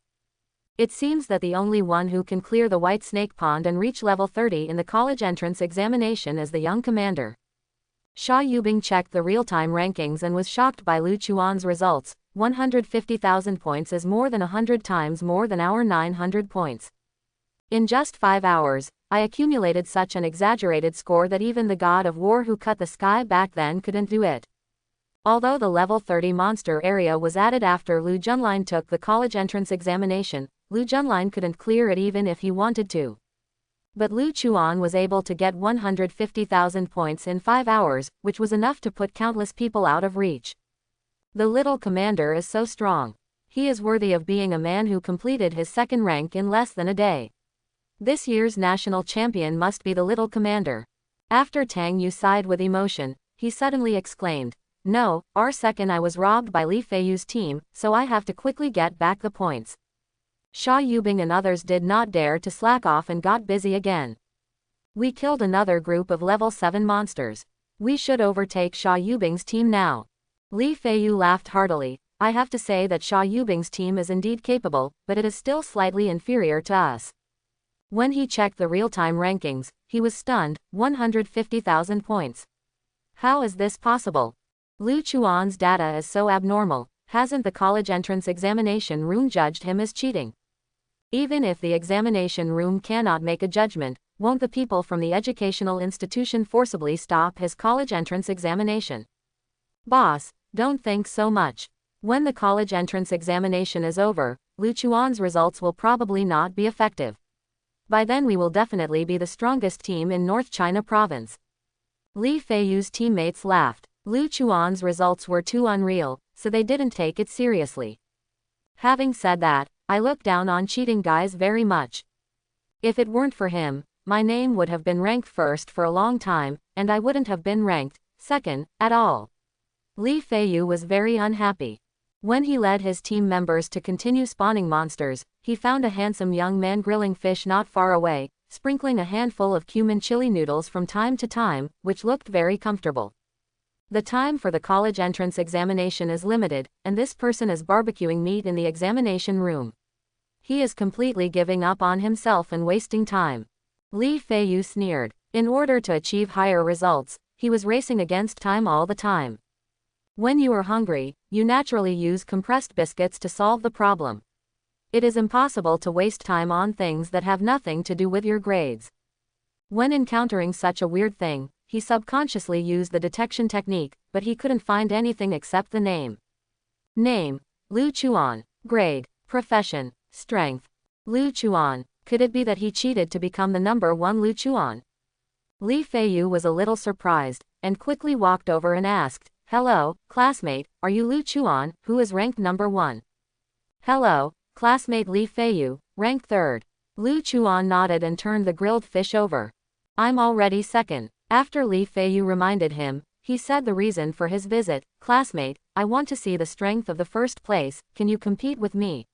It seems that the only one who can clear the white snake pond and reach level 30 in the college entrance examination is the young commander. Xia Yubing checked the real-time rankings and was shocked by Lu Chuan's results. 150,000 points is more than 100 times more than our 900 points. In just 5 hours, I accumulated such an exaggerated score that even the god of war who cut the sky back then couldn't do it. Although the level 30 monster area was added after Lu Junlin took the college entrance examination, Lu Junlin couldn't clear it even if he wanted to. But Lu Chuan was able to get 150,000 points in 5 hours, which was enough to put countless people out of reach. The little commander is so strong. He is worthy of being a man who completed his second rank in less than a day. This year's national champion must be the little commander. After Tang Yu sighed with emotion, he suddenly exclaimed, "No, our second I was robbed by Li Feiyu's team, so I have to quickly get back the points." Xia Yubing and others did not dare to slack off and got busy again. We killed another group of level 7 monsters. We should overtake Xia Yubing's team now. Li Feiyu laughed heartily. I have to say that Xia Yubing's team is indeed capable, but it is still slightly inferior to us. When he checked the real-time rankings, he was stunned. 150,000 points. How is this possible? Lu Chuan's data is so abnormal. Hasn't the college entrance examination room judged him as cheating? Even if the examination room cannot make a judgment, won't the people from the educational institution forcibly stop his college entrance examination? Boss, don't think so much. When the college entrance examination is over, Lu Chuan's results will probably not be effective. By then we will definitely be the strongest team in North China province. Li Feiyu's teammates laughed. Lu Chuan's results were too unreal, so they didn't take it seriously. Having said that, I look down on cheating guys very much. If it weren't for him, my name would have been ranked first for a long time, and I wouldn't have been ranked second at all. Li Feiyu was very unhappy. When he led his team members to continue spawning monsters, he found a handsome young man grilling fish not far away, sprinkling a handful of cumin chili noodles from time to time, which looked very comfortable. The time for the college entrance examination is limited, and this person is barbecuing meat in the examination room. He is completely giving up on himself and wasting time. Li Feiyu sneered. In order to achieve higher results, he was racing against time all the time. When you are hungry, you naturally use compressed biscuits to solve the problem. It is impossible to waste time on things that have nothing to do with your grades. When encountering such a weird thing, he subconsciously used the detection technique, but he couldn't find anything except the name. Name: Lu Chuan. Grade: Profession: Strength. Lu Chuan. Could it be that he cheated to become the number 1 Lu Chuan? Li Feiyu was a little surprised, and quickly walked over and asked, "Hello, classmate, are you Lu Chuan, who is ranked number 1? "Hello, classmate Li Feiyu, ranked 3rd. Lu Chuan nodded and turned the grilled fish over. "I'm already 2nd. After Li Feiyu reminded him, he said the reason for his visit. "Classmate, I want to see the strength of the first place, can you compete with me?"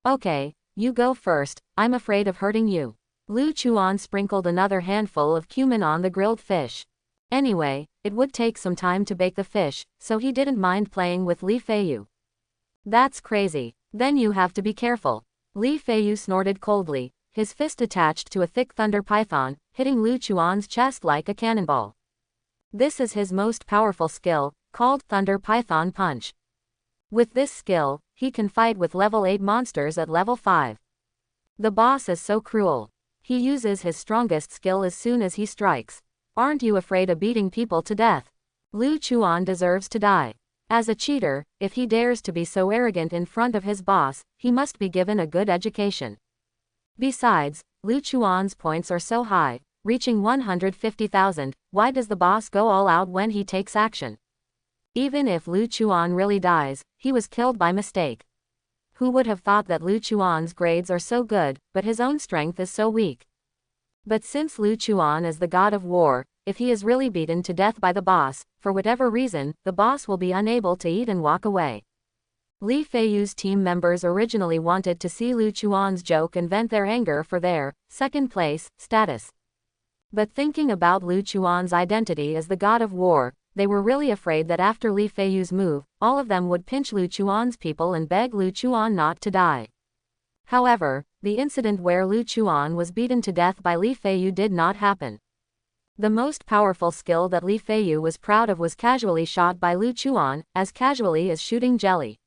"Okay, you go first, I'm afraid of hurting you." Lu Chuan sprinkled another handful of cumin on the grilled fish. Anyway, it would take some time to bake the fish, so he didn't mind playing with Li Feiyu. "That's crazy. Then you have to be careful." Li Feiyu snorted coldly, his fist attached to a thick thunder python, hitting Lu Chuan's chest like a cannonball. This is his most powerful skill, called Thunder Python Punch. With this skill, he can fight with level 8 monsters at level 5. The boss is so cruel. He uses his strongest skill as soon as he strikes. Aren't you afraid of beating people to death? Lu Chuan deserves to die. As a cheater, if he dares to be so arrogant in front of his boss, he must be given a good education. Besides, Lu Chuan's points are so high, reaching 150,000, why does the boss go all out when he takes action? Even if Lu Chuan really dies, he was killed by mistake. Who would have thought that Lu Chuan's grades are so good, but his own strength is so weak? But since Lu Chuan is the god of war, if he is really beaten to death by the boss, for whatever reason, the boss will be unable to eat and walk away. Li Feiyu's team members originally wanted to see Lu Chuan's joke and vent their anger for their second place status. But thinking about Lu Chuan's identity as the god of war, they were really afraid that after Li Feiyu's move, all of them would pinch Lu Chuan's people and beg Lu Chuan not to die. However, the incident where Lu Chuan was beaten to death by Li Feiyu did not happen. The most powerful skill that Li Feiyu was proud of was casually shot by Lu Chuan, as casually as shooting jelly.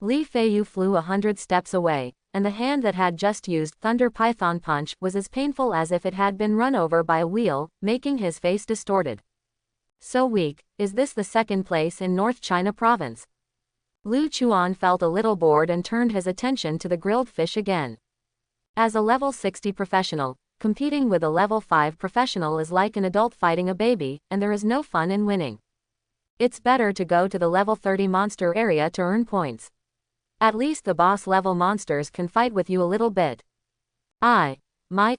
Li Feiyu flew 100 steps away, and the hand that had just used Thunder Python Punch was as painful as if it had been run over by a wheel, making his face distorted. So weak, is this the second place in North China province? Lu Chuan felt a little bored and turned his attention to the grilled fish again. As a level 60 professional, competing with a level 5 professional is like an adult fighting a baby, and there is no fun in winning. It's better to go to the level 30 monster area to earn points. At least the boss level monsters can fight with you a little bit. My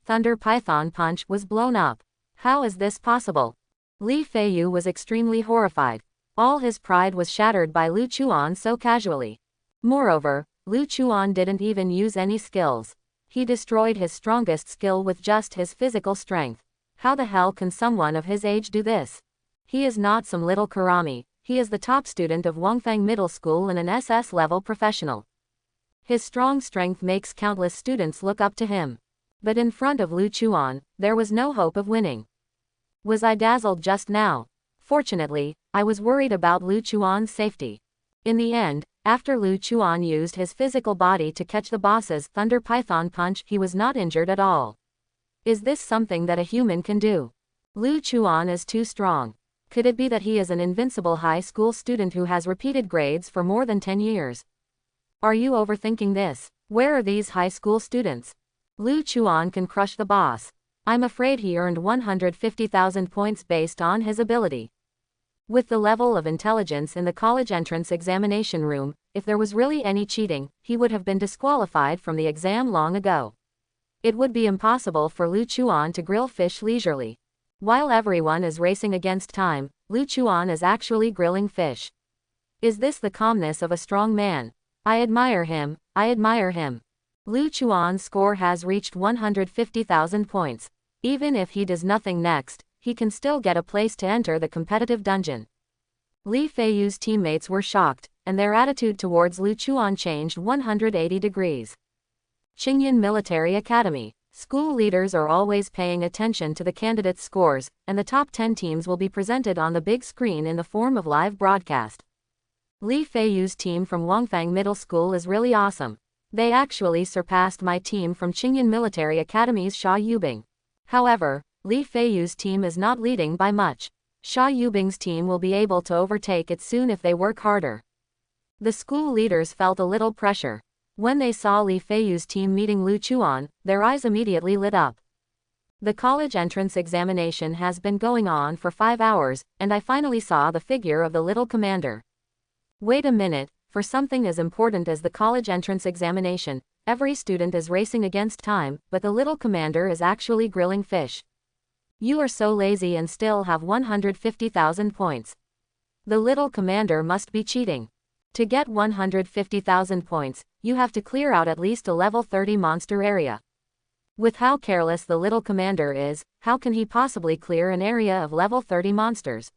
Thunder Python Punch was blown up. How is this possible? Li Feiyu was extremely horrified. All his pride was shattered by Lu Chuan so casually. Moreover, Lu Chuan didn't even use any skills. He destroyed his strongest skill with just his physical strength. How the hell can someone of his age do this? He is not some little Karami, he is the top student of Wangfang Middle School and an SS level professional. His strong strength makes countless students look up to him. But in front of Lu Chuan, there was no hope of winning. Was I dazzled just now? Fortunately, I was worried about Lu Chuan's safety. In the end, after Lu Chuan used his physical body to catch the boss's Thunder Python Punch, he was not injured at all. Is this something that a human can do? Lu Chuan is too strong. Could it be that he is an invincible high school student who has repeated grades for more than 10 years? Are you overthinking this? Where are these high school students? Lu Chuan can crush the boss. I'm afraid he earned 150,000 points based on his ability. With the level of intelligence in the college entrance examination room, if there was really any cheating, he would have been disqualified from the exam long ago. It would be impossible for Lu Chuan to grill fish leisurely. While everyone is racing against time, Lu Chuan is actually grilling fish. Is this the calmness of a strong man? I admire him, I admire him. Lu Chuan's score has reached 150,000 points. Even if he does nothing next, he can still get a place to enter the competitive dungeon. Li Feiyu's teammates were shocked, and their attitude towards Lu Chuan changed 180 degrees. Qingyan Military Academy. School leaders are always paying attention to the candidates' scores, and the top 10 teams will be presented on the big screen in the form of live broadcast. Li Feiyu's team from Wangfang Middle School is really awesome. They actually surpassed my team from Qingyan Military Academy's Sha Yubing. However, Li Feiyu's team is not leading by much. Sha Yubing's team will be able to overtake it soon if they work harder. The school leaders felt a little pressure. When they saw Li Feiyu's team meeting Lu Chuan, their eyes immediately lit up. The college entrance examination has been going on for 5 hours, and I finally saw the figure of the little commander. Wait a minute, for something as important as the college entrance examination, every student is racing against time, but the little commander is actually grilling fish. You are so lazy and still have 150,000 points. The little commander must be cheating. To get 150,000 points, you have to clear out at least a level 30 monster area. With how careless the little commander is, how can he possibly clear an area of level 30 monsters?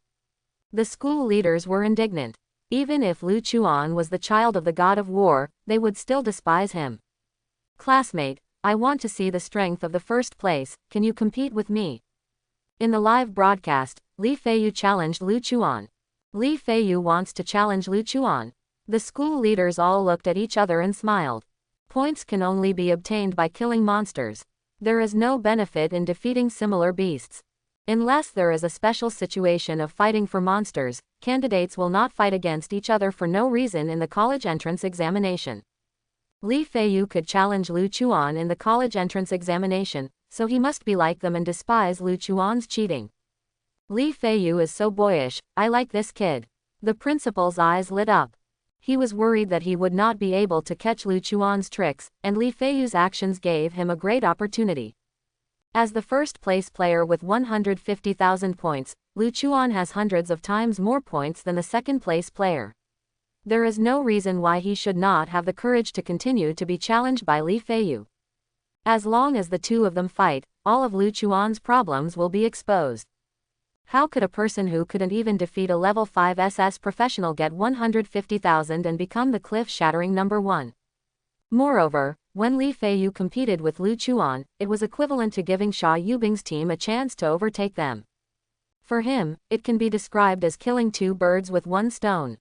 The school leaders were indignant. Even if Lu Chuan was the child of the god of war, they would still despise him. Classmate, I want to see the strength of the first place, can you compete with me? In the live broadcast, Li Feiyu challenged Lu Chuan. Li Feiyu wants to challenge Lu Chuan. The school leaders all looked at each other and smiled. Points can only be obtained by killing monsters. There is no benefit in defeating similar beasts. Unless there is a special situation of fighting for monsters, candidates will not fight against each other for no reason in the college entrance examination. Li Feiyu could challenge Lu Chuan in the college entrance examination, so he must be like them and despise Lu Chuan's cheating. Li Feiyu is so boyish, I like this kid. The principal's eyes lit up. He was worried that he would not be able to catch Lu Chuan's tricks, and Li Feiyu's actions gave him a great opportunity. As the first place player with 150,000 points, Lu Chuan has hundreds of times more points than the second place player. There is no reason why he should not have the courage to continue to be challenged by Li Feiyu. As long as the two of them fight, all of Lu Chuan's problems will be exposed. How could a person who couldn't even defeat a level 5 SS professional get 150,000 and become the cliff-shattering number 1? Moreover, when Li Feiyu competed with Lu Chuan, it was equivalent to giving Xia Yubing's team a chance to overtake them. For him, it can be described as killing two birds with one stone.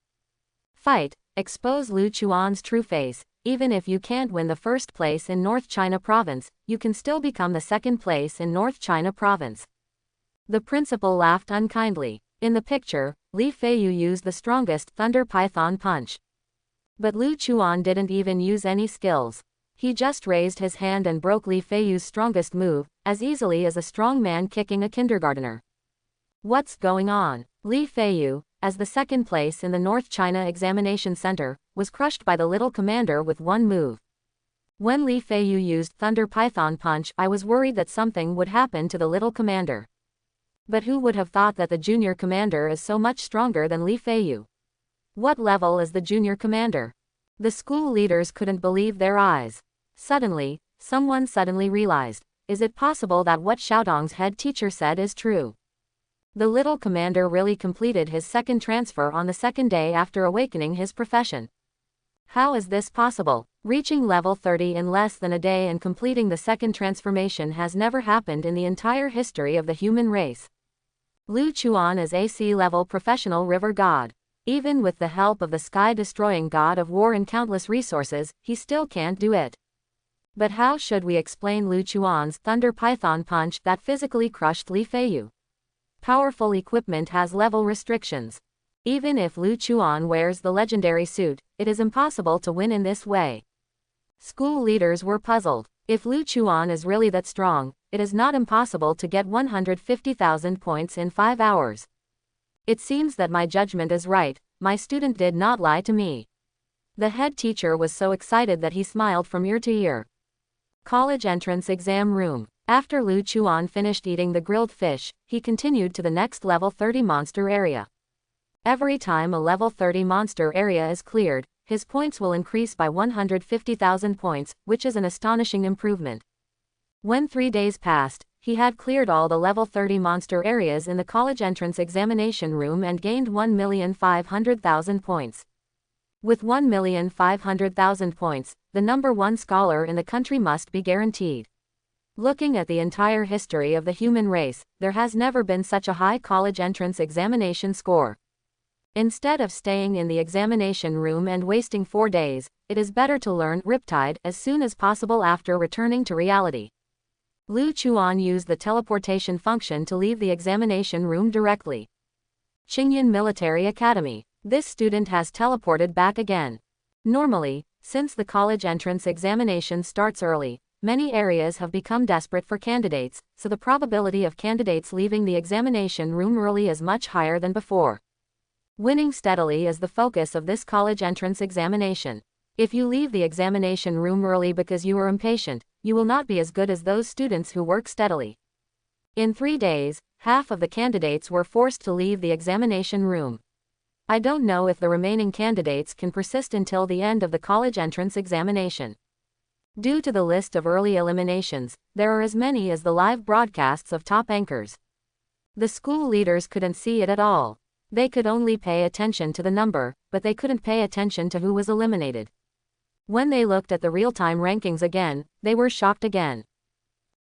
Fight, expose Lu Chuan's true face. Even if you can't win the first place in North China Province, you can still become the second place in North China Province. The principal laughed unkindly. In the picture, Li Feiyu used the strongest Thunder Python punch. But Lu Chuan didn't even use any skills. He just raised his hand and broke Li Feiyu's strongest move, as easily as a strong man kicking a kindergartner. What's going on? Li Feiyu, as the second place in the North China Examination Center, was crushed by the little commander with one move. When Li Feiyu used Thunder Python Punch, I was worried that something would happen to the little commander. But who would have thought that the junior commander is so much stronger than Li Feiyu? What level is the junior commander? The school leaders couldn't believe their eyes. Suddenly, someone realized, is it possible that what Xiaodong's head teacher said is true? The little commander really completed his second transfer on the second day after awakening his profession. How is this possible? Reaching level 30 in less than a day and completing the second transformation has never happened in the entire history of the human race. Lu Chuan is AC level professional river god. Even with the help of the sky-destroying god of war and countless resources, he still can't do it. But how should we explain Lu Chuan's Thunder Python Punch that physically crushed Li Feiyu? Powerful equipment has level restrictions. Even if Lu Chuan wears the legendary suit, it is impossible to win in this way. School leaders were puzzled. If Lu Chuan is really that strong, it is not impossible to get 150,000 points in 5 hours. It seems that my judgment is right, my student did not lie to me. The head teacher was so excited that he smiled from ear to ear. College entrance exam room. After Lu Chuan finished eating the grilled fish, he continued to the next level 30 monster area. Every time a level 30 monster area is cleared, his points will increase by 150,000 points, which is an astonishing improvement. When 3 days passed, he had cleared all the level 30 monster areas in the college entrance examination room and gained 1,500,000 points. With 1,500,000 points, the number 1 scholar in the country must be guaranteed. Looking at the entire history of the human race, there has never been such a high college entrance examination score. Instead of staying in the examination room and wasting 4 days, it is better to learn Riptide as soon as possible after returning to reality. Lu Chuan used the teleportation function to leave the examination room directly. Qingyan Military Academy. This student has teleported back again. Normally, since the college entrance examination starts early, many areas have become desperate for candidates, so the probability of candidates leaving the examination room early is much higher than before. Winning steadily is the focus of this college entrance examination. If you leave the examination room early because you are impatient, you will not be as good as those students who work steadily. In 3 days, half of the candidates were forced to leave the examination room. I don't know if the remaining candidates can persist until the end of the college entrance examination. Due to the list of early eliminations, there are as many as the live broadcasts of top anchors. The school leaders couldn't see it at all. They could only pay attention to the number, but they couldn't pay attention to who was eliminated. When they looked at the real-time rankings again, they were shocked again.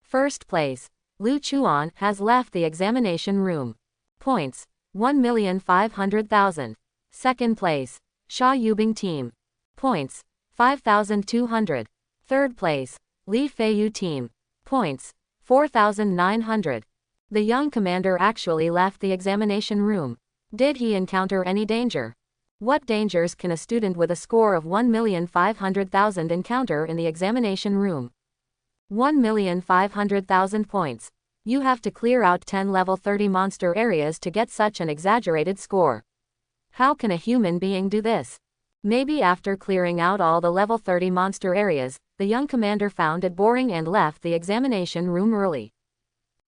First place. Lu Chuan has left the examination room. Points. 1,500,000. Second place. Xia Yubing team. Points. 5,200. Third place. Li Feiyu team. Points. 4,900. The young commander actually left the examination room. Did he encounter any danger? What dangers can a student with a score of 1,500,000 encounter in the examination room? 1,500,000 points. You have to clear out 10 level 30 monster areas to get such an exaggerated score. How can a human being do this? Maybe after clearing out all the level 30 monster areas, the young commander found it boring and left the examination room early.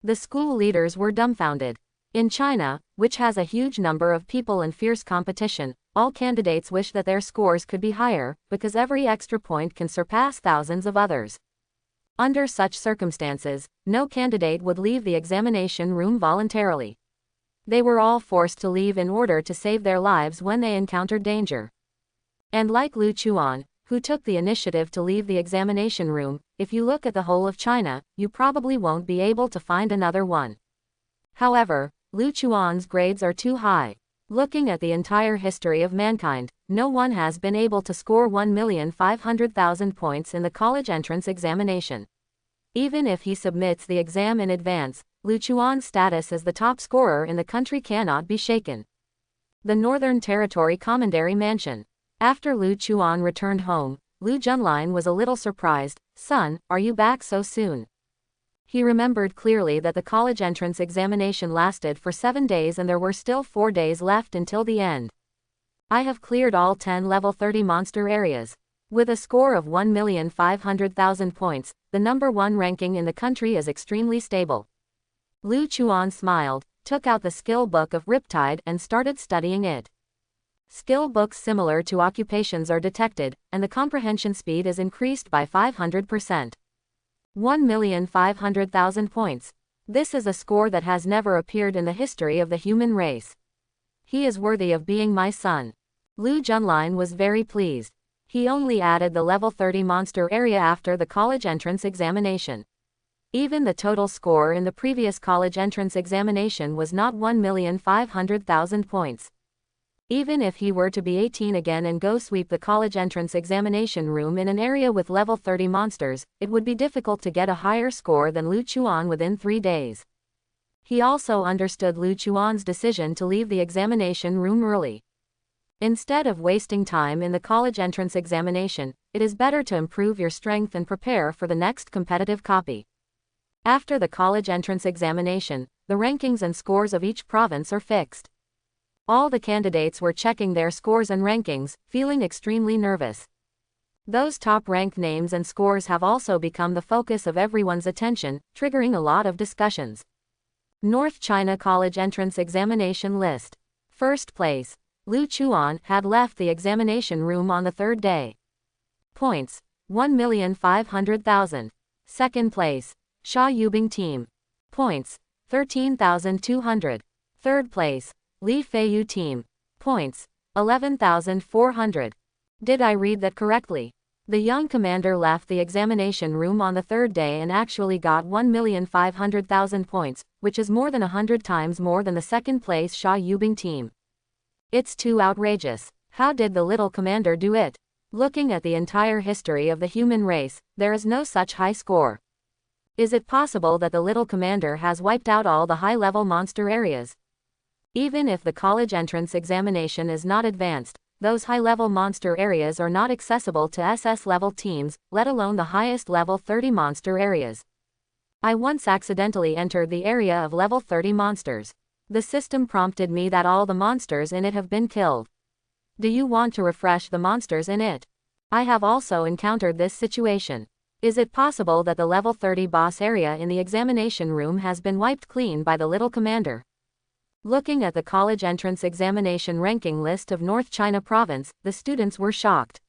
The school leaders were dumbfounded. In China, which has a huge number of people and fierce competition, all candidates wish that their scores could be higher, because every extra point can surpass thousands of others. Under such circumstances, no candidate would leave the examination room voluntarily. They were all forced to leave in order to save their lives when they encountered danger. And like Lu Chuan, who took the initiative to leave the examination room, if you look at the whole of China, you probably won't be able to find another one. However, Lu Chuan's grades are too high. Looking at the entire history of mankind, no one has been able to score 1,500,000 points in the college entrance examination. Even if he submits the exam in advance, Lu Chuan's status as the top scorer in the country cannot be shaken. The Northern Territory Commandery Mansion. After Lu Chuan returned home, Lu Junlin was a little surprised. "Son, are you back so soon?" He remembered clearly that the college entrance examination lasted for 7 days and there were still 4 days left until the end. "I have cleared all 10 level 30 monster areas. With a score of 1,500,000 points, the number 1 ranking in the country is extremely stable." Lu Chuan smiled, took out the skill book of Riptide and started studying it. Skill books similar to occupations are detected, and the comprehension speed is increased by 500%. 1,500,000 points. This is a score that has never appeared in the history of the human race. He is worthy of being my son. Lu Junlin was very pleased. He only added the level 30 monster area after the college entrance examination. Even the total score in the previous college entrance examination was not 1,500,000 points. Even if he were to be 18 again and go sweep the college entrance examination room in an area with level 30 monsters, it would be difficult to get a higher score than Lu Chuan within 3 days. He also understood Lu Chuan's decision to leave the examination room early. Instead of wasting time in the college entrance examination, it is better to improve your strength and prepare for the next competitive copy. After the college entrance examination, the rankings and scores of each province are fixed. All the candidates were checking their scores and rankings, feeling extremely nervous. Those top-ranked names and scores have also become the focus of everyone's attention, triggering a lot of discussions. North China College Entrance Examination List. First place. Lu Chuan had left the examination room on the 3rd day. Points: 1,500,000. Second place. Sha Yubing Team. Points: 13,200. Third place. Li Feiyu Team. Points: 11,400. Did I read that correctly? The young commander left the examination room on the 3rd day and actually got 1,500,000 points, which is more than 100 times more than the second place Sha Yubing Team. It's too outrageous. How did the little commander do it? Looking at the entire history of the human race, there is no such high score. Is it possible that the little commander has wiped out all the high-level monster areas? Even if the college entrance examination is not advanced, those high-level monster areas are not accessible to SS-level teams, let alone the highest level 30 monster areas. I once accidentally entered the area of level 30 monsters. The system prompted me that all the monsters in it have been killed. Do you want to refresh the monsters in it? I have also encountered this situation. Is it possible that the level 30 boss area in the examination room has been wiped clean by the little commander? Looking at the college entrance examination ranking list of North China Province, the students were shocked.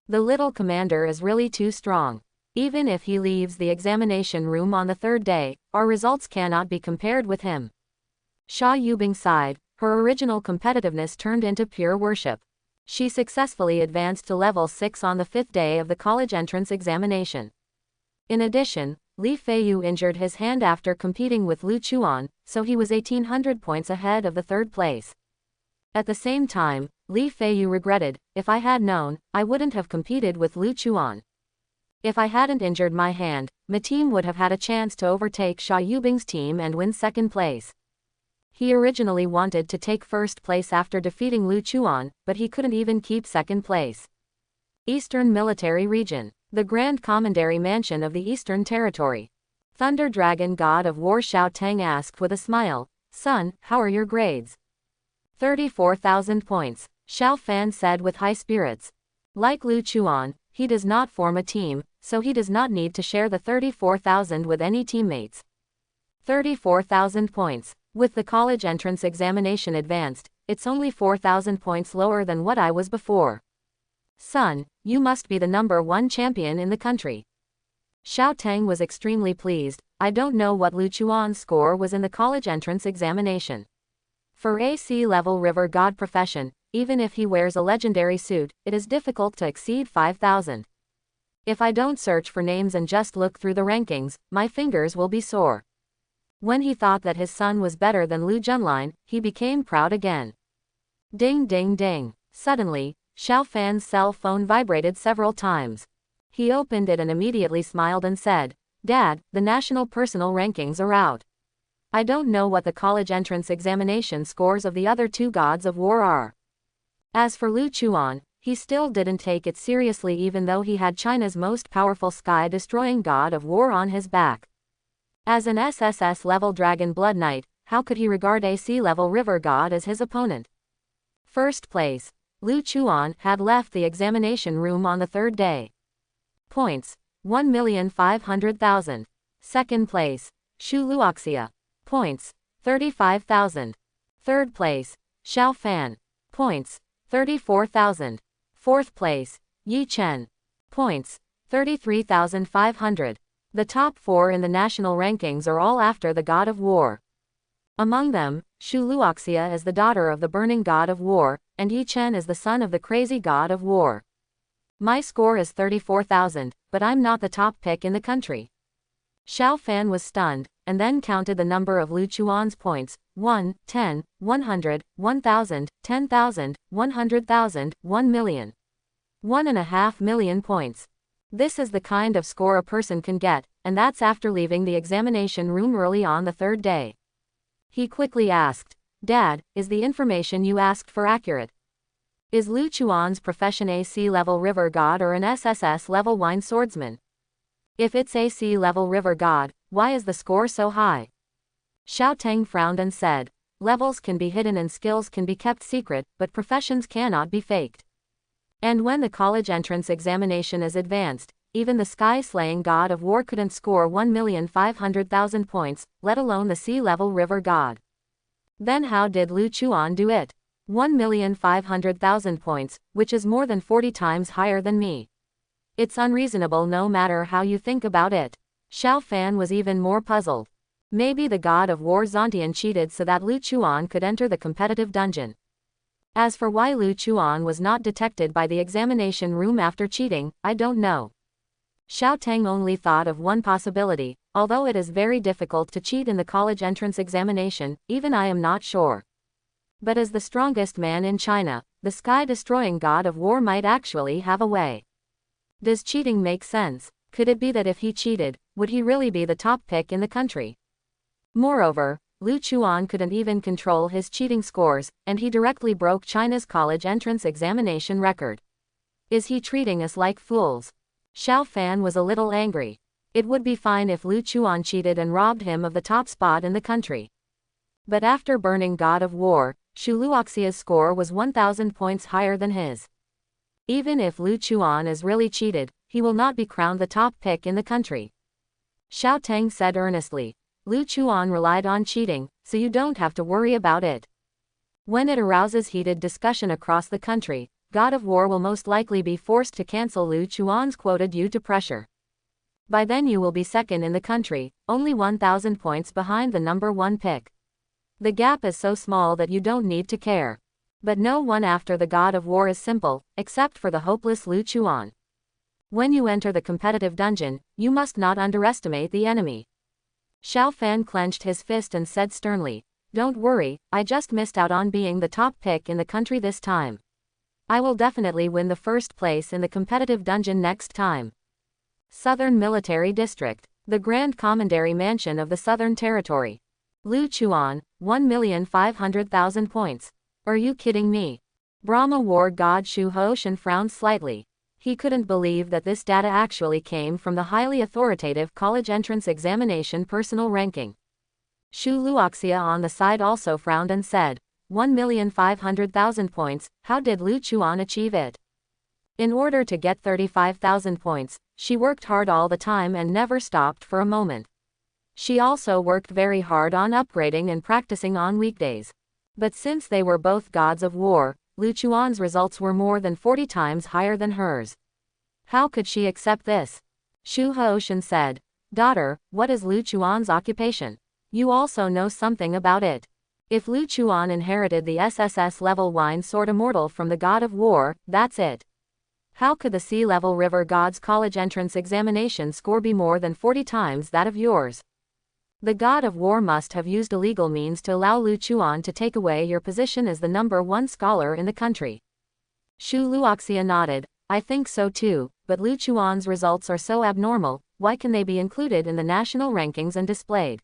The little commander is really too strong. Even if he leaves the examination room on the 3rd day, our results cannot be compared with him. Sha Yubing sighed. Her original competitiveness turned into pure worship. She successfully advanced to level 6 on the 5th day of the college entrance examination. In addition, Li Feiyu injured his hand after competing with Lu Chuan, so he was 1,800 points ahead of the 3rd place. At the same time, Li Feiyu regretted, "If I had known, I wouldn't have competed with Lu Chuan. If I hadn't injured my hand, my team would have had a chance to overtake Sha Yubing's team and win 2nd place." He originally wanted to take 1st place after defeating Lu Chuan, but he couldn't even keep 2nd place. Eastern Military Region. The Grand Commandery Mansion of the Eastern Territory. Thunder Dragon God of War Xiao Tang asked with a smile, "Son, how are your grades?" 34,000 points, Xiao Fan said with high spirits. Like Lu Chuan, he does not form a team, so he does not need to share the 34,000 with any teammates. 34,000 points. With the college entrance examination advanced, it's only 4,000 points lower than what I was before. Son, you must be the #1 champion in the country. Xiao Teng was extremely pleased. I don't know what Lu Chuan's score was in the college entrance examination. For a C-level river god profession, even if he wears a legendary suit, it is difficult to exceed 5,000. If I don't search for names and just look through the rankings, my fingers will be sore. When he thought that his son was better than Lu Junlin, he became proud again. Ding ding ding. Suddenly, Xiao Fan's cell phone vibrated several times. He opened it and immediately smiled and said, "Dad, the national personal rankings are out. I don't know what the college entrance examination scores of the other two gods of war are." As for Lu Chuan, he still didn't take it seriously even though he had China's most powerful sky-destroying god of war on his back. As an SSS-level Dragon Blood Knight, how could he regard a sea-level river god as his opponent? First place. Lu Chuan had left the examination room on the third day. Points, 1,500,000. Second place, Shu Luoxia. Points, 35,000. Third place, Xiao Fan. Points, 34,000. Fourth place, Yi Chen. Points, 33,500. The top 4 in the national rankings are all after the god of war. Among them, Shu Luoxia is the daughter of the burning god of war, and Yi Chen is the son of the crazy god of war. My score is 34,000, but I'm not the top pick in the country. Xiao Fan was stunned, and then counted the number of Lu Chuan's points, 1, 10, 100, 1,000, 10,000, 100,000, 1 million. 1.5 million points. This is the kind of score a person can get, and that's after leaving the examination room early on the third day. He quickly asked, "Dad, is the information you asked for accurate? Is Lu Chuan's profession a sea-level river god or an SSS-level wine swordsman? If it's a sea-level river god, why is the score so high?" Xiao Teng frowned and said, "Levels can be hidden and skills can be kept secret, but professions cannot be faked. And when the college entrance examination is advanced, even the sky-slaying god of war couldn't score 1,500,000 points, let alone the sea-level river god. Then how did Lu Chuan do it? 1,500,000 points, which is more than 40 times higher than me. It's unreasonable no matter how you think about it." Xiao Fan was even more puzzled. Maybe the god of war Zontian cheated so that Lu Chuan could enter the competitive dungeon. As for why Lu Chuan was not detected by the examination room after cheating, I don't know. Xiao Teng only thought of one possibility: although it is very difficult to cheat in the college entrance examination, even I am not sure. But as the strongest man in China, the sky-destroying god of war might actually have a way. Does cheating make sense? Could it be that if he cheated, would he really be the top pick in the country? Moreover, Lu Chuan couldn't even control his cheating scores, and he directly broke China's college entrance examination record. Is he treating us like fools? Xiao Fan was a little angry. It would be fine if Lu Chuan cheated and robbed him of the top spot in the country. But after burning God of War, Shu Luoxia's score was 1,000 points higher than his. Even if Lu Chuan is really cheated, he will not be crowned the top pick in the country. Xiao Teng said earnestly, "Lu Chuan relied on cheating, so you don't have to worry about it. When it arouses heated discussion across the country, God of War will most likely be forced to cancel Lu Chuan's quota due to pressure. By then you will be second in the country, only 1,000 points behind the #1 pick. The gap is so small that you don't need to care. But no one after the God of War is simple, except for the hopeless Lu Chuan. When you enter the competitive dungeon, you must not underestimate the enemy." Xiao Fan clenched his fist and said sternly, "Don't worry, I just missed out on being the top pick in the country this time. I will definitely win the first place in the competitive dungeon next time." Southern Military District, the Grand Commandery Mansion of the Southern Territory. Lu Chuan, 1,500,000 points. Are you kidding me? Brahma war god Shu Hoshan frowned slightly. He couldn't believe that this data actually came from the highly authoritative college entrance examination personal ranking. Shu Luoxia on the side also frowned and said, 1,500,000 points, how did Lu Chuan achieve it? In order to get 35,000 points, she worked hard all the time and never stopped for a moment. She also worked very hard on upgrading and practicing on weekdays. But since they were both gods of war, Lu Chuan's results were more than 40 times higher than hers. How could she accept this? Shu Houshan said, "Daughter, what is Lu Chuan's occupation? You also know something about it. If Lu Chuan inherited the SSS level wine sword immortal from the god of war, that's it. How could the sea-level river god's college entrance examination score be more than 40 times that of yours? The god of war must have used illegal means to allow Lu Chuan to take away your position as the #1 scholar in the country." Shu Luoxia nodded. "I think so too, but Lu Chuan's results are so abnormal, why can they be included in the national rankings and displayed?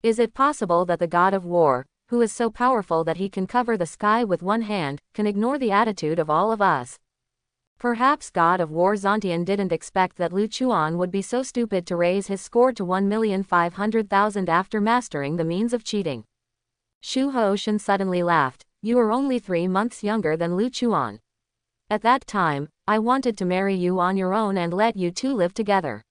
Is it possible that the god of war, who is so powerful that he can cover the sky with one hand, can ignore the attitude of all of us? Perhaps God of War Zontian didn't expect that Lu Chuan would be so stupid to raise his score to 1,500,000 after mastering the means of cheating." Shu Houshan suddenly laughed. "You are only 3 months younger than Lu Chuan. At that time, I wanted to marry you on your own and let you two live together.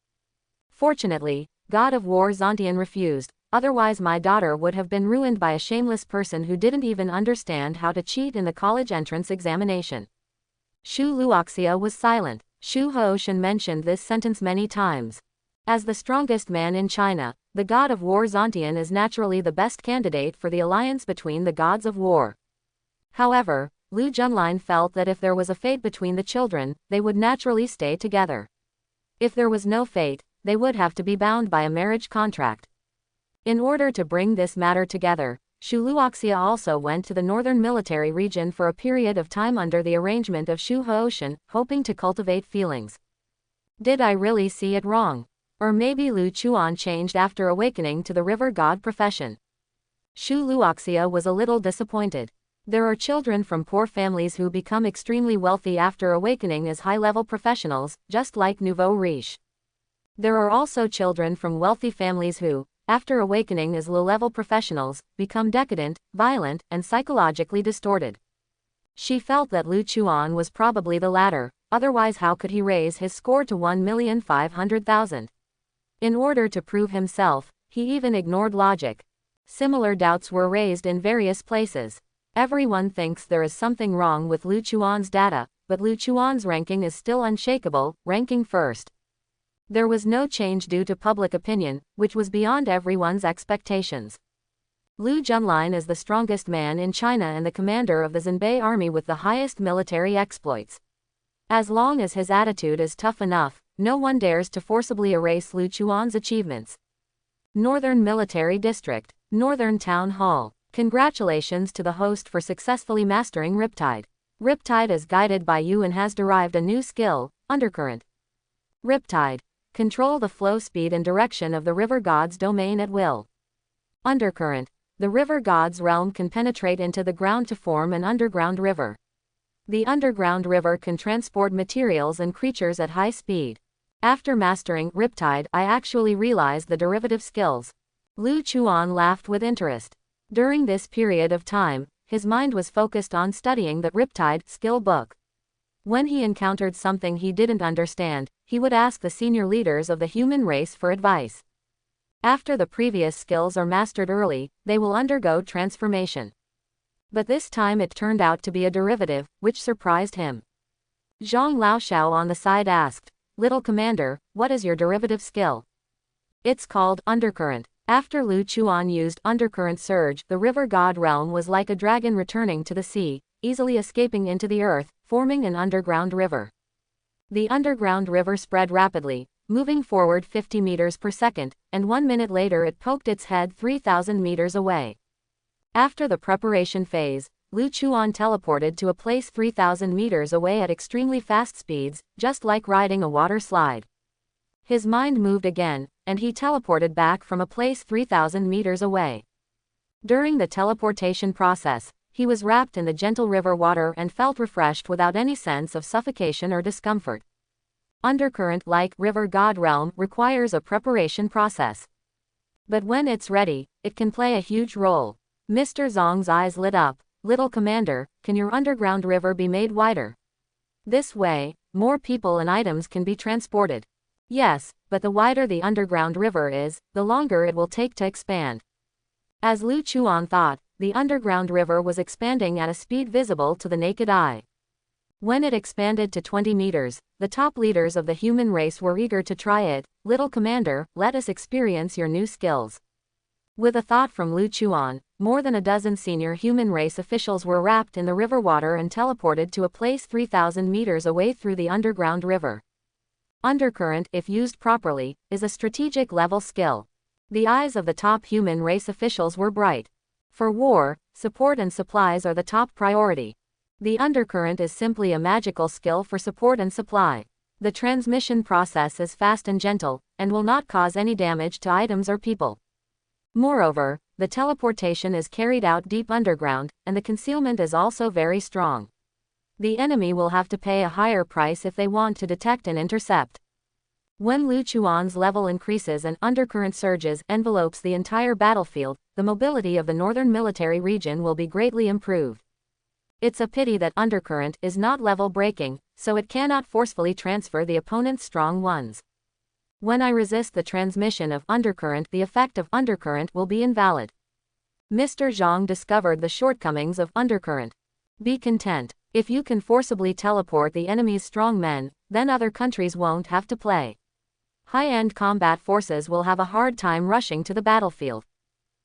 Fortunately, God of War Zontian refused, otherwise my daughter would have been ruined by a shameless person who didn't even understand how to cheat in the college entrance examination." Shu Luoxia was silent. Shu Houshan mentioned this sentence many times. As the strongest man in China, the god of war Zontian is naturally the best candidate for the alliance between the gods of war. However, Lu Junlin felt that if there was a fate between the children, they would naturally stay together. If there was no fate, they would have to be bound by a marriage contract. In order to bring this matter together, Shu Luoxia also went to the northern military region for a period of time under the arrangement of Shu Houshan, hoping to cultivate feelings. Did I really see it wrong? Or maybe Lu Chuan changed after awakening to the river god profession? Shu Luoxia was a little disappointed. There are children from poor families who become extremely wealthy after awakening as high-level professionals, just like nouveau riche. There are also children from wealthy families who, after awakening as low-level professionals, become decadent, violent, and psychologically distorted. She felt that Lu Chuan was probably the latter, otherwise how could he raise his score to 1,500,000? In order to prove himself, he even ignored logic. Similar doubts were raised in various places. Everyone thinks there is something wrong with Lu Chuan's data, but Lu Chuan's ranking is still unshakable, ranking first. There was no change due to public opinion, which was beyond everyone's expectations. Lu Junlin is the strongest man in China and the commander of the Xinbei army with the highest military exploits. As long as his attitude is tough enough, no one dares to forcibly erase Lu Chuan's achievements. Northern Military District, Northern Town Hall. Congratulations to the host for successfully mastering Riptide. Riptide is guided by you and has derived a new skill, Undercurrent. Riptide. Control the flow speed and direction of the river god's domain at will. Undercurrent. The river god's realm can penetrate into the ground to form an underground river. The underground river can transport materials and creatures at high speed. After mastering Riptide, I actually realized the derivative skills. Lu Chuan laughed with interest. During this period of time, his mind was focused on studying the Riptide skill book. When he encountered something he didn't understand, he would ask the senior leaders of the human race for advice. After the previous skills are mastered early, they will undergo transformation. But this time it turned out to be a derivative, which surprised him. Zhang Laoshao on the side asked, "Little commander, what is your derivative skill?" "It's called Undercurrent." After Lu Chuan used Undercurrent Surge, the river god realm was like a dragon returning to the sea, easily escaping into the earth, forming an underground river. The underground river spread rapidly, moving forward 50 meters per second, and 1 minute later it poked its head 3,000 meters away. After the preparation phase, Lu Chuan teleported to a place 3,000 meters away at extremely fast speeds, just like riding a water slide. His mind moved again, and he teleported back from a place 3,000 meters away. During the teleportation process, he was wrapped in the gentle river water and felt refreshed without any sense of suffocation or discomfort. Undercurrent, like river god realm, requires a preparation process. But when it's ready, it can play a huge role. Mr. Zong's eyes lit up. "Little commander, can your underground river be made wider? This way, more people and items can be transported." Yes, but the wider the underground river is, the longer it will take to expand. As Lu Chuan thought, the underground river was expanding at a speed visible to the naked eye. When it expanded to 20 meters, the top leaders of the human race were eager to try it. Little commander, let us experience your new skills. With a thought from Lu Chuan, more than a dozen senior human race officials were wrapped in the river water and teleported to a place 3,000 meters away through the underground river. Undercurrent, if used properly, is a strategic level skill. The eyes of the top human race officials were bright. For war, support and supplies are the top priority. The undercurrent is simply a magical skill for support and supply. The transmission process is fast and gentle, and will not cause any damage to items or people. Moreover, the teleportation is carried out deep underground, and the concealment is also very strong. The enemy will have to pay a higher price if they want to detect and intercept. When Lu Chuan's level increases and undercurrent surges envelopes the entire battlefield, the mobility of the northern military region will be greatly improved. It's a pity that undercurrent is not level breaking, so it cannot forcefully transfer the opponent's strong ones. When I resist the transmission of undercurrent, the effect of undercurrent will be invalid. Mr. Zhang discovered the shortcomings of undercurrent. Be content. If you can forcibly teleport the enemy's strong men, then other countries won't have to play. High-end combat forces will have a hard time rushing to the battlefield.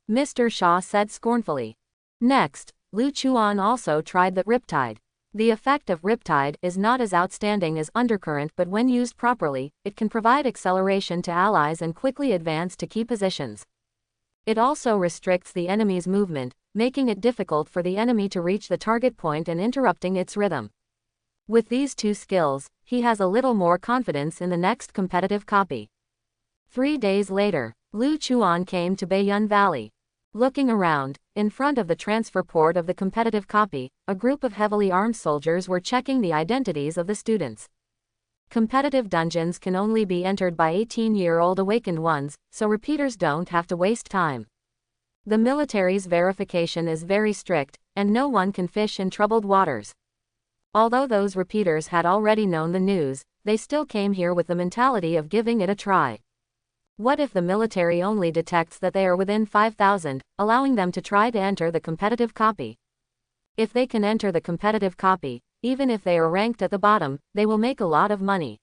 Mr. Shah said scornfully. Next, Lu Chuan also tried the Riptide. The effect of Riptide is not as outstanding as undercurrent, but when used properly, it can provide acceleration to allies and quickly advance to key positions. It also restricts the enemy's movement, making it difficult for the enemy to reach the target point and interrupting its rhythm. With these two skills, he has a little more confidence in the next competitive copy. 3 days later, Lu Chuan came to Baiyun Valley. Looking around, in front of the transfer port of the competitive copy, a group of heavily armed soldiers were checking the identities of the students. Competitive dungeons can only be entered by 18-year-old awakened ones, so repeaters don't have to waste time. The military's verification is very strict, and no one can fish in troubled waters. Although those repeaters had already known the news, they still came here with the mentality of giving it a try. What if the military only detects that they are within 5,000, allowing them to try to enter the competitive copy? If they can enter the competitive copy, even if they are ranked at the bottom, they will make a lot of money.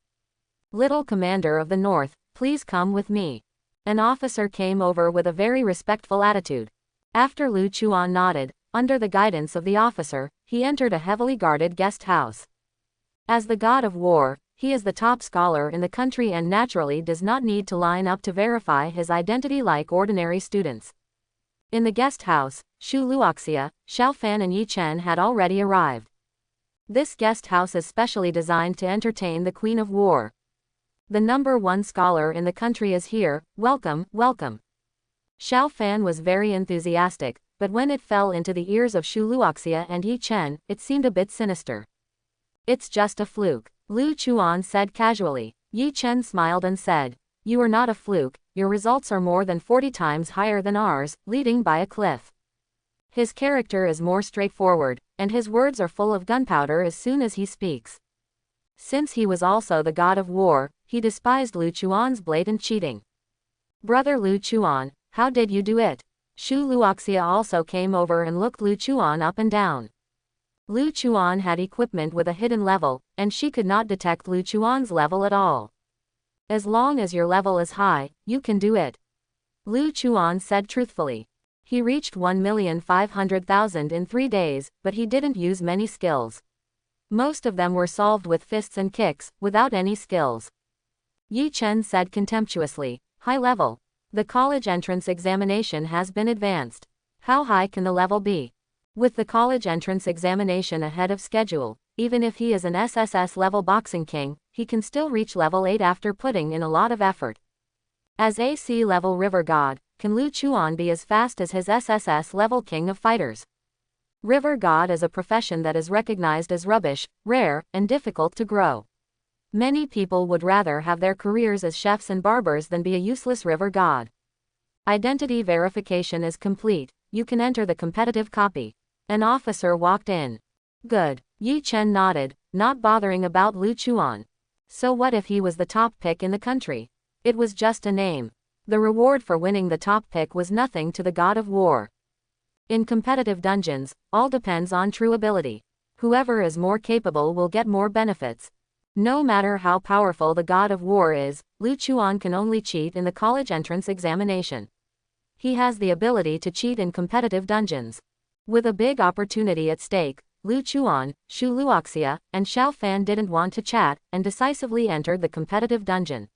Little commander of the north, please come with me. An officer came over with a very respectful attitude. After Lu Chuan nodded, under the guidance of the officer, he entered a heavily guarded guest house. As the god of war, he is the top scholar in the country and naturally does not need to line up to verify his identity like ordinary students. In the guest house, Shu Luoxia, Xiao Fan and Yi Chen had already arrived. This guest house is specially designed to entertain the Queen of War. The #1 scholar in the country is here, welcome, welcome. Xiao Fan was very enthusiastic, but when it fell into the ears of Shu Luoxia and Yi Chen, it seemed a bit sinister. It's just a fluke, Lu Chuan said casually. Yi Chen smiled and said, you are not a fluke, your results are more than 40 times higher than ours, leading by a cliff. His character is more straightforward, and his words are full of gunpowder as soon as he speaks. Since he was also the god of war, he despised Lu Chuan's blatant cheating. Brother Lu Chuan, how did you do it? Shu Luoxia also came over and looked Lu Chuan up and down. Lu Chuan had equipment with a hidden level, and she could not detect Lu Chuan's level at all. As long as your level is high, you can do it. Lu Chuan said truthfully. He reached 1,500,000 in 3 days, but he didn't use many skills. Most of them were solved with fists and kicks, without any skills. Yi Chen said contemptuously, high level. The college entrance examination has been advanced. How high can the level be? With the college entrance examination ahead of schedule, even if he is an SSS level boxing king, he can still reach level 8 after putting in a lot of effort. As AC level river god, can Lu Chuan be as fast as his SSS level king of fighters? River god is a profession that is recognized as rubbish, rare, and difficult to grow. Many people would rather have their careers as chefs and barbers than be a useless river god. Identity verification is complete, you can enter the competitive copy. An officer walked in. Good. Yi Chen nodded, not bothering about Lu Chuan. So what if he was the top pick in the country? It was just a name. The reward for winning the top pick was nothing to the god of war. In competitive dungeons, all depends on true ability. Whoever is more capable will get more benefits. No matter how powerful the god of war is, Lu Chuan can only cheat in the college entrance examination. He has the ability to cheat in competitive dungeons. With a big opportunity at stake, Lu Chuan, Shu Luoxia, and Xiao Fan didn't want to chat, and decisively entered the competitive dungeon.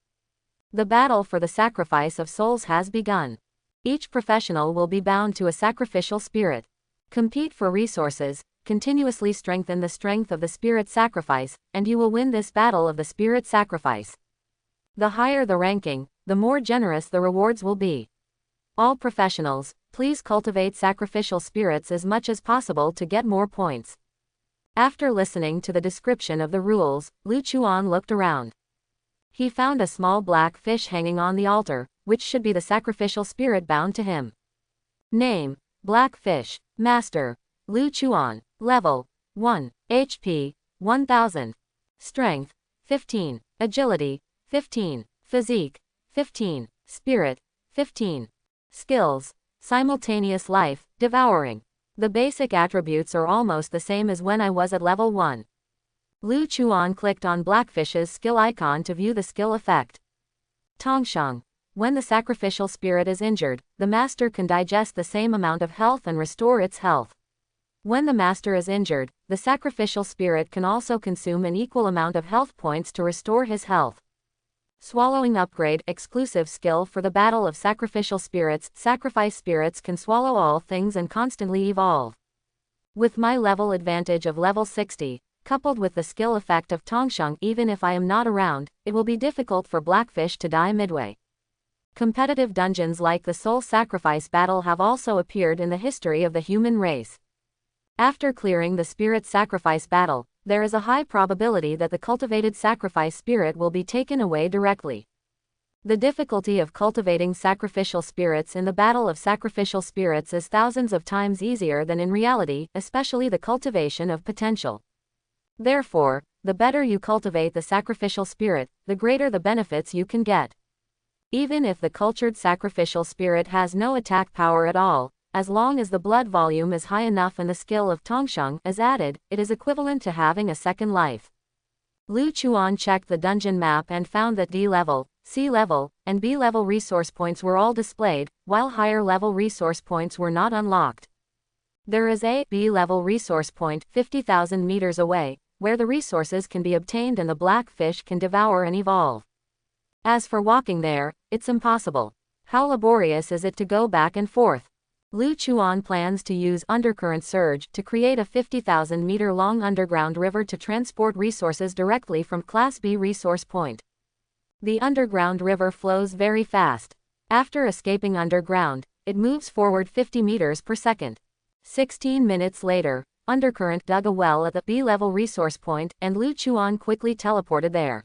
The battle for the sacrifice of souls has begun. Each professional will be bound to a sacrificial spirit. Compete for resources, continuously strengthen the strength of the spirit sacrifice, and you will win this battle of the spirit sacrifice. The higher the ranking, the more generous the rewards will be. All professionals, please cultivate sacrificial spirits as much as possible to get more points. After listening to the description of the rules, Lu Chuan looked around. He found a small black fish hanging on the altar, which should be the sacrificial spirit bound to him. Name: Black Fish. Master: Lu Chuan. Level: 1. HP: 1000. Strength: 15. Agility: 15. Physique: 15. Spirit: 15. Skills: Simultaneous Life, Devouring. The basic attributes are almost the same as when I was at level 1. Lu Chuan clicked on Blackfish's skill icon to view the skill effect. Tongsheng. When the sacrificial spirit is injured, the master can digest the same amount of health and restore its health. When the master is injured, the sacrificial spirit can also consume an equal amount of health points to restore his health. Swallowing Upgrade, exclusive skill for the battle of sacrificial spirits. Sacrifice spirits can swallow all things and constantly evolve. With my level advantage of level 60, coupled with the skill effect of Tongsheng, even if I am not around, it will be difficult for Blackfish to die midway. Competitive dungeons like the Soul Sacrifice Battle have also appeared in the history of the human race. After clearing the Spirit Sacrifice Battle, there is a high probability that the cultivated sacrifice spirit will be taken away directly. The difficulty of cultivating sacrificial spirits in the battle of sacrificial spirits is thousands of times easier than in reality, especially the cultivation of potential. Therefore, the better you cultivate the sacrificial spirit, the greater the benefits you can get. Even if the cultured sacrificial spirit has no attack power at all, as long as the blood volume is high enough and the skill of Tongsheng is added, it is equivalent to having a second life. Lu Chuan checked the dungeon map and found that D level, C level, and B level resource points were all displayed, while higher level resource points were not unlocked. There is a B level resource point 50,000 meters away, where the resources can be obtained and the black fish can devour and evolve. As for walking there, it's impossible. How laborious is it to go back and forth? Lu Chuan plans to use Undercurrent Surge to create a 50,000 meter long underground river to transport resources directly from Class B resource point. The underground river flows very fast. After escaping underground, it moves forward 50 meters per second. 16 minutes later, Undercurrent dug a well at the B-level resource point, and Lu Chuan quickly teleported there.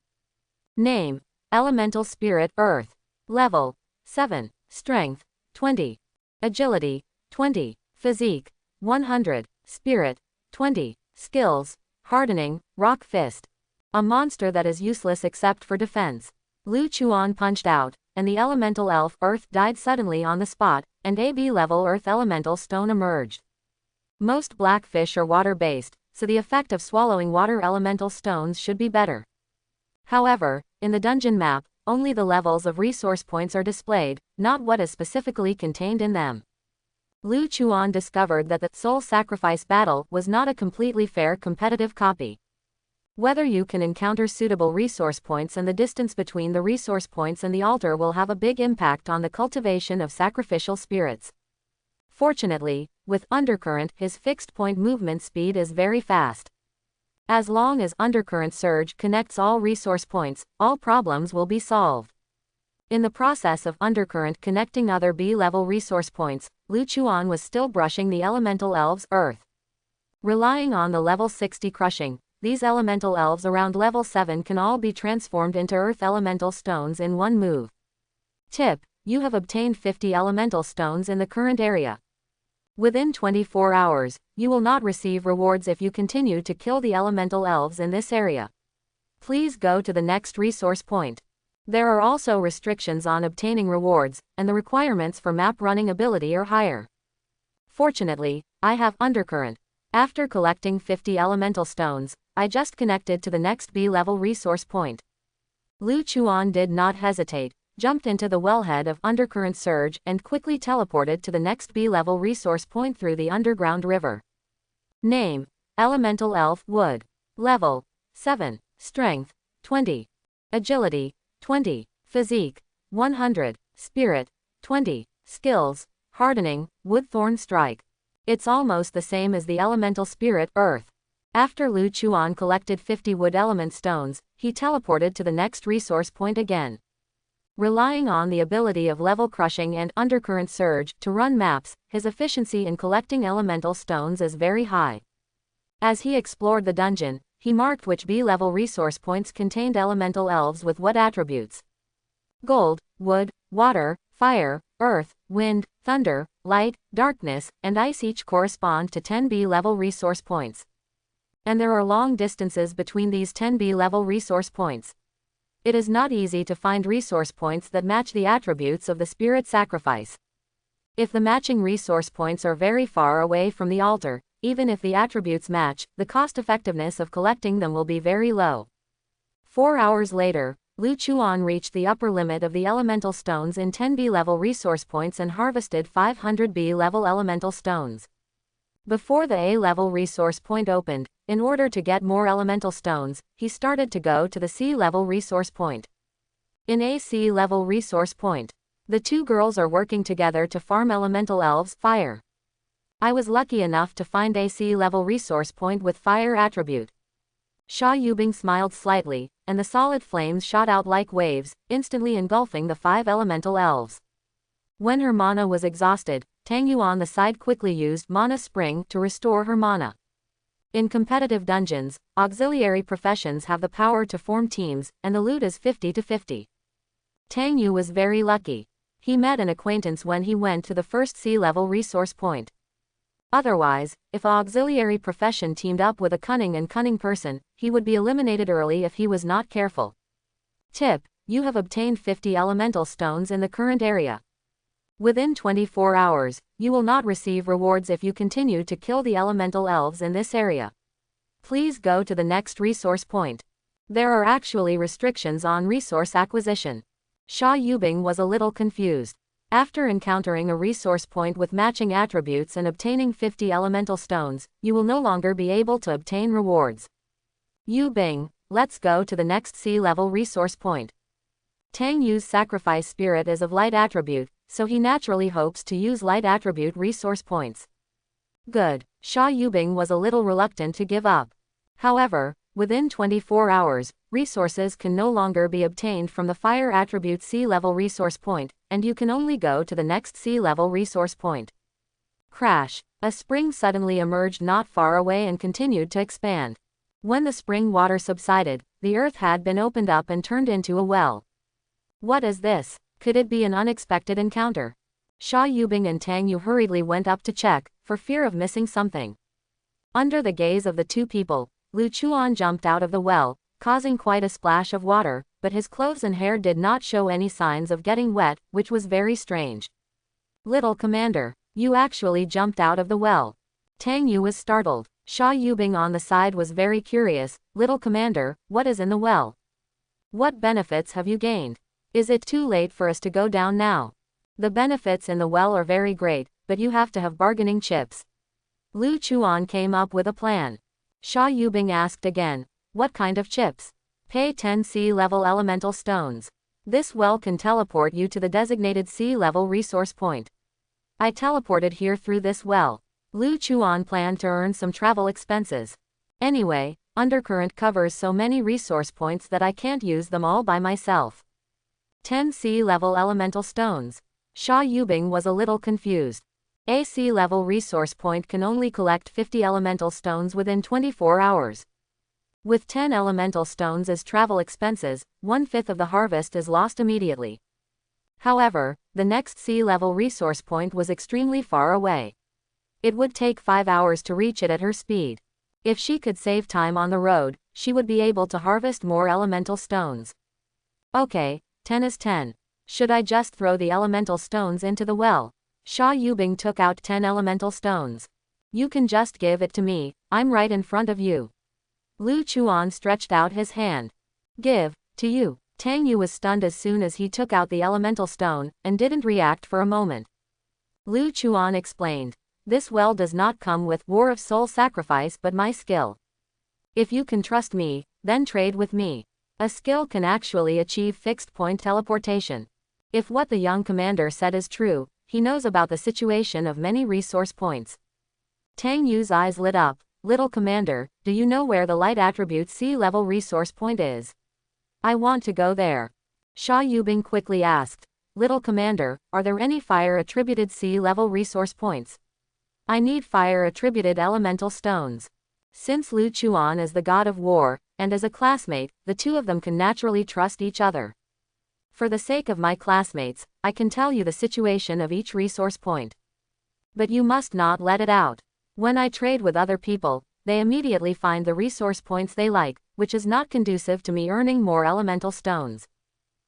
Name: Elemental Spirit Earth. Level: 7. Strength: 20. Agility: 20. Physique: 100. Spirit: 20. Skills: Hardening, Rock Fist. A monster that is useless except for defense. Lu Chuan punched out, and the elemental elf Earth died suddenly on the spot, and a B-level Earth elemental stone emerged. Most blackfish are water-based, so the effect of swallowing water elemental stones should be better. However, in the dungeon map, only the levels of resource points are displayed, not what is specifically contained in them. Lu Chuan discovered that the Soul Sacrifice Battle was not a completely fair competitive copy. Whether you can encounter suitable resource points and the distance between the resource points and the altar will have a big impact on the cultivation of sacrificial spirits. Fortunately, with Undercurrent, his fixed point movement speed is very fast. As long as Undercurrent Surge connects all resource points, all problems will be solved. In the process of Undercurrent connecting other B-level resource points, Lu Chuan was still brushing the elemental elves Earth. Relying on the level 60 crushing, these elemental elves around level 7 can all be transformed into Earth elemental stones in one move. Tip: you have obtained 50 elemental stones in the current area. Within 24 hours, you will not receive rewards if you continue to kill the elemental elves in this area. Please go to the next resource point. There are also restrictions on obtaining rewards, and the requirements for map running ability are higher. Fortunately, I have Undercurrent. After collecting 50 elemental stones, I just connected to the next B-level resource point. Lu Chuan did not hesitate, jumped into the wellhead of Undercurrent Surge and quickly teleported to the next B-level resource point through the underground river. Name: Elemental Elf Wood. Level: 7. Strength: 20. Agility: 20. Physique: 100. Spirit: 20. Skills: Hardening, Woodthorn Strike. It's almost the same as the elemental spirit, Earth. After Lu Chuan collected 50 wood element stones, he teleported to the next resource point again. Relying on the ability of Level Crushing and Undercurrent Surge to run maps, his efficiency in collecting elemental stones is very high. As he explored the dungeon, he marked which B-level resource points contained elemental elves with what attributes. Gold, wood, water, fire, earth, wind, thunder, light, darkness, and ice each correspond to 10 B-level resource points. And there are long distances between these 10 B-level resource points. It is not easy to find resource points that match the attributes of the spirit sacrifice. If the matching resource points are very far away from the altar, even if the attributes match, the cost-effectiveness of collecting them will be very low. 4 hours later, Lu Chuan reached the upper limit of the elemental stones in 10 B-level resource points and harvested 500 B-level elemental stones. Before the A-level resource point opened, in order to get more elemental stones, he started to go to the C-level resource point. In a C-level resource point, the two girls are working together to farm elemental elves' fire. I was lucky enough to find a C-level resource point with fire attribute. Sha Yubing smiled slightly, and the solid flames shot out like waves, instantly engulfing the 5 elemental elves. When her mana was exhausted, Tang Yu on the side quickly used Mana Spring to restore her mana. In competitive dungeons, auxiliary professions have the power to form teams, and the loot is 50-50. Tang Yu was very lucky. He met an acquaintance when he went to the first C-level resource point. Otherwise, if an auxiliary profession teamed up with a cunning person, he would be eliminated early if he was not careful. Tip: you have obtained 50 elemental stones in the current area. Within 24 hours, you will not receive rewards if you continue to kill the elemental elves in this area. Please go to the next resource point. There are actually restrictions on resource acquisition. Sha Yubing was a little confused. After encountering a resource point with matching attributes and obtaining 50 elemental stones, you will no longer be able to obtain rewards. Yubing, let's go to the next C-level resource point. Tang Yu's sacrifice spirit is of light attribute, so he naturally hopes to use light attribute resource points. Good. Sha Yubing was a little reluctant to give up. However, within 24 hours, resources can no longer be obtained from the fire attribute C-level resource point, and you can only go to the next C-level resource point. Crash. A spring suddenly emerged not far away and continued to expand. When the spring water subsided, the earth had been opened up and turned into a well. What is this? Could it be an unexpected encounter? Sha Yubing and Tang Yu hurriedly went up to check, for fear of missing something. Under the gaze of the two people, Lu Chuan jumped out of the well, causing quite a splash of water, but his clothes and hair did not show any signs of getting wet, which was very strange. Little Commander, you actually jumped out of the well. Tang Yu was startled. Sha Yubing on the side was very curious. Little Commander, what is in the well? What benefits have you gained? Is it too late for us to go down now? The benefits in the well are very great, but you have to have bargaining chips. Lu Chuan came up with a plan. Sha Yubing asked again, what kind of chips? Pay 10 C-level elemental stones. This well can teleport you to the designated C-level resource point. I teleported here through this well. Lu Chuan planned to earn some travel expenses. Anyway, Undercurrent covers so many resource points that I can't use them all by myself. 10 C-level elemental stones. Sha Yubing was a little confused. A C-level resource point can only collect 50 elemental stones within 24 hours. With 10 elemental stones as travel expenses, 1/5 of the harvest is lost immediately. However, the next C-level resource point was extremely far away. It would take 5 hours to reach it at her speed. If she could save time on the road, she would be able to harvest more elemental stones. Okay, 10 is 10. Should I just throw the elemental stones into the well? Sha Yubing took out 10 elemental stones. You can just give it to me, I'm right in front of you. Lu Chuan stretched out his hand. Give, to you. Tang Yu was stunned as soon as he took out the elemental stone, and didn't react for a moment. Lu Chuan explained. This well does not come with War of Soul sacrifice but my skill. If you can trust me, then trade with me. A skill can actually achieve fixed point teleportation. If what the young commander said is true, he knows about the situation of many resource points. Tang Yu's eyes lit up. Little commander, do you know where the light attribute sea-level resource point is? I want to go there. Sha Yubing quickly asked. Little commander, are there any fire-attributed sea-level resource points? I need fire-attributed elemental stones. Since Lu Chuan is the god of war, and as a classmate, the two of them can naturally trust each other. For the sake of my classmates, I can tell you the situation of each resource point. But you must not let it out. When I trade with other people, they immediately find the resource points they like, which is not conducive to me earning more elemental stones.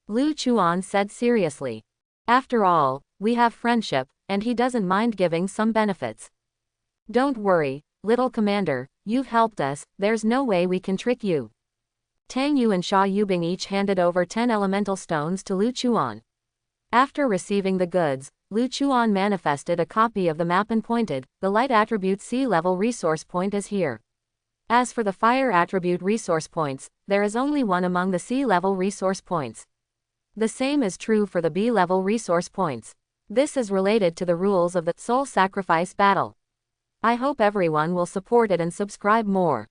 Lu Chuan said seriously. After all, we have friendship, and he doesn't mind giving some benefits. Don't worry, little commander, you've helped us, there's no way we can trick you. Tang Yu and Sha Yubing each handed over 10 elemental stones to Lu Chuan. After receiving the goods, Lu Chuan manifested a copy of the map and pointed, the light attribute sea-level resource point is here. As for the fire attribute resource points, there is only one among the sea-level resource points. The same is true for the B-level resource points. This is related to the rules of the soul sacrifice battle. I hope everyone will support it and subscribe more.